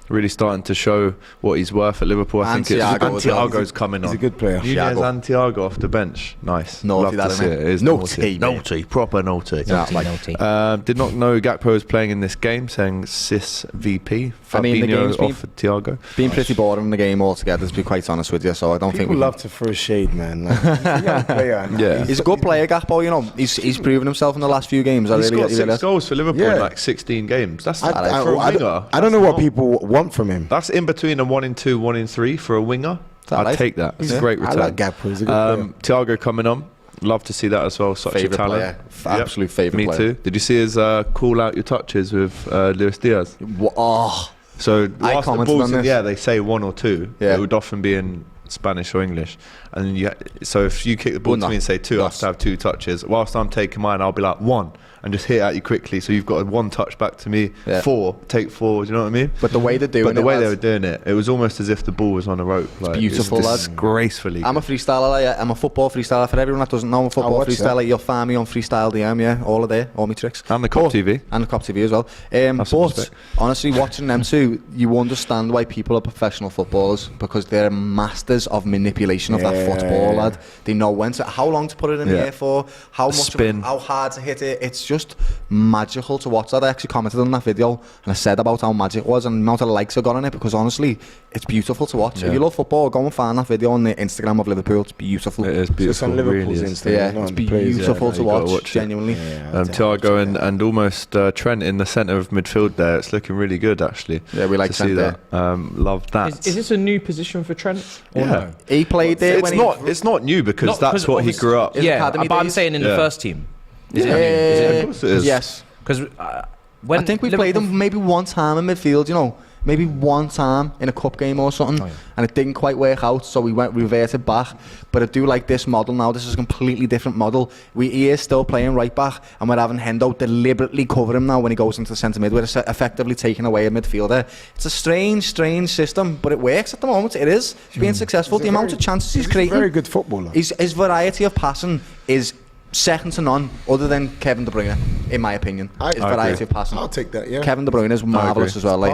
Really starting to show what he's worth at Liverpool. I think Thiago's coming on. He's a good player. Núñez and Thiago off the bench. Nice. Naughty, Love that, to see innit? it. It is Naughty, naughty. Proper naughty. Naughty. Did not know Gakpo was playing in this game, saying Cis VP. I mean, the Fabinho game's been- off for Thiago. Been pretty boring in the game altogether, to be quite honest with you. So I don't think People we love to throw shade, man. Like, he's a young player. Yeah. He's a good player, Gakpo. You know, he's proven himself in the last few games. He's got 6 goals for Liverpool in like 16 games. That's for a winger. I don't know what people want from him. That's in between a 1 in 2, 1 in 3 for a winger. I'd take that. It's a great return. I like Gakpo. He's a good player. Thiago coming on. Love to see that as well. Such Favourite a talent. player. Absolute favourite Me player. too. Did you see his call out your touches with Luis Diaz? Oh. So I whilst the commented balls on in this. the air, they say 1 or 2. Yeah. It would often be in Spanish or English. And so if you kick the ball to me and say 2, I have to have 2 touches. Whilst I'm taking mine, I'll be like 1. and just hit at you quickly. So you've got a one touch back to me, take 4. Do you know what I mean? But the way they're doing they were doing it was almost as if the ball was on a rope. Like, beautiful, it's gracefully. I'm a freestyler. I'm a football freestyler. For everyone that doesn't know, I'm a football freestyler. You'll find me on Freestyle DM, all of there, all my tricks. And the Cop TV. And the Cop TV as well. But honestly, watching them two, you understand why people are professional footballers, because they're masters of manipulation of that football, lad. They know how long to put it in the air for, how much, how hard to hit it. It's just magical to watch that. I actually commented on that video and I said about how magic it was and the amount of likes I got on it, because honestly, it's beautiful to watch. If you love football, go and find that video on the Instagram of Liverpool. It's beautiful. It is beautiful. It's on Liverpool's Instagram. Yeah, it's beautiful to watch. Genuinely. Thiago and almost Trent in the centre of midfield there. It's looking really good, actually. Yeah, we like to see that. Love that. Is this a new position for Trent? Yeah, he played there. It's not new because that's what he grew up. Yeah, but I'm saying in the first team. Is it new? Of course it is. Yes, because I think we played them maybe one time in midfield. Maybe one time in a cup game or something, and it didn't quite work out, so we reverted back. But I do like this model now. This is a completely different model. He is still playing right back, and we're having Hendo deliberately cover him now when he goes into the centre mid. We're effectively taking away a midfielder. It's a strange system, but it works at the moment. It is. It's being successful. The amount of chances he's creating. He's a very good footballer. His variety of passing is second to none, other than Kevin De Bruyne, in my opinion. His variety of passing. I'll take that, yeah. Kevin De Bruyne is marvellous as well.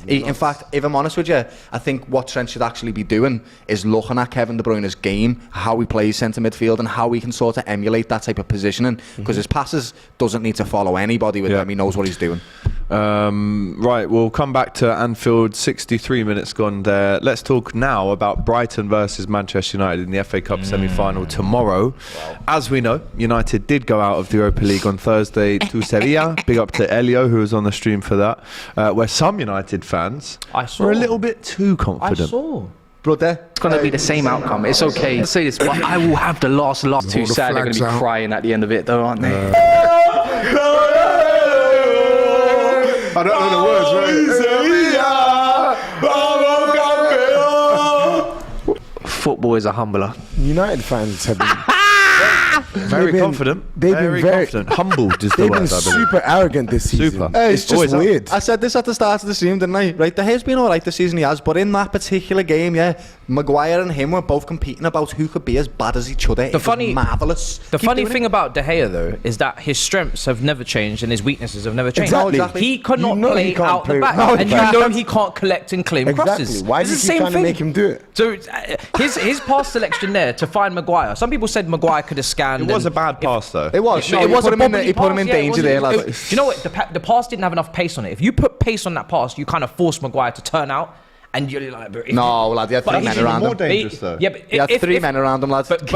In fact, if I'm honest with you, I think what Trent should actually be doing is looking at Kevin De Bruyne's game, how he plays centre midfield, and how he can sort of emulate that type of positioning, because his passes doesn't need to follow anybody with them. He knows what he's doing. Right, we'll come back to Anfield. 63 minutes gone there. Let's talk now about Brighton versus Manchester United in the FA Cup semi-final tomorrow. As we know, United did go out of the Europa League on Thursday to Sevilla. Big up to Elio, who was on the stream for that, where some United fans were a little bit too confident. Brother, it's going to be the same outcome. It's okay to say this, but I will have the last laugh. Too sad they're going to be crying at the end of it, though, aren't they? I don't know the words, right? Football is a humbler. United fans have been very confident. They've been very confident. Humbled is the they've word. been super arrogant this season. It's just weird. I said this at the start of the stream, didn't I? Right, De Gea's been all right this season, he has, but in that particular game, Maguire and him were both competing about who could be as bad as each other. Marvellous. The funny thing about De Gea, though, is that his strengths have never changed and his weaknesses have never changed. Exactly. He cannot play out the back, and you know he can't collect and claim crosses. Why is he trying to make him do it? So his pass selection there to find Maguire. Some people said Maguire could have scanned. It was a bad pass, though. It was. It was he put him in danger there, lad. Do you know what? The pass didn't have enough pace on it. If you put pace on that pass, you kind of force Maguire to turn out. And you're like, no, lad, he had 3 men around him. More dangerous, though. Yeah, but he had 3 men around him, lads. But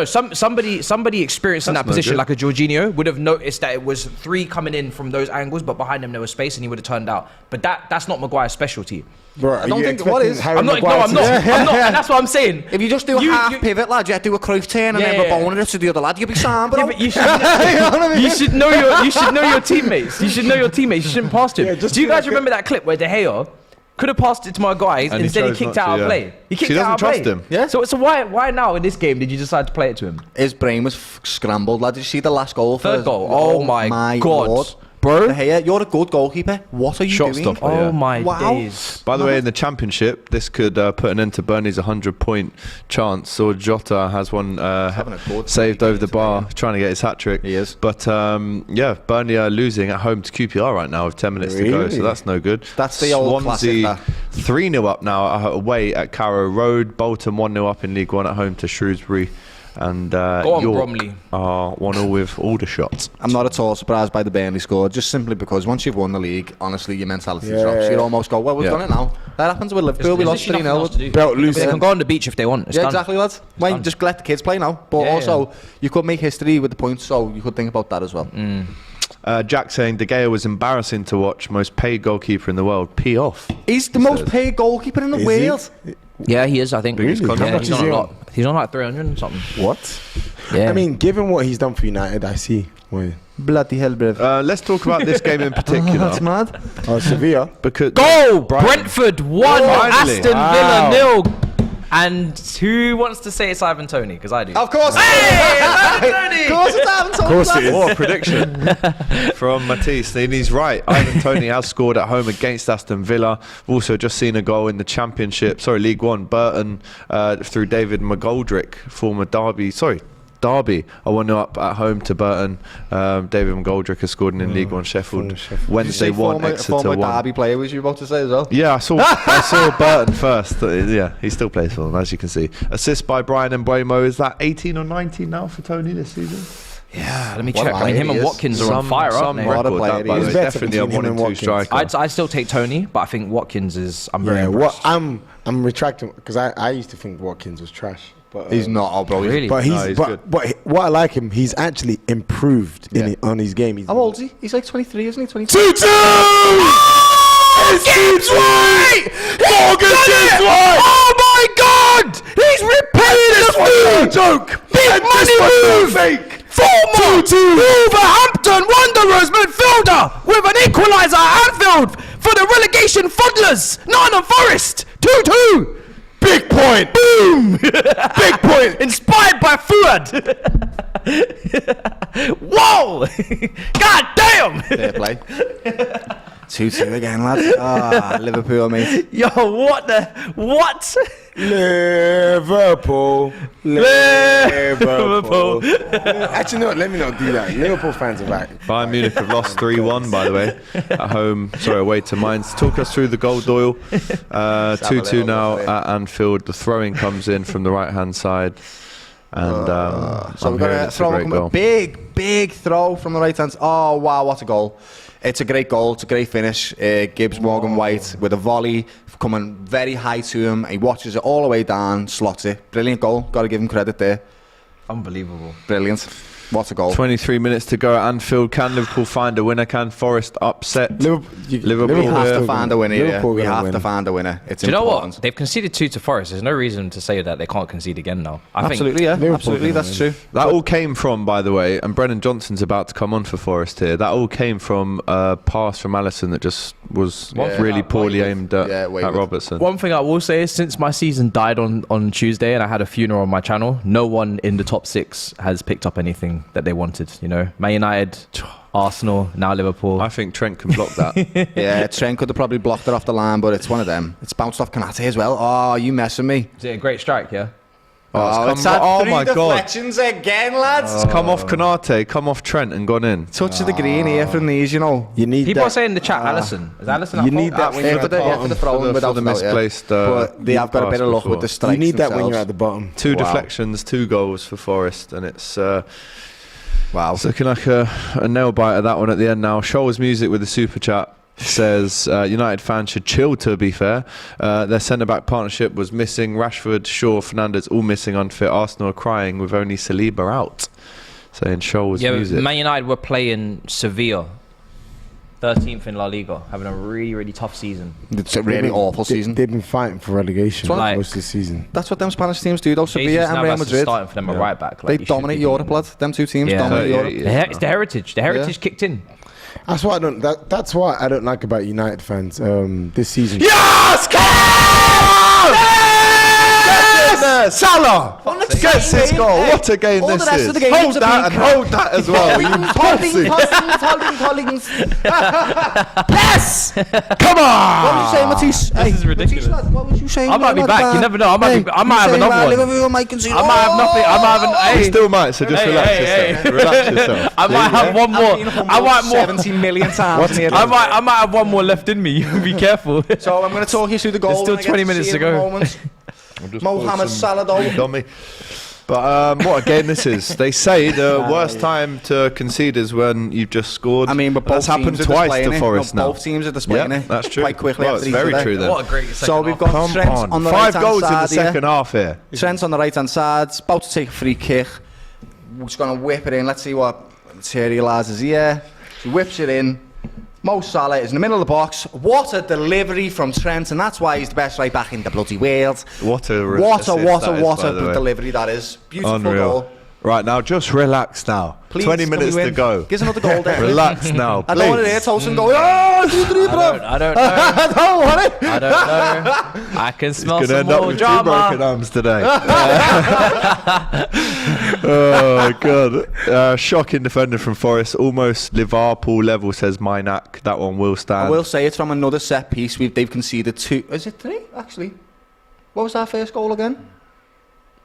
somebody experienced in that position, like a Jorginho, would have noticed that it was 3 coming in from those angles, but behind him there was space, and he would have turned out. But that's not Maguire's specialty. Bro, I don't think what is. I'm not. And that's what I'm saying. If you just do a half pivot, lad, you have to do a Cruyff turn and then rebone it to the other lad. You'll be sound, bro. But you should know your teammates. You should know your teammates. You shouldn't pass to him. Do you guys remember that clip where De Gea could have passed it to my guys, and instead he kicked out of play? He kicked out of play. She doesn't trust him. Yeah. So why now in this game did you decide to play it to him? His brain was scrambled, lad. Did you see the last goal? Third goal. Oh my God. Lord. Bro, De Gea, you're a good goalkeeper. What are you doing? Stopper, oh my days. By the way, in the Championship, this could put an end to Burnley's 100-point chance. Or Jota has one saved over the bar, trying to get his hat-trick. He is. But Burnley are losing at home to QPR right now with 10 minutes to go, so that's no good. That's the old Swansea 3-0 up now away at Carrow Road. Bolton 1-0 up in League One at home to Shrewsbury. And York Bromley are 1-0 with Aldershot. I'm not at all surprised by the Burnley score, just simply because once you've won the league, honestly, your mentality drops. You almost go, well, we've done it now. That happens with Liverpool. We lost 3-0. Belt loose. They can go on the beach if they want. It's done. Exactly, lads. Well, just let the kids play now. But also, you could make history with the points, so you could think about that as well. Jack saying De Gea was embarrassing to watch, most paid goalkeeper in the world. Pee off. He's the most paid goalkeeper in the world. Yeah, he is, I think. Really? Yeah, he's on a lot. He's on like 300 and something. What? Yeah. I mean, given what he's done for United, I see. Wait. Bloody hell, bruv. Let's talk about this game in particular. That's mad. Sevilla. Because Brentford 1, Aston Villa 0. And who wants to say it's Ivan Toney? Because I do. Of course. Hey, Ivan Toney! Of course it's Ivan Toney. Of course it is. What a prediction from Matisse. And he's right. Ivan Toney has scored at home against Aston Villa. We've also just seen a goal in the Championship. League One. Burton through David McGoldrick, former Derby. I 1-0 up at home to Burton. David McGoldrick has scored in League One. Sheffield. Wednesday 1, Exeter 1. Derby player was you about to say as well? Yeah, I saw Burton first. Yeah, he still plays for them, as you can see. Assist by Brian and Mbeumo. Is that 18 or 19 now for Tony this season? Yeah, let me check. I mean, him and Watkins are on fire, aren't they? Record, that, by the way. Definitely a 1 and 2 striker. I'd still take Tony, but I think Watkins is. I'm very impressed. I'm retracting because I used to think Watkins was trash. But, he's not, bro. Really? But he's good. But what I like him, he's actually improved on his game. How old is he? He's like 23, isn't he? 22. 2-2! It's Gibbs White! Gibbs White! Oh my God! He's repaying the food! Joke! Big money move! Fake! Former Wolverhampton Wanderers midfielder with an equaliser at Anfield for the relegation fuddlers! Nottingham Forest! 2-2! Big point! Boom! Big point! Inspired by Fuad! Whoa! God damn! Fair play. 2-2 again, lads. Liverpool, mate. Yo, what? Liverpool. Actually, no, let me not do that. Liverpool fans are back. Bayern Munich have lost 3-1, by the way, at home. Away to Mainz. Talk us through the goal, Doyle. 2-2 now at Anfield. The throwing comes in from the right-hand side. And so we're going to throw a big throw from the right hand. Oh, wow, what a goal. It's a great goal. It's a great finish. Gibbs Morgan White with a volley coming very high to him. He watches it all the way down, slots it. Brilliant goal. Got to give him credit there. Unbelievable. Brilliant. What a goal. 23 minutes to go at Anfield. Can Liverpool find a winner? Can Forest upset Liverpool? We have to find a winner. We have to find a winner. It's Do you know important. what? They've conceded 2 to Forest. There's no reason to say that they can't concede again now. Absolutely, yeah. Absolutely, that's true. That all came from, by the way, and Brennan Johnson's about to come on for Forest here. That all came from a pass from Alisson that just was really poorly aimed at Robertson. One thing I will say is, since my season died on Tuesday and I had a funeral on my channel, no one in the top 6 has picked up anything that they wanted. You know, Man United, Arsenal, now Liverpool. I think Trent can block that. Yeah, Trent could have probably blocked it off the line, but it's one of them. It's bounced off Kanate as well. Oh, you messing me. Is it a great strike, yeah? It's had 3 deflections again, lads. It's come off Kanate, come off Trent and gone in. Touch of the green here from these, you know. You need People that. are saying in the chat, Alisson. Is Alisson You need that when you're for the throwing without the misplaced. But they have got a bit of luck with the strikes. You need that when themselves. you're at the bottom. 2 deflections, 2 goals for Forest, and it's wow. It's looking like a nail biter, that one at the end now. Shoals Music with the super chat says United fans should chill, to be fair. Their centre-back partnership was missing. Rashford, Shaw, Fernandes all missing, unfit. Arsenal are crying with only Saliba out. Saying Shoals Music. Man United were playing Sevilla, 13th in La Liga, having a really, really tough season. It's a really awful season. They've been fighting for relegation most of the season. That's what them Spanish teams do, though. Sevilla and Real Madrid. Starting for them at right back. They dominate Europe, lad. Them 2 teams dominate Europe. It's the heritage. The heritage kicked in. That's why I don't like about United fans this season. Yes! Salah! Gets this goal. What a game this is. Hold that and hold that as well. Holdings. Yes! Come on! What did you say, Matisse? This is ridiculous. Matisse, what was you saying? I might be back. You never know. I might have another one. Liverpool might concede. I might have nothing. I might have You still might, so just relax yourself. Relax yourself. I might have one more. I might more. 70 million times. I might have one more left in me. Be careful. So I'm going to talk you through the goal. There's still 20 minutes to go. Mohamed Salah. But what a game this is. They say the worst time to concede is when you've just scored. I mean, but that's happened twice to Forest now. Both teams are displaying it. That's true. Quite quickly. Well, it's very true then. What a great second So we've got Trent on the 5 right-hand goals side in the second half here. Trent's on the right-hand side. About to take a free kick. We're just going to whip it in. Let's see what materialises here. He whips it in. Mo Salah is in the middle of the box. What a delivery from Trent, and that's why he's the best right back in the bloody world. What a delivery that is. Beautiful goal. Right now, just relax now. Please, 20 can we minutes to win? go. Give us another goal, Declan. Relax now, I don't want to hear Tosin go, oh, 2-3, bro. I don't know. I don't want it. I don't know. I can smell He's some gonna end up more with 2 broken drama. arms today. Oh god! Shocking defender from Forest, almost Liverpool level, says Minac. That one will stand. I will say it's from another set piece. They've conceded 2. Is it 3 actually? What was our first goal again?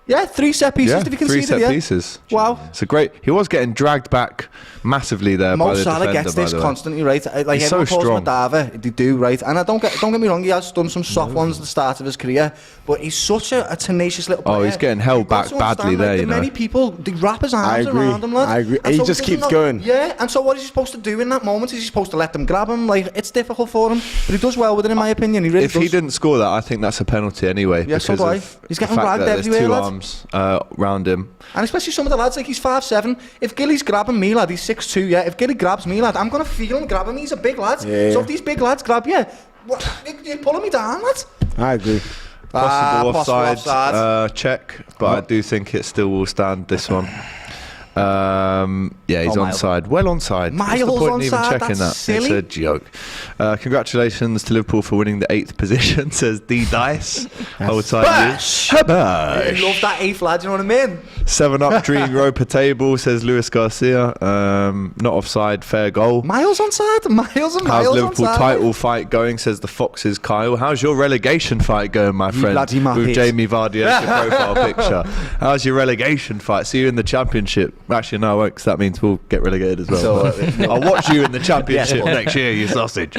Yeah, 3 set pieces. Yeah, Did he 3 concede? set pieces. Wow. It's a great. He was getting dragged back massively there by Mo the Salah defender. gets by this the way. constantly, right? Like He's so everyone calls him strong. a diver. They do, right? And I don't get me wrong. He has done some soft ones at the start of his career, but he's such a tenacious little player. Oh, he's getting held back You've got to badly understand, there. like, You know. Many people they wrap his arms I agree. around him, lad. I agree. And He so just doesn't keeps going. Yeah, and so what is he supposed to do in that moment? Is he supposed to let them grab him? Like, it's difficult for him, but he does well with it, in my opinion. He really If does. he didn't score that, I think that's a penalty anyway. Yeah, so because do I. of He's the getting fact dragged that there's everywhere, 2 lad. arms round him. And especially some of the lads, like he's 5'7". If Gilly's grabbing me, lad, he's 6'2", yeah. If Gilly grabs me, lad, I'm going to feel him grab him. He's a big lad. Yeah. So if these big lads grab you, you're pulling me down, lad. I agree. Possible offside, offside. check, but I do think it still will stand, this one. Yeah, he's onside. Well onside. What's the Miles point in even onside, checking that's silly. It's a joke. Congratulations to Liverpool for winning the 8th position, says D Dice. Hold tight. I love that 8th lad, you know what I mean? 7-up dream Europa table, says Luis Garcia. Not offside, fair goal. Miles onside, Miles and How's Miles Liverpool onside. title fight going, says the Foxes Kyle. How's your relegation fight going, my friend? bloody With muppet. Jamie Vardy as your profile picture. How's your relegation fight? See you in the championship. Actually, no, I won't, because that means we'll get relegated as well. So, I'll watch you in the championship next year, you sausage.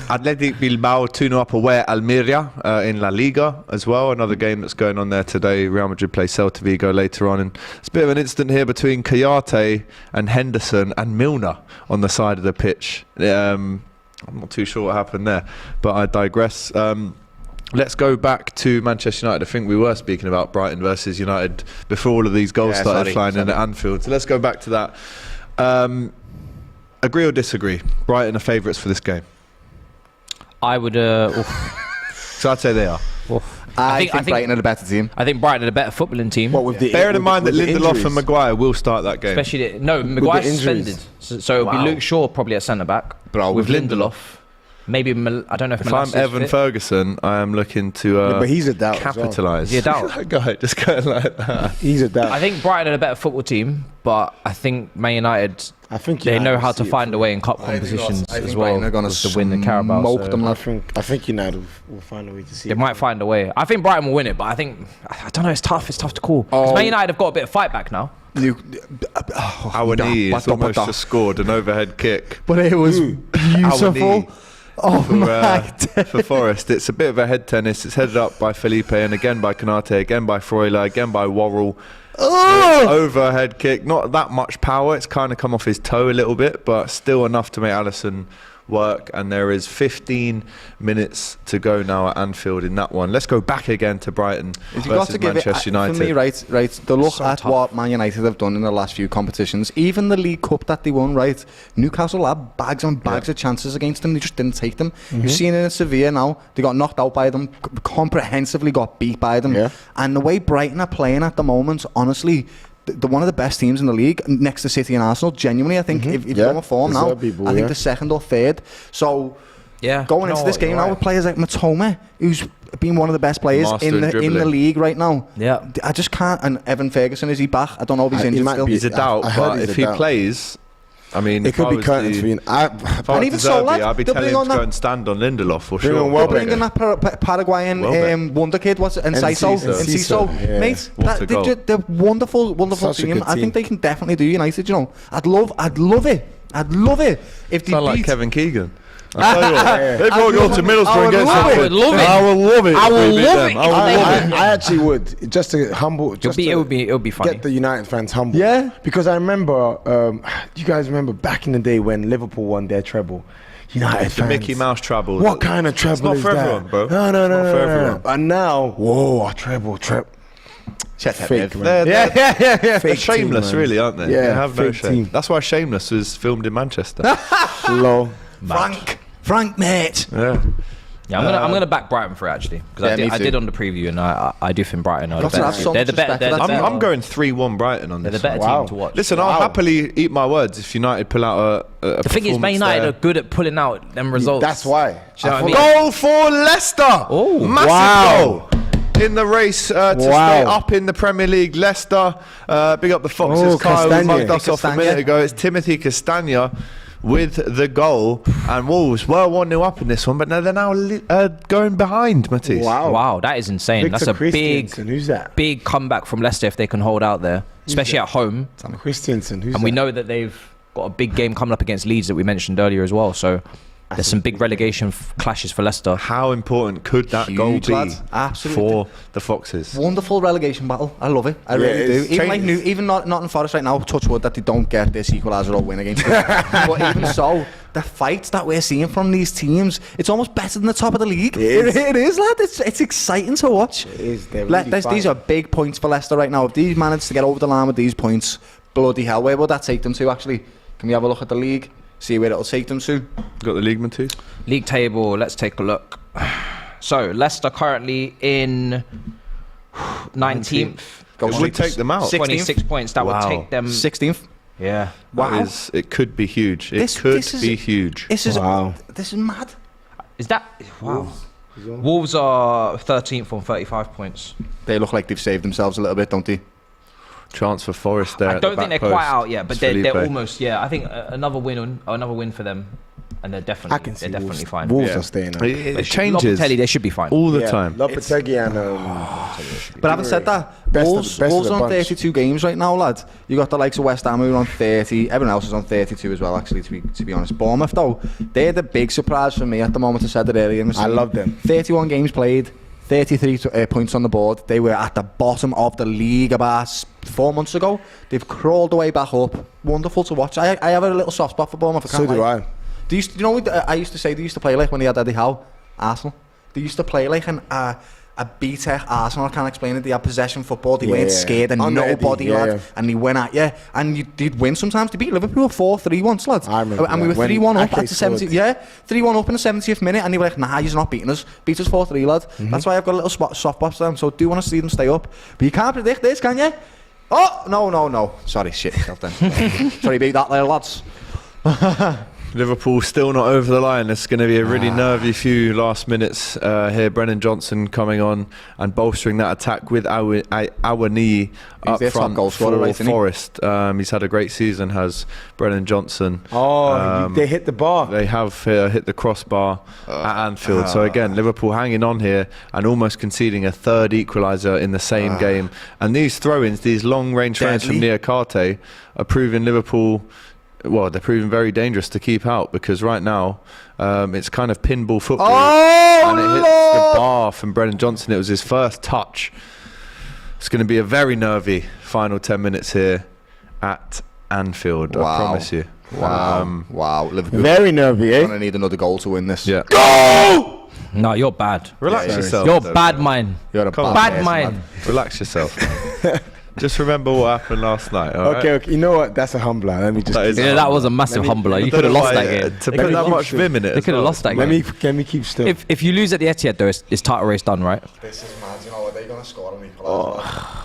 Athletic Bilbao 2-0 up away at Almeria in La Liga as well. Another game that's going on there today. Real Madrid play Celta Vigo later on. And it's a bit of an incident here between Kayate and Henderson and Milner on the side of the pitch. I'm not too sure what happened there, but I digress. Let's go back to Manchester United. I think we were speaking about Brighton versus United before all of these goals started flying in at Anfield. So let's go back to that. Agree or disagree? Brighton are favourites for this game. I would. So I'd say they are. I think Brighton are the better team. I think Brighton are the better footballing team. What with the Bearing in mind that with the Lindelof injuries? and Maguire will start that game. Especially Maguire's injuries. suspended, so it'll be Luke Shaw probably at centre back. Bro, with with Lindelof. Maybe I don't know if If Malacia's I'm Evan fit. Ferguson, I am looking to but he's a doubt as well. capitalise. Is he a doubt? That guy just going like that. He's a doubt. I think Brighton are a better football team, but I think Man United. I think they United know will how see to it find through. a way in cup I think competitions Brighton as well are gonna to win the Carabao. smoke so them, I lad. think United will find a way to see. They it. might find a way. I think Brighton will win it, but I don't know. It's tough. It's tough to call. 'Cause Man United have got a bit of fight back now. Awani has almost just scored an overhead kick. But it was beautiful. For Forest. It's a bit of a head tennis. It's headed up by Felipe and again by Konate, again by Freuler, again by Worrell. Overhead kick, not that much power. It's kind of come off his toe a little bit, but still enough to make Alisson work. And there is 15 minutes to go now at Anfield in that one. Let's go back again to Brighton versus Manchester United. For me, right, the look at what Man United have done in the last few competitions, even the League Cup that they won, right, Newcastle had bags and bags of chances against them, they just didn't take them. You've seen it in Sevilla now, they got knocked out by them, comprehensively got beat by them, and the way Brighton are playing at the moment, honestly, they're one of the best teams in the league next to City and Arsenal. Genuinely, I think if you're on form now, I think they're second or third. So going into this game now with players like Matoma, who's been one of the best players in the league right now. Yeah, I just can't. And Evan Ferguson, is he back? I don't know if he's injured still. He's a doubt, but if he plays, I mean, it could be curtains for you. And even so, lad, I'd be telling him to go and stand on Lindelof for sure. They're bringing that Paraguayan wonder kid, what's it? Enciso. Mate, they're wonderful team. I think they can definitely do United, you know. I'd love it if they sound beat... like Kevin Keegan. I tell you what, they've got to go to Middlesbrough and get something. I would love it. I would love it. I would love it. I actually would, just to humble. Just it would be funny. Get the United fans humble. Yeah. Because I remember, you guys remember back in the day when Liverpool won their treble. United fans. The Mickey Mouse treble. What kind of treble is that? It's not for everyone, bro. No. And now, whoa, a treble. Fake, man. They're shameless, team, really, aren't they? Yeah, they have no fake shame. team. That's why Shameless was filmed in Manchester. Low. Frank, mate. Yeah. Yeah, I'm gonna back Brighton for it actually because I did on the preview, and I do think Brighton are the better. They're the better. I'm going 3-1 Brighton on this. They're the better team to watch. Listen, I'll happily eat my words if United pull out a The thing is, Man United are good at pulling out them results. That's why. Do you know what I mean? Goal for Leicester. Oh, massive goal. In the race to stay up in the Premier League. Leicester, big up the Foxes. Kyle mugged us off a minute ago. It's Timothy Castagna with the goal, and Wolves were 1-0 up in this one, but now they're going behind, Matisse. Wow, that is insane. Victor That's a Christensen. Who's that? big comeback from Leicester if they can hold out there, especially at home. Christensen. Who's and we know that they've got a big game coming up against Leeds that we mentioned earlier as well. So there's some big relegation clashes for Leicester. How important could that goal be for the Foxes? Wonderful relegation battle. I love it. I really do. Even Nottingham Forest right now, touch wood that they don't get this equaliser or win against them. But even so, the fights that we're seeing from these teams, it's almost better than the top of the league. It is, lad. It's exciting to watch. It is. Really these are big points for Leicester right now. If these manage to get over the line with these points, bloody hell, where will that take them to actually? Can we have a look at the league? See where it'll take them to. Got the league, Matisse? League table, let's take a look. So Leicester currently in 19th. It would take them out. 26 points. That would take them 16th. Yeah. Wow. It could be huge. It could be huge. This is mad. Is that wow? Wolves are 13th on 35 points. They look like they've saved themselves a little bit, don't they? Chance for Forest there. I don't think they're quite out yet, but they're almost. Yeah, I think another win for them, and they're definitely fine. Wolves are staying up. It changes. Lopetegui, they should be fine all the time. Lopetegui and but having said that, Wolves on 32 games right now, lad. You got the likes of West Ham who are on 30. Everyone else is on 32 as well. Actually, to be honest, Bournemouth though, they're the big surprise for me at the moment. I said it earlier. I love them. 31 games played. 33 points on the board. They were at the bottom of the league about 4 months ago. They've crawled their way back up. Wonderful to watch. I have a little soft spot for Bournemouth. So do I. You know what I used to say? They used to play like when they had Eddie Howe, Arsenal. They used to play like a B-Tech Arsenal. I can't explain it. They had possession football. They weren't scared of nobody, lad. And they went at you. And you'd win sometimes. They beat Liverpool 4-3 once, lad. I remember. And we were 3-1 up at the 70th. Yeah, 3-1 up in the 70th minute. And they were like, nah, you're not beating us. Beat us 4-3, lad. That's why I've got a little soft spot for them. So do want to see them stay up. But you can't predict this, can you? Oh, no. Sorry, shit yourself then. Sorry, beat that there, lads. Liverpool still not over the line. It's going to be a really nervy few last minutes here. Brennan Johnson coming on and bolstering that attack with Awani up front for Forest. He's had a great season, has Brennan Johnson. They hit the bar. They have hit the crossbar at Anfield. So again, Liverpool hanging on here and almost conceding a third equaliser in the same game. And these throw-ins, these long-range throw-ins from Niakate are proving Liverpool... Well, they're proving very dangerous to keep out because right now it's kind of pinball football. And it hits the bar from Brennan Johnson. It was his first touch. It's going to be a very nervy final 10 minutes here at Anfield, I promise you. Wow. Liverpool. Very nervy, eh? Going to need another goal to win this. Yeah. Go! No, you're bad. Relax yourself. You're bad mind. You're a bad mind. Relax yourself. Just remember what happened last night. Okay. You know what? That's a humbler. Let me just. That was a massive humbler. You could have lost that game. To put that much vim in it. They could have lost that game. Let me keep still. If you lose at the Etihad, though, it's title race done, right? This is mad. You know, are they going to score on equaliser?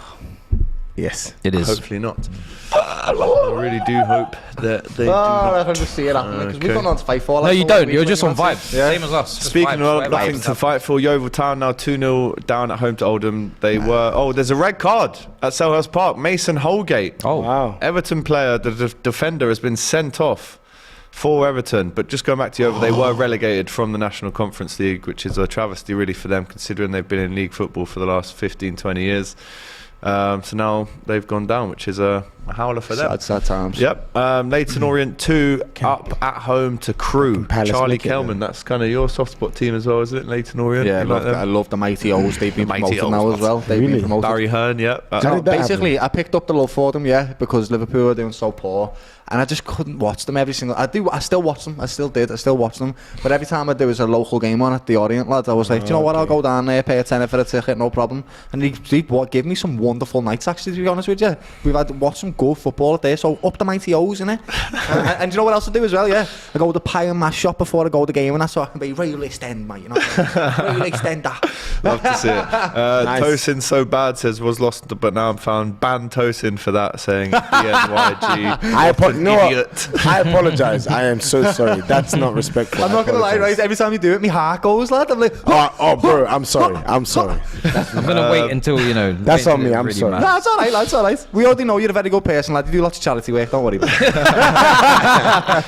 Yes. It is. Hopefully not. I really do hope that they do not. I can just see it happening because we've got nothing to fight for. No, you don't. You're just on vibes. Yeah. Same as us. Speaking of nothing to fight for, Yeovil Town now 2-0 down at home to Oldham. They were... Oh, there's a red card at Selhurst Park. Mason Holgate. Oh, wow. Everton player, the defender, has been sent off for Everton. But just going back to Yeovil, they were relegated from the National Conference League, which is a travesty really for them, considering they've been in league football for the last 15, 20 years. So now they've gone down, which is a howler for them. Sad times. Yep. Leyton Orient 2 up at home to Crewe. Charlie Kelman, that's kind of your soft spot team as well, isn't it? Leyton Orient. Yeah, I love the Mighty O's. They've been promoted now as well. They've been promoted. Barry Hearn, yeah. Basically, I picked up the love for them, because Liverpool are doing so poor. and I just couldn't watch them every single. I still watch them. I still watch them. But every time there was a local game on at the Orient, lads, I was like, do you know what? I'll go down there, pay a tenner for a ticket, no problem. And he gave me some wonderful nights, actually, to be honest with you. We've had watched some good football there, so up the mighty O's, innit? And do you know what else I do as well, yeah? I go to the pie and mash shop before I go to the game, and that's so I can be real extend, mate, you know? Real extend that. Love to see it. Nice. Tosin so bad says was lost, but now I'm found. Ban Tosin for that, saying DNYG. I apologise. I am so sorry. That's not respectful. I'm not gonna lie, right? Every time you do it, my heart goes, lad. I'm like, oh, bro, I'm sorry. I'm sorry. I'm gonna wait until That's on me. I'm sorry. No, it's all right, lad. It's all right. We already know you're a very good person, lad. You do lots of charity work. Don't worry about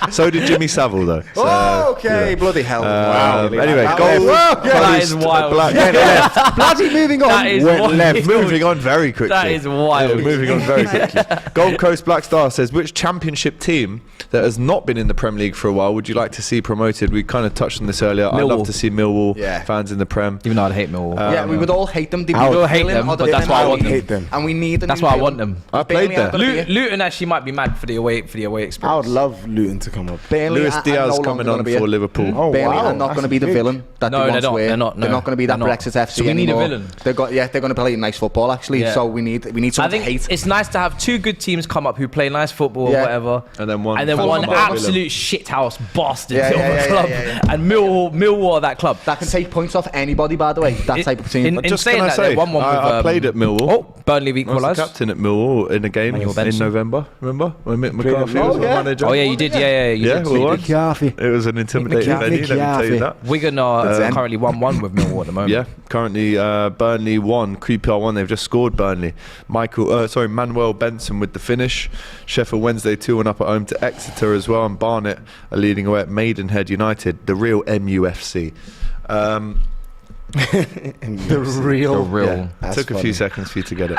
it. So did Jimmy Savile, though. So, okay, bloody hell. Wow. Anyway, goal. That is wild. Bloody moving on. That is wild. Moving on very quickly. That is wild. Moving on very quickly. Gold Coast Black Star says, which championship team that has not been in the Premier League for a while would you like to see promoted? We kind of touched on this earlier. I'd love to see Millwall fans in the Prem. Even though I'd hate Millwall. Yeah, we would all hate them. We would all hate them, but that's why I want them. And we need them. That's why I want them. I played there. Luton actually might be mad for the away experience. I would love Luton to come up. Lewis Diaz coming on for Liverpool. Burnley are not going to be the villain that they once were. They're not going to be that Brexit FC so we need anymore. a villain. They're going to play nice football, actually. Yeah. So we need someone to hate. It's nice to have two good teams come up who play nice football or whatever, and then one absolute shithouse bastard of a club, and Millwall are that club that can take points off anybody. By the way, that type of team. Just saying that, they won with. I played at Millwall. Oh, Burnley equalised. I was the captain at Millwall in a game in November. Remember when Mick McCarthy was the manager? Oh yeah, you did. Yeah, it was an intimidating venue. Let me tell you that. Wigan are currently 1-1 with Millwall at the moment. Yeah, currently Burnley 1, QPR 1. They've just scored Burnley. Manuel Benson with the finish. Sheffield Wednesday 2-1 up at home to Exeter as well, and Barnet are leading away at Maidenhead United, the real MUFC. The real. Yeah, took a few seconds for you to get it.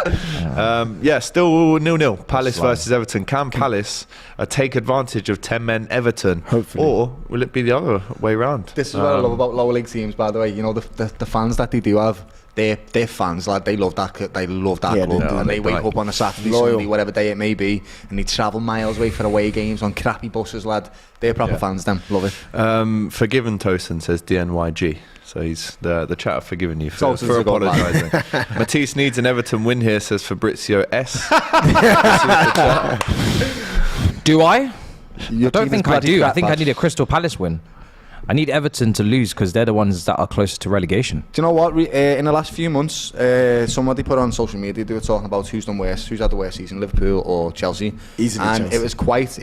Still 0-0. Palace versus Everton. Can Palace take advantage of 10 men Everton? Hopefully. Or will it be the other way round? This is what I love about lower league teams, by the way. You know, the fans that they do have. They're fans, lad. They love that. They love that club, and they wake up on a Saturday, Sunday, whatever day it may be, and they travel miles away for away games on crappy buses, lad. They're proper fans. Them love it. Forgiven Tosin says DNYG. So he's the chat have forgiven you for apologising. Matisse needs an Everton win here, says Fabrizio S. Do I? I don't think I do. I think I need a Crystal Palace win. I need Everton to lose because they're the ones that are closest to relegation. Do you know what? In the last few months, somebody put on social media, they were talking about who's done worse, who's had the worst season, Liverpool or Chelsea. Easily and Chelsea.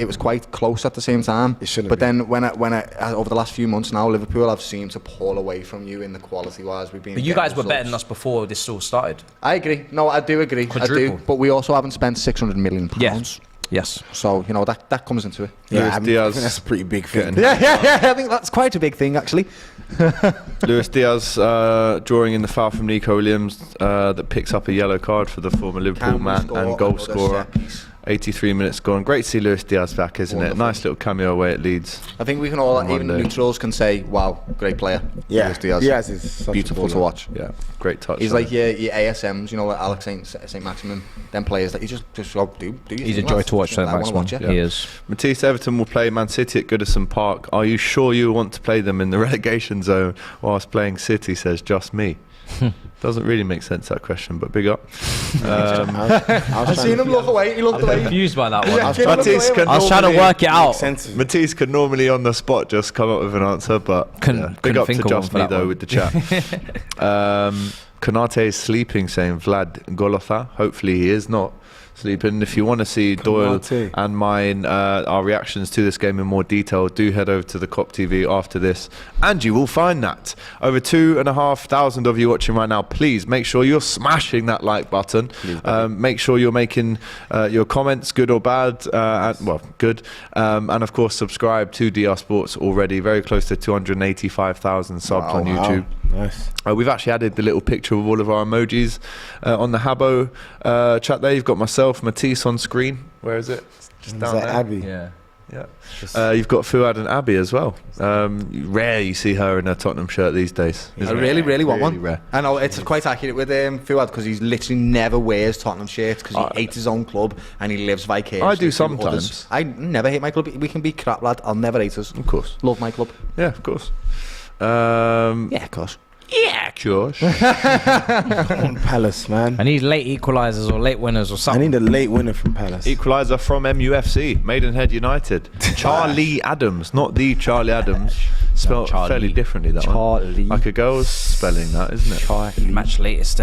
it was quite close at the same time. It shouldn't. But then when over the last few months now, Liverpool have seemed to pull away from you in the quality wise. But you guys were better than us before this all started. I agree. No, I do agree. Quadruple. I do. But we also haven't spent £600 million. Yes. So, you know, that comes into it. Yeah, I think that's a pretty big thing. Yeah. I think that's quite a big thing, actually. Luis Diaz drawing in the foul from Nico Williams that picks up a yellow card for the former Liverpool man and goal scorer. 83 minutes gone. Great to see Luis Diaz back, isn't it? Nice little cameo away at Leeds. I think we can all, even neutrals, can say, wow, great player. Yeah, Luis Diaz. Yes, it's such beautiful to watch. Yeah, great touch. He's like your ASMs, you know, like Alex St. Maximin, them players that you just do. He's a joy to watch, St. Maximin. He is. Matisse Everton will play Man City at Goodison Park. Are you sure you want to play them in the relegation zone whilst playing City, says just me. Doesn't really make sense, that question, but big up. I've seen him look away. He looked away. Confused by that one. I was trying to work it out. Matisse could normally on the spot just come up with an answer, but big up to just me though with the chat. Konate is sleeping, saying Vlad Golotha. Hopefully he is not sleeping. If you want to see Doyle and mine, our reactions to this game in more detail, do head over to the COP TV after this, and you will find that. Over 2,500 of you watching right now. Please make sure you're smashing that like button. Make sure you're making your comments, good or bad, good. And of course, subscribe to DR Sports already. Very close to 285,000 subs on YouTube. Nice. We've actually added the little picture of all of our emojis on the Habbo chat there. You've got myself, Matisse on screen. Where is it? Just down there. Abby? Yeah. Yeah. You've got Fuad and Abby as well. Rare you see her in a Tottenham shirt these days. I really want one. Rare. I know it's quite accurate with Fuad because he's literally never wears Tottenham shirts because he hates his own club and he lives vicariously. I do through sometimes. others. I never hate my club. We can be crap, lad. I'll never hate us. Of course. Love my club. Yeah, of course. Yeah, of course. Yeah, Josh. Come on, Palace, man. I need late equalisers or late winners or I something. need a late winner from Palace. Equaliser from MUFC, Maidenhead United. Charlie Adams, not the Charlie Adams. Spelled Charlie. fairly differently, that Charlie. one. Like a girl's spelling that, isn't it? Charlie. Match latest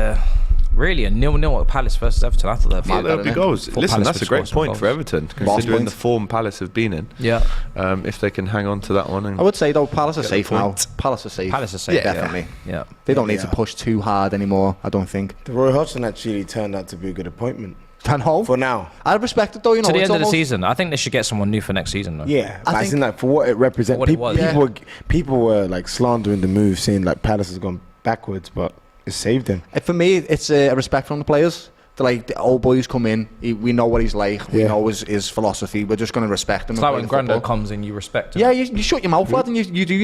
really a 0-0 at Palace versus Everton. I thought that'd be Yeah, there'll be goals. Thought Listen, Palace that's a would great score some point for goals. Everton, considering the form Palace have been in. Yeah. If they can hang on to that one. And I would say though, Palace are get safe the now. point. Palace are safe. Palace are safe, Yeah, definitely. Yeah. They don't need to push too hard anymore. I don't think. The Roy Hodgson actually turned out to be a good appointment. Tan home for now. I respect it though. You know, To the it's end of the almost- season, I think they should get someone new for next season. Though. Yeah, I but I think- think like for what it represents, For what it was. people were like slandering the move, saying like Palace has gone backwards, but it saved them. For me, it's a respect from the players. They're like, the old boys come in, we know what he's like, we know his philosophy, we're just going to respect him. It's and like play when the Grando football. comes in, you respect him. Yeah, you shut your mouth, lad, and you do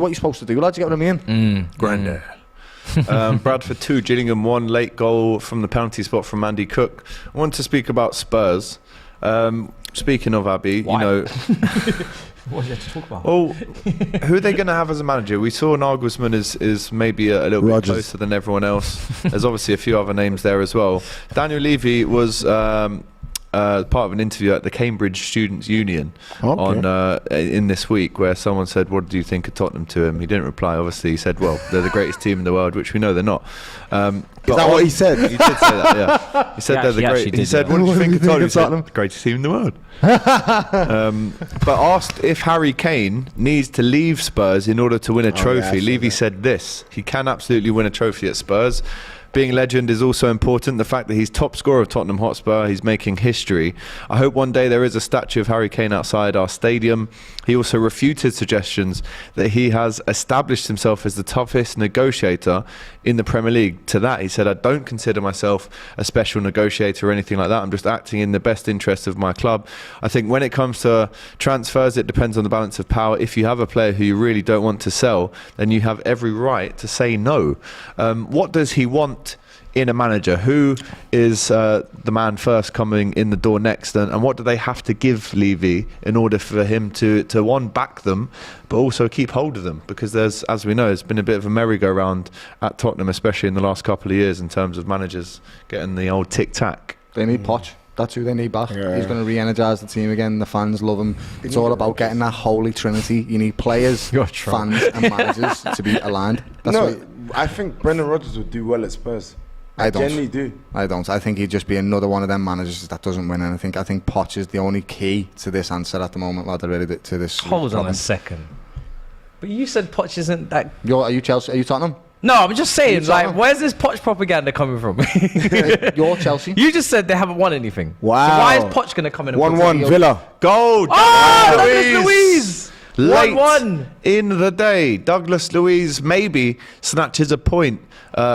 what you're supposed to do, lad. Do you get what I mean? Grando. Bradford 2, Gillingham 1, late goal from the penalty spot from Andy Cook. I want to speak about Spurs. Speaking of Abby, Why? you know, What do you have to talk about? well, who are they going to have as a manager? We saw Nagelsmann is maybe a little bit closer than everyone else. There's obviously a few other names there as well. Daniel Levy was part of an interview at the Cambridge Students' Union in this week, where someone said, "What do you think of Tottenham?" to him. He didn't reply. Obviously, he said, "Well, they're the greatest team in the world," which we know they're not. Is that what he said? He did say that. Yeah, he said they're the great. He said, "What do you think of Tottenham?" He said, "Greatest team in the world." But asked if Harry Kane needs to leave Spurs in order to win a trophy, Levy said this: "He can absolutely win a trophy at Spurs. Being legend is also important. The fact that he's top scorer of Tottenham Hotspur, he's making history. I hope one day there is a statue of Harry Kane outside our stadium." He also refuted suggestions that he has established himself as the toughest negotiator in the Premier League. To that, he said, "I don't consider myself a special negotiator or anything like that. I'm just acting in the best interest of my club. I think when it comes to transfers, it depends on the balance of power. If you have a player who you really don't want to sell, then you have every right to say no." What does he want in a manager? Who is the man first coming in the door next, and what do they have to give Levy in order for him to one, back them, but also keep hold of them? Because there's, as we know, there's been a bit of a merry-go-round at Tottenham, especially in the last couple of years, in terms of managers getting the old tic-tac. They need Poch. That's who they need back. He's going to re-energise the team again. The fans love him. It's all about getting that holy trinity. You need players, fans and managers to be aligned. I think Brendan Rodgers would do well at Spurs. I don't. Genuinely do. I don't. I think he'd just be another one of them managers that doesn't win anything. I think Poch is the only key to this answer at the moment, lad. To this. Hold on a second. But you said Poch isn't that. Are you Chelsea? Are you Tottenham? No, I'm just saying, like, where's this Poch propaganda coming from? You're Chelsea. You just said they haven't won anything. Wow. So why is Poch going to come in and 1-1 Villa. Goal! Douglas Luiz! Late 1-1 in the day, Douglas Luiz maybe snatches a point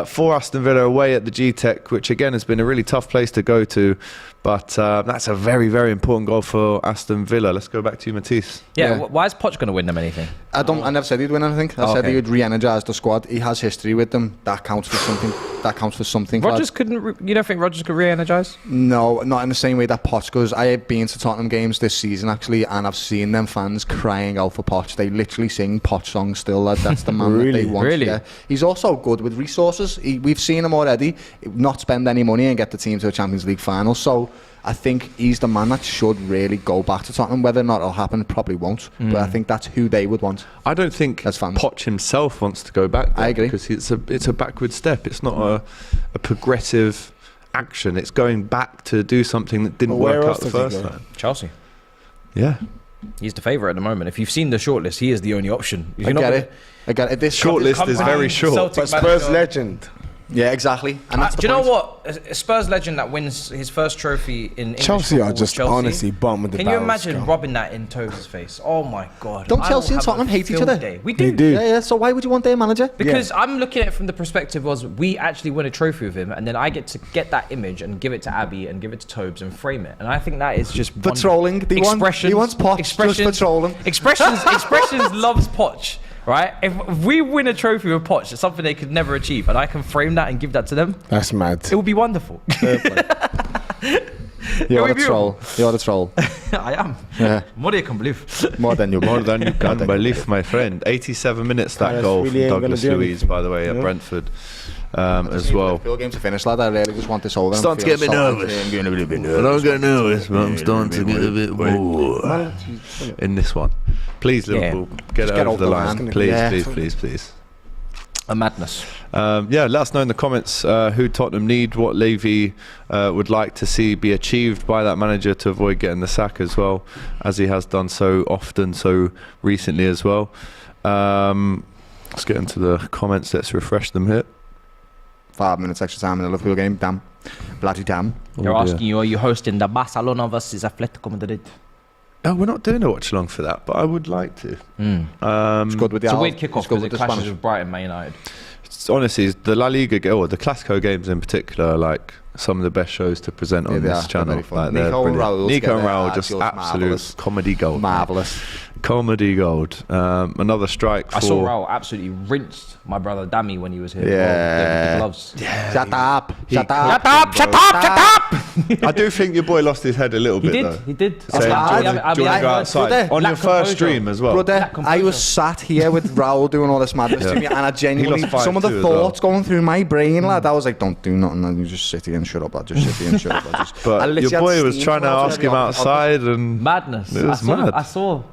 for Aston Villa away at the G-Tech, which again has been a really tough place to go to. But that's a very, very important goal for Aston Villa. Let's go back to you, Matisse. Yeah, why is Poch going to win them anything? I never said he'd win anything. I said he would re-energise the squad. He has history with them. That counts for something. Rodgers couldn't. You don't think Rodgers could re-energise? No, not in the same way that Poch goes. I have been to Tottenham games this season actually, and I've seen them fans crying out for Poch. They literally sing Poch songs still. That's the man that they want. Really? Yeah. He's also good with resources. We've seen him already not spend any money and get the team to a Champions League final. So I think he's the man that should really go back to Tottenham. Whether or not it'll happen, probably won't. But I think that's who they would want. I don't think Poch himself wants to go back there. I agree. Because it's a backward step. It's not a progressive action. It's going back to do something that didn't work out the first time. Chelsea. Yeah. He's the favourite at the moment. If you've seen the shortlist, he is the only option. I get it. This shortlist is very short. But Spurs legend. Yeah, exactly. And that's do you know what? A Spurs legend that wins his first trophy in English Chelsea football are was just Chelsea. honestly bum with the Can you barrels, imagine girl. rubbing that in Tobes' face? Oh my God. Don't I Chelsea will and have a Tottenham hate each field other? day. We do. They do. Yeah. So why would you want their manager? Because I'm looking at it from the perspective was we actually win a trophy with him, and then I get to get that image and give it to Abby and give it to Tobes and frame it. And I think that is just For trolling. He wants Poch just for trolling. Expressions loves Poch. Right? If we win a trophy with Poch, it's something they could never achieve, and I can frame that and give that to them. That's mad. It would be wonderful. You're the troll. You're the troll. I am. Yeah. More than you can believe. More than you can believe, my friend. 87 minutes that goal from Douglas Luiz, by the way, at Brentford as well. Liverpool games to finish, lad. I really just want this over. Starting to get me nervous. I don't get nervous, but I'm starting to get a bit bored in this one. Please, Liverpool, get it over the line. Please. A madness. Let us know in the comments who Tottenham need, what Levy would like to see be achieved by that manager to avoid getting the sack as well, as he has done so often, so recently as well. Let's get into the comments. Let's refresh them here. 5 minutes extra time in the Liverpool game. Damn. Bloody damn. They're asking you, are you hosting the Barcelona versus Atletico Madrid? Oh, we're not doing a watch along for that, but I would like to. It's good with the It's a weird kickoff because it clashes with Brighton, Man United. Honestly, the La Liga or the Clasico games in particular are like some of the best shows to present on this channel. Like Nico and Raul, just absolute comedy gold. Marvellous. Comedy gold. Another strike for... I saw Raul absolutely rinsed my brother Dami when he was here. Yeah. The gloves. Yeah. Shut up. I do think your boy lost his head a little bit though. He did. Do you want to go outside? On your first stream as well. Brother, I was sat here with Raul doing all this madness to me, and I genuinely, some of the thoughts going through my brain, lad, I was like, don't do nothing, and you just sit here and shut up, lad. Just sit here and shut up, lad. But your boy was trying to ask him outside and... Madness. It was mad. I saw.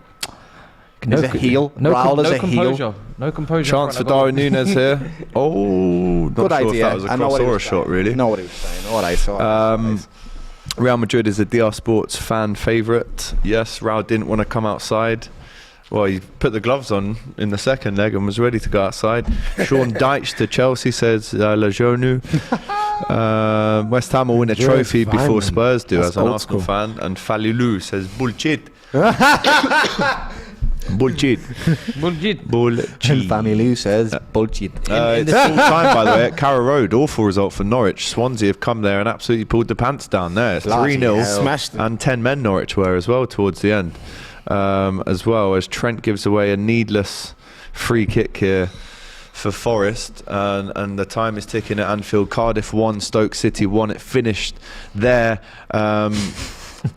He's a heel. Raul is a heel. No composure. Chance for Darwin Núñez here. Oh, not good sure idea. if that was a cross or a shot, really. Know what he was saying. All right, so. Real Madrid is a DR Sports fan favourite. Yes, Raul didn't want to come outside. Well, he put the gloves on in the second leg and was ready to go outside. Sean Dyche to Chelsea says La Jonu. West Ham will win a trophy before Spurs do, as an Arsenal fan. And Falulu says bullshit. Bullshit. And Family says bullshit. It's full time, by the way, at Carrow Road. Awful result for Norwich. Swansea have come there and absolutely pulled the pants down there. It's 3-0. Smashed them. And 10 men Norwich were as well towards the end. As well as Trent gives away a needless free kick here for Forest, and the time is ticking at Anfield. Cardiff 1, Stoke City 1. It finished there.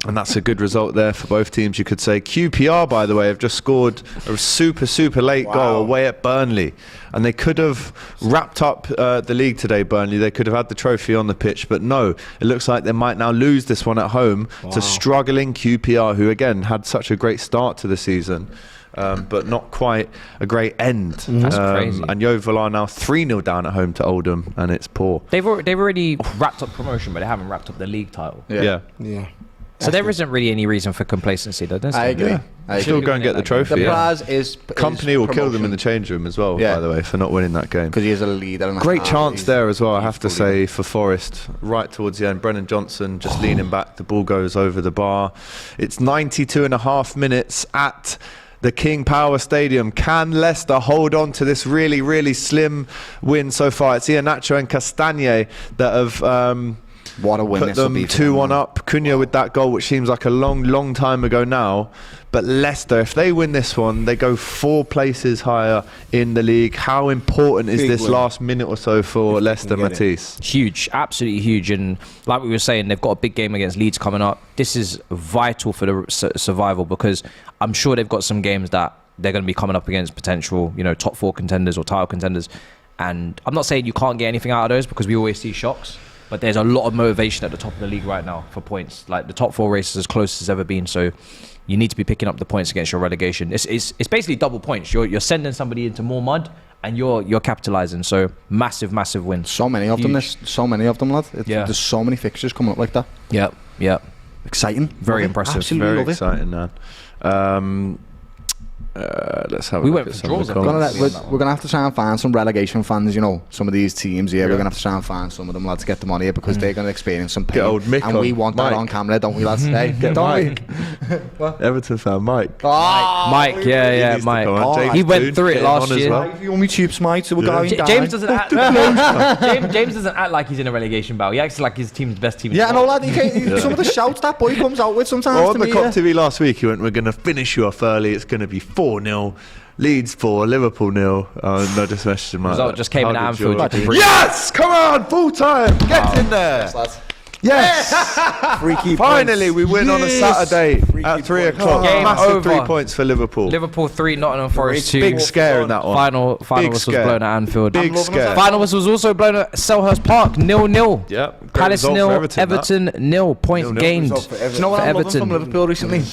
And that's a good result there for both teams, you could say. QPR, by the way, have just scored a super late goal away at Burnley. And they could have wrapped up the league today, Burnley. They could have had the trophy on the pitch. But no, it looks like they might now lose this one at home to struggling QPR, who, again, had such a great start to the season. But not quite a great end. That's crazy. And Yeovil are now 3-0 down at home to Oldham, and it's poor. They've already wrapped up promotion, but they haven't wrapped up the league title. Yeah. So there isn't really any reason for complacency, though. I agree. Still go and get the trophy. The prize is Company will kill them in the change room as well, by the way, for not winning that game. Because he is a leader. Great chance there as well, I have to say, for Forest. Right towards the end, Brennan Johnson just leaning back. The ball goes over the bar. It's 92.5 minutes at the King Power Stadium. Can Leicester hold on to this really slim win so far? It's Iheanacho and Castagne that have... what a win put this will them be 2-1 up. Cunha with that goal, which seems like a long time ago now. But Leicester, if they win this one, they go 4 places higher in the league. How important is this last minute or so for Leicester, Matisse? Huge, absolutely huge. And like we were saying, they've got a big game against Leeds coming up. This is vital for the survival, because I'm sure they've got some games that they're going to be coming up against potential, top 4 contenders or title contenders. And I'm not saying you can't get anything out of those, because we always see shocks. But there's a lot of motivation at the top of the league right now for points. Like the top 4 races as close as it's ever been. So you need to be picking up the points against your relegation. It's basically double points. You're sending somebody into more mud, and you're capitalising. So massive win. So many of them. There's so many of them, lad. There's so many fixtures coming up like that. Yep. Exciting. Very impressive. Absolutely very exciting, man. Let's have a We look went at for some of draws, the I think. comments. We're gonna have to try and find some relegation fans. You know, some of these teams here. We're gonna have to try and find some of them, lads, get them on here because they're gonna experience some pain. Get old Mick and we on. want that Mike. on camera, don't we, lads? Hey, Get don't Mike. we? Everton fan Mike. Mike, yeah, Mike. James He went Boone, through it get him last on as year. well. You only tubes, mate. So we're going down. James doesn't act. James doesn't act like he's in a relegation battle. He acts like his team's best team. Yeah, I know, lad. Some of the shouts that boy comes out with sometimes. On to the me, Cop TV last week, he went, "We're going to finish you off early. It's going to be 4-0. Leeds 4, Liverpool 0. No dismissal. Result just came in at Anfield. Yes! Come on, full time. Get in there. Yes! Free key Finally, we win on a Saturday at 3 o'clock. Game Massive over. 3 points for Liverpool. Liverpool 3, Nottingham Forest 2. Big scare in that one. Final Big whistle was scare. blown at Anfield. Big scare. Final whistle was also blown at Selhurst Park. 0-0. Yeah. Palace 0, Everton 0. Points 0-0 gained. result Do you know what for I'm loving Everton. from Liverpool recently?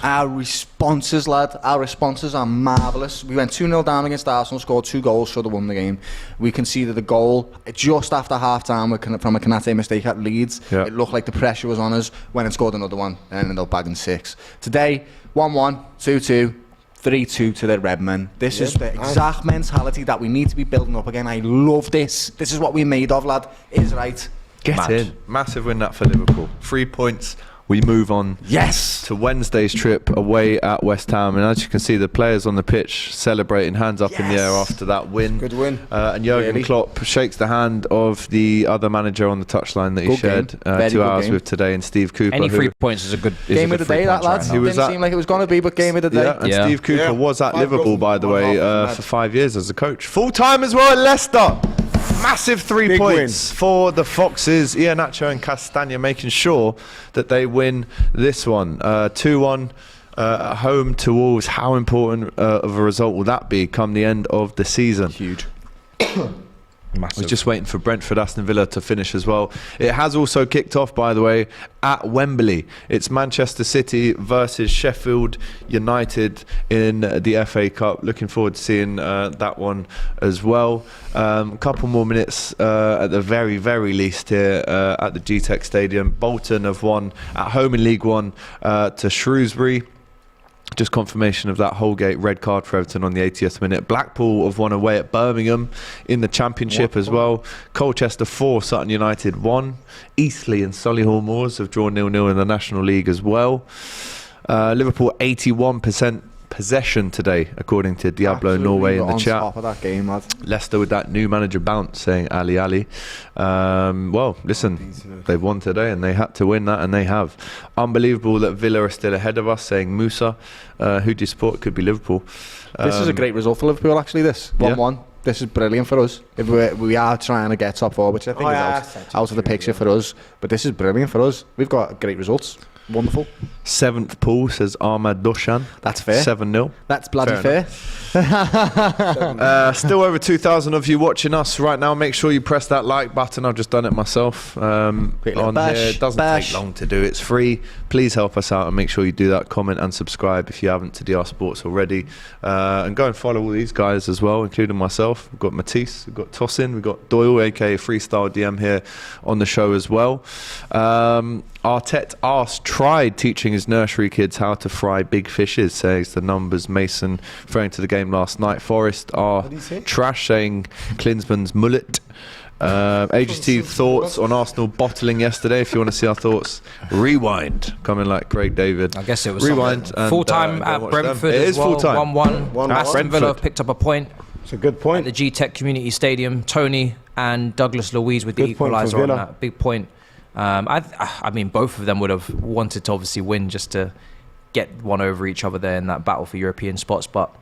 Our responses, lad. Our responses are marvellous. We went 2-0 down against Arsenal, scored 2 goals, should have won the game. We conceded a goal just after half-time from a Kanate mistake at Leeds. Yeah. It looked like the pressure was on us. Went and scored another one and ended up bagging 6. Today, 1-1, 2-2. 3-2 to the Redmen. This is the exact mentality that we need to be building up again. I love this. This is what we're made of, lad. Is right. Get in. Massive win that for Liverpool. 3 points. We move on to Wednesday's trip away at West Ham. And as you can see, the players on the pitch celebrating, hands up in the air after that win. Good win. And Jurgen Klopp shakes the hand of the other manager on the touchline that he shared 2 hours with today, and Steve Cooper. Any 3 points is a good game of the day, that, lads. Didn't seem like it was going to be, but game of the day. Yeah, and Steve Cooper was at Liverpool, by the way, for 5 years as a coach. Full time as well at Leicester. Massive 3 points for the Foxes. Iheanacho and Castagna making sure that they win this one. 2-1 at home to Wolves. How important of a result will that be come the end of the season? Huge. We're just waiting for Brentford Aston Villa to finish as well. It has also kicked off, by the way, at Wembley. It's Manchester City versus Sheffield United in the FA Cup. Looking forward to seeing that one as well. A couple more minutes at the very, very least here at the GTEC Stadium. Bolton have won at home in League One to Shrewsbury. Just confirmation of that Holgate red card for Everton on the 80th minute. Blackpool have won away at Birmingham in the Championship as well. Colchester 4, Sutton United 1. Eastleigh and Solihull Moors have drawn 0-0 in the National League as well. Liverpool 81% possession today, according to Diablo Norway in the chat. Top of that game, lad. Leicester with that new manager bounce, saying Ali Ali. Well, listen, they've won today and they had to win that, and they have. Unbelievable that Villa are still ahead of us, saying Musa. Who do you support? Could be Liverpool. This is a great result for Liverpool, actually, this. 1-1. This is brilliant for us. If we are trying to get top 4, which I think is out of the picture for us. But this is brilliant for us. We've got great results. Wonderful. 7th pool, says Ahmad Doshan. That's fair. 7-0. That's bloody fair. Still over 2,000 of you watching us right now. Make sure you press that like button. I've just done it myself on here. It doesn't take long to do. It's free. Please help us out and make sure you do that. Comment and subscribe if you haven't to DR Sports already. And go and follow all these guys as well, including myself. We've got Matisse, we've got Tosin, we've got Doyle, aka Freestyle DM, here on the show as well. Arteta tried teaching his nursery kids how to fry big fishes, says the numbers Mason, referring to the game last night. Forest are trash, saying Klinsmann's mullet. AGT thoughts on Arsenal bottling yesterday. If you want to see our thoughts, rewind. Coming like Craig David. I guess it was rewind. Full time at Brentford. It is full time. 1-1. Aston Villa picked up a point. It's a good point. At the GTEC Community Stadium, Tony and Douglas Luiz with the equaliser on that. Big point. I mean, both of them would have wanted to obviously win just to get one over each other there in that battle for European spots. But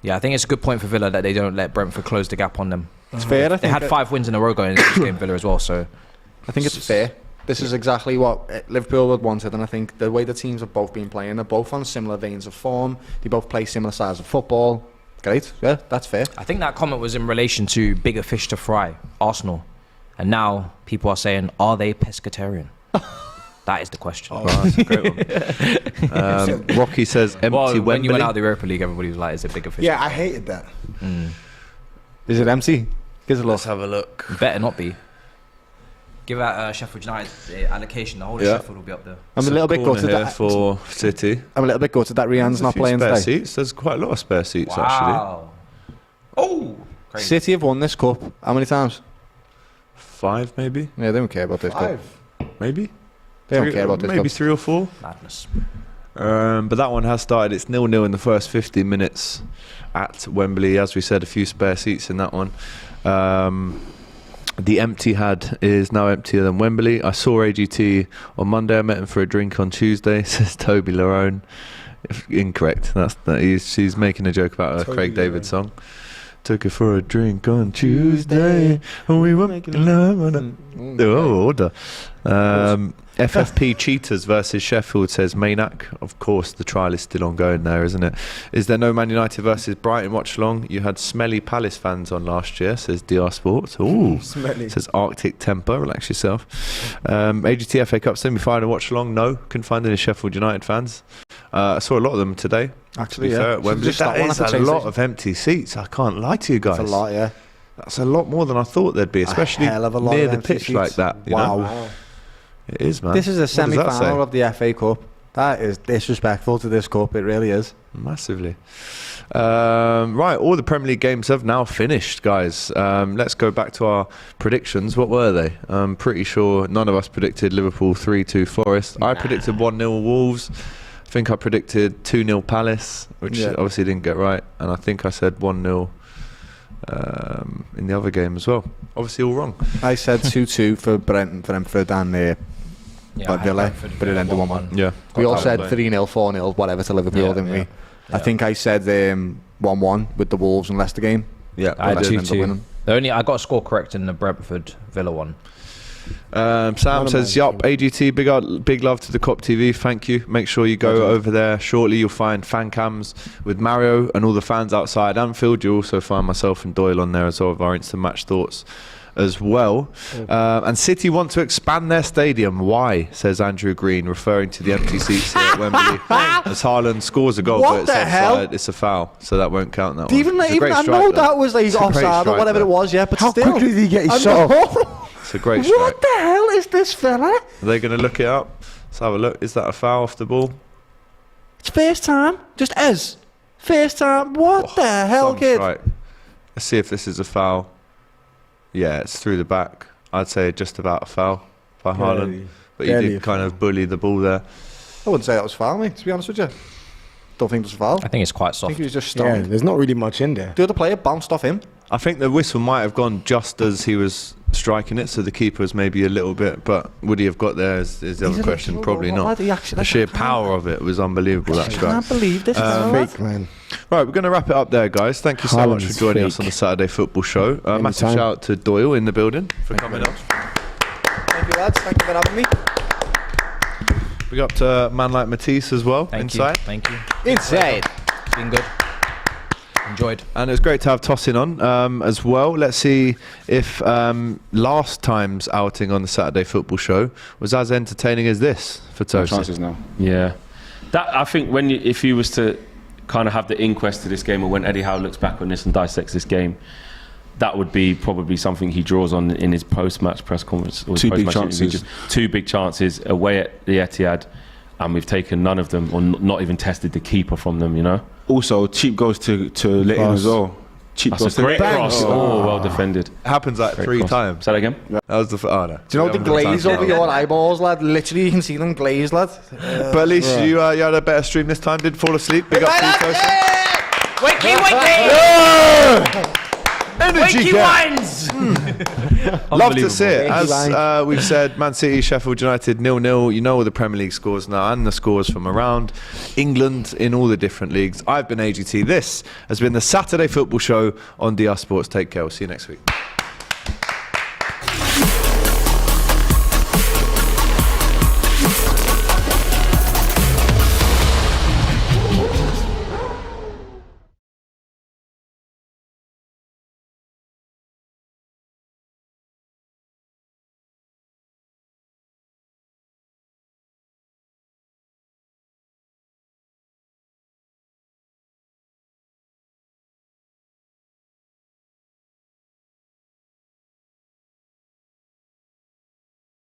yeah, I think it's a good point for Villa that they don't let Brentford close the gap on them. It's fair. They had 5 wins in a row going into this game, Villa as well. So I think it's fair. This is exactly what Liverpool would wanted, and I think the way the teams have both been playing, they're both on similar veins of form. They both play similar styles of football. Great, yeah, that's fair. I think that comment was in relation to bigger fish to fry, Arsenal. And now people are saying, are they pescatarian? That is the question. Oh, that's a great one. Rocky says empty Wembley. When you went out of the Europa League, everybody was like, is it bigger fish? Yeah, I hated that. Is it empty? Let's have a look. Better not be. Give out Sheffield United the allocation. The whole of Sheffield will be up there. I'm a little bit gutted here for City. I'm a little bit gutted that Rian's not playing spare today. Seats. There's quite a lot of spare seats Wow. Oh, crazy. City have won this cup. How many times? 5 maybe. Yeah, they don't care about this cup. Maybe. They don't care about this maybe cup. 3 or 4. Madness. But that one has started. It's 0-0 in the first 15 minutes at Wembley. As we said, a few spare seats in that one. The empty had is now emptier than Wembley. I saw AGT on Monday. I met him for a drink on Tuesday, says Toby Larone. Incorrect. She's making a joke about a Craig David song. Took her for a drink on Tuesday, and we were making love on order. FFP Cheaters versus Sheffield, says Maynak. Of course, the trial is still ongoing there, isn't it? Is there no Man United versus Brighton watch along? You had smelly Palace fans on last year, says DR Sports. Ooh, Smelly. Says Arctic Temper. Relax yourself. AGT FA Cup semi-final watch along. No, couldn't find any Sheffield United fans. I saw a lot of them today. Actually, to be fair, at Wembley. That is a lot of empty seats. I can't lie to you guys. That's a lot, yeah. That's a lot more than I thought there'd be, especially hell of a lot near of the empty pitch seats. like that. You know? It is, man. This is a What does that semi-final say? of the FA Cup. That is disrespectful to this cup. It really is. Massively. Right, all the Premier League games have now finished, guys. Let's go back to our predictions. What were they? I'm pretty sure none of us predicted Liverpool 3-2 Forest. I predicted 1-0 Wolves. I think I predicted 2-0 Palace, which obviously didn't get right. And I think I said 1-0 in the other game as well. Obviously all wrong. I said 2-2 for Brentford and Villa, but it ended 1-1. Yeah. We all said 3-0, 4-0, whatever to Liverpool, didn't we? I think I said 1-1 with the Wolves and Leicester game. Yeah, I had Leicester ended up 2-2. winning. I got a score correct in the Brentford Villa one. Sam says, yup, AGT, big love to the COP TV, thank you. Make sure you go over there shortly. You'll find fan cams with Mario and all the fans outside Anfield. You'll also find myself and Doyle on there as well with our instant match thoughts as well. And City want to expand their stadium. Why, says Andrew Green, referring to the empty seats here at Wembley. As Haaland scores a goal, but it's offside, it's a foul, so that won't count. That one. Even I know that was like offside or whatever it was, but how still. How quickly did he get his shot off? It's a great strike. What the hell is this fella? Are they going to look it up? Let's have a look. Is that a foul off the ball? It's first time. Just as. First time. What the hell, kid? Right. Let's see if this is a foul. Yeah, it's through the back. I'd say just about a foul by Haaland. But he did kind of bully the ball there. I wouldn't say that was foul, mate, to be honest with you. Don't think it was a foul. I think it's quite soft. I think he was just stunned. Yeah, there's not really much in there. The other player bounced off him. I think the whistle might have gone just as he was striking it, so the keeper was maybe a little bit, but would he have got there is the other question. Probably not. The sheer power of it was unbelievable, that strike. I can't believe this. Fake, man. Right, we're going to wrap it up there, guys. Thank you so much for joining us on the Saturday Football Show. Massive shout out to Doyle in the building for coming on. Thank you, lads. Thank you for having me. Big up to a man like Matisse as well. Thank inside. you. Thank you. Inside. It's been good. Enjoyed. And it was great to have Tosin on as well. Let's see if last time's outing on the Saturday Football Show was as entertaining as this for Tosin. Chances now. Yeah. That, I think if you was to kind of have the inquest to this game, or when Eddie Howe looks back on this and dissects this game, that would be probably something he draws on in his post-match press conference. Or Two big chances. 2 big chances away at the Etihad, and we've taken none of them, or not even tested the keeper from them, you know? Also, cheap goes to Leighton as well. Cheap That's a great cross. Oh, well defended. Happens like Great 3 cross. times. Say that again? That was the no. Do you know the glaze over your eyeballs, lad? Literally, you can see them glazed, lad. But at least you had a better stream this time. Didn't fall asleep. Big up to you, Tosin. Wakey! Energy wines! Love to see it. As we've said, Man City, Sheffield United 0-0. You know all the Premier League scores now and the scores from around England in all the different leagues. I've been AGT. This has been the Saturday Football Show on DR Sports. Take care. We'll see you next week.